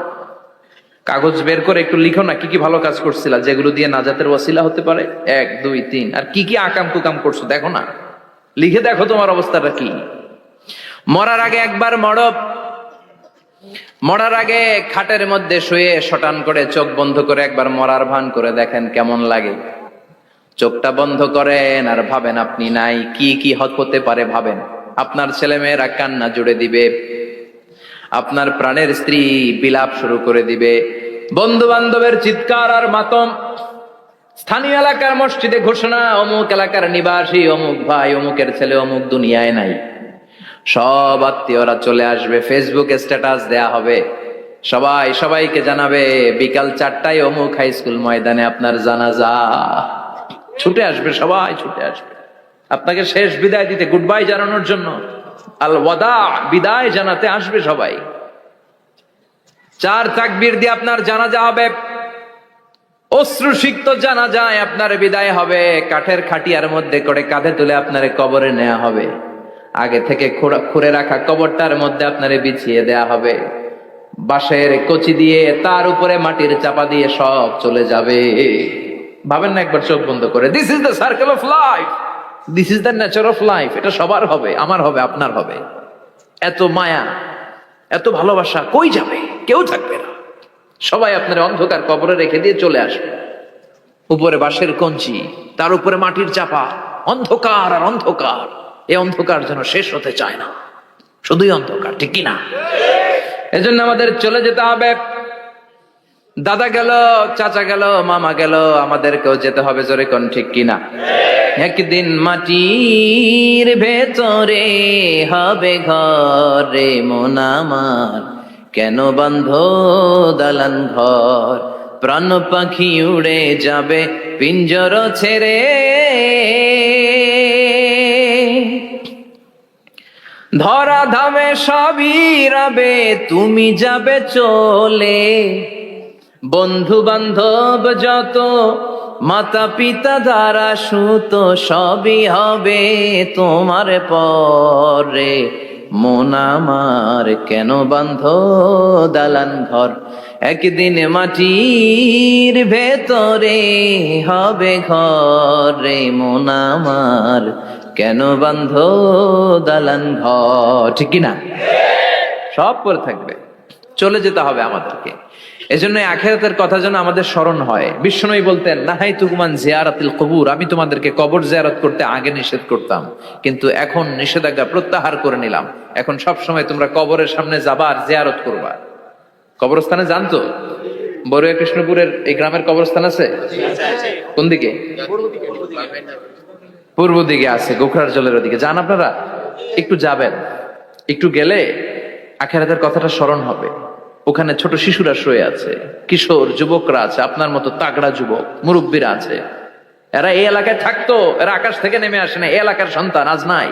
কাগজ বের করে একটু লিখো না কি কি ভালো কাজ করছিলা, যেগুলো দিয়ে নাজাতের ওয়াসিলা হতে পারে, 1 2 3, আর কি কি আকাম কুকাম করছো দেখো না, লিখে দেখো তোমার অবস্থাটা কি। মরার আগে একবার মরো। মরার আগে খাটের মধ্যে শুয়ে শটান করে চোখ বন্ধ করে একবার মরার ভান করে দেখেন কেমন লাগে। চোখটা বন্ধ করেন আর ভাবেন আপনি নাই, কি কি হতে পারে ভাবেন। আপনার ছেলে মেয়েরা কান্না জুড়ে দিবে, আপনার প্রাণের স্ত্রী বিলাপ শুরু করে দিবে, বন্ধু বান্ধবের চিৎকার আর মাতম, স্থানীয় এলাকার মসজিদে ঘোষণা, অমুক এলাকার নিবাসী অমুক ভাই অমুকের ছেলে অমুক দুনিয়ায় নাই। সব আত্মীয়রা চলে আসবে, ফেসবুকে স্ট্যাটাস দেয়া হবে, সবাই সবাইকে জানাবে বিকাল 4টায় অমুক হাই স্কুল ময়দানে আপনার জানাজা। ছুটে আসবে, সবাই ছুটে আসবে আপনাকে শেষ বিদায় দিতে, গুড বাই জানানোর জন্য, আল ওয়াদা, বিদায় জানাতে আসবে সবাই। 4 তাকবীর দিয়ে আপনার জানাজা হবে, অশ্রুসিক্ত জানাজায় আপনার বিদায় হবে। কাঠের খাটিয়ার মধ্যে করে কাঁধে তুলে আপনার কবরে নেওয়া হবে। আগে থেকে খুঁড়ে রাখা কবরটার মধ্যে আপনারে বিছিয়ে দেয়া হবে। বাঁশের কচি দিয়ে তার উপরে মাটির চাপা দিয়ে সব চলে যাবে। ভাবেন না একবার চোখ বন্ধ করে, this is the circle of life, this is the nature of life. এটা সবার হবে, আমার হবে, আপনার হবে। এত মায়া, এত ভালোবাসা কই যাবে? কেউ থাকবে না। সবাই আপনার অন্ধকার কবরে রেখে দিয়ে চলে আসবে। উপরে বাঁশের কঞ্চি, তার উপরে মাটির চাপা, অন্ধকার আর অন্ধকার, এই অন্ধকার যেন শেষ হতে চায় না, শুধুই অন্ধকার, ঠিক কিনা? এজন্য আমাদের চলে যেতে হবে। দাদা গেল, চাচা গেল, মামা গেল, আমাদেরকেও যেতে হবে, জোরে কোন ঠিক কিনা? একদিন মাটির ভেতরে হবে ঘর রে মন আমার, কেন বান্ধ দালান ঘর, প্রাণ পাখি উড়ে যাবে পিঞ্জর ছেড়ে, ধরা ধামে সবই রবে, তুমি যাবে চলে, বন্ধু বান্ধব যত, মাতা পিতা দ্বারা সুত, সবই হবে তোমার পরে মন আমার, কেন বান্ধ দালান ঘর, একদিন মাটির ভেতরে হবে ঘর রে মন আমার, কেন বান্ধ দালান ঘর, ঠিক কিনা? সব পরে থাকবে, চলে যেতে হবে আমাদেরকে। এজন্য আখিরাতের কথা যেন আমাদের স্মরণ হয়। বিশ্বনবী বলতেন, নাহাই তুকুমান জিয়ারাতিল কবুর, আমি তোমাদেরকে কবর জিয়ারত করতে আগে নিষেধ করতাম, কিন্তু এখন নিষেধাজ্ঞা প্রত্যাহার করে নিলাম। এখন সব সময় তোমরা কবরের সামনে যাবা আর জিয়ারত করবা। কবরস্থানে জানতো বড়ুয়া কৃষ্ণপুরের এই গ্রামের কবরস্থান আছে? কোন দিকে? পূর্ব দিকে আছে, গোখরার জলের ওদিকে। যান আপনারা, একটু যাবেন, একটু গেলে আখিরাতের কথাটা স্মরণ হবে। ওখানে ছোট শিশুরা শুয়ে আছে, কিশোর যুবকরা আছে, আপনার মতো তাগড়া যুবক, মুরব্বীরা আছে। এরা এই এলাকায় থাকতো, এরা আকাশ থেকে নেমে আসে না, এই এলাকার সন্তান, আজ নাই।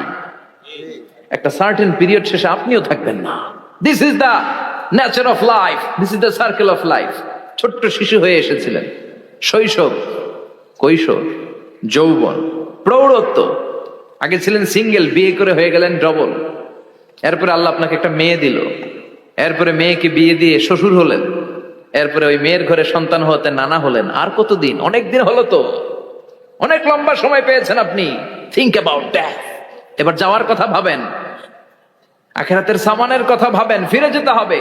একটা সার্টেন পিরিয়ড শেষে আপনিও থাকবেন না। This is the nature of life, this is the circle of life. ছোট্ট শিশু হয়ে এসেছিলেন, শৈশব, কৈশোর, যৌবন, প্রৌঢ়ত্ব। আগে ছিলেন সিঙ্গেল, বিয়ে করে হয়ে গেলেন ডবল। এরপরে আল্লাহ আপনাকে একটা মেয়ে দিল, এরপরে মেয়েকে বিয়ে দিয়ে শ্বশুর হলেন, এরপরে ওই মেয়ের ঘরে সন্তান হতে নানা হলেন। আর কতদিন? অনেক দিন হলো তো, অনেক লম্বা সময় পেয়েছেন আপনি। Think about that. এবার যাওয়ার কথা ভাবেন, আখিরাতের সামানের কথা ভাবেন, ফিরে যেতে হবে।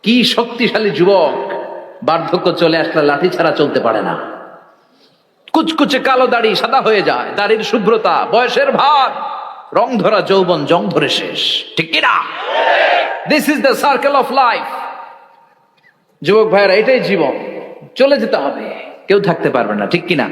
কি শক্তিশালী যুবক, বার্ধক্য চলে আসলে লাঠি ছাড়া চলতে পারে না। কুচকুচে কালো দাড়ি সাদা হয়ে যায়, দাড়ির শুভ্রতা, বয়সের ভার, রং ধরা যৌবন জং ধরে শেষ, ঠিক কিনা? This is the circle of life. যুবক ভাইরা, এটাই জীবন, চলে যেতে হবে, কেউ থাকতে পারবে না, ঠিক কিনা?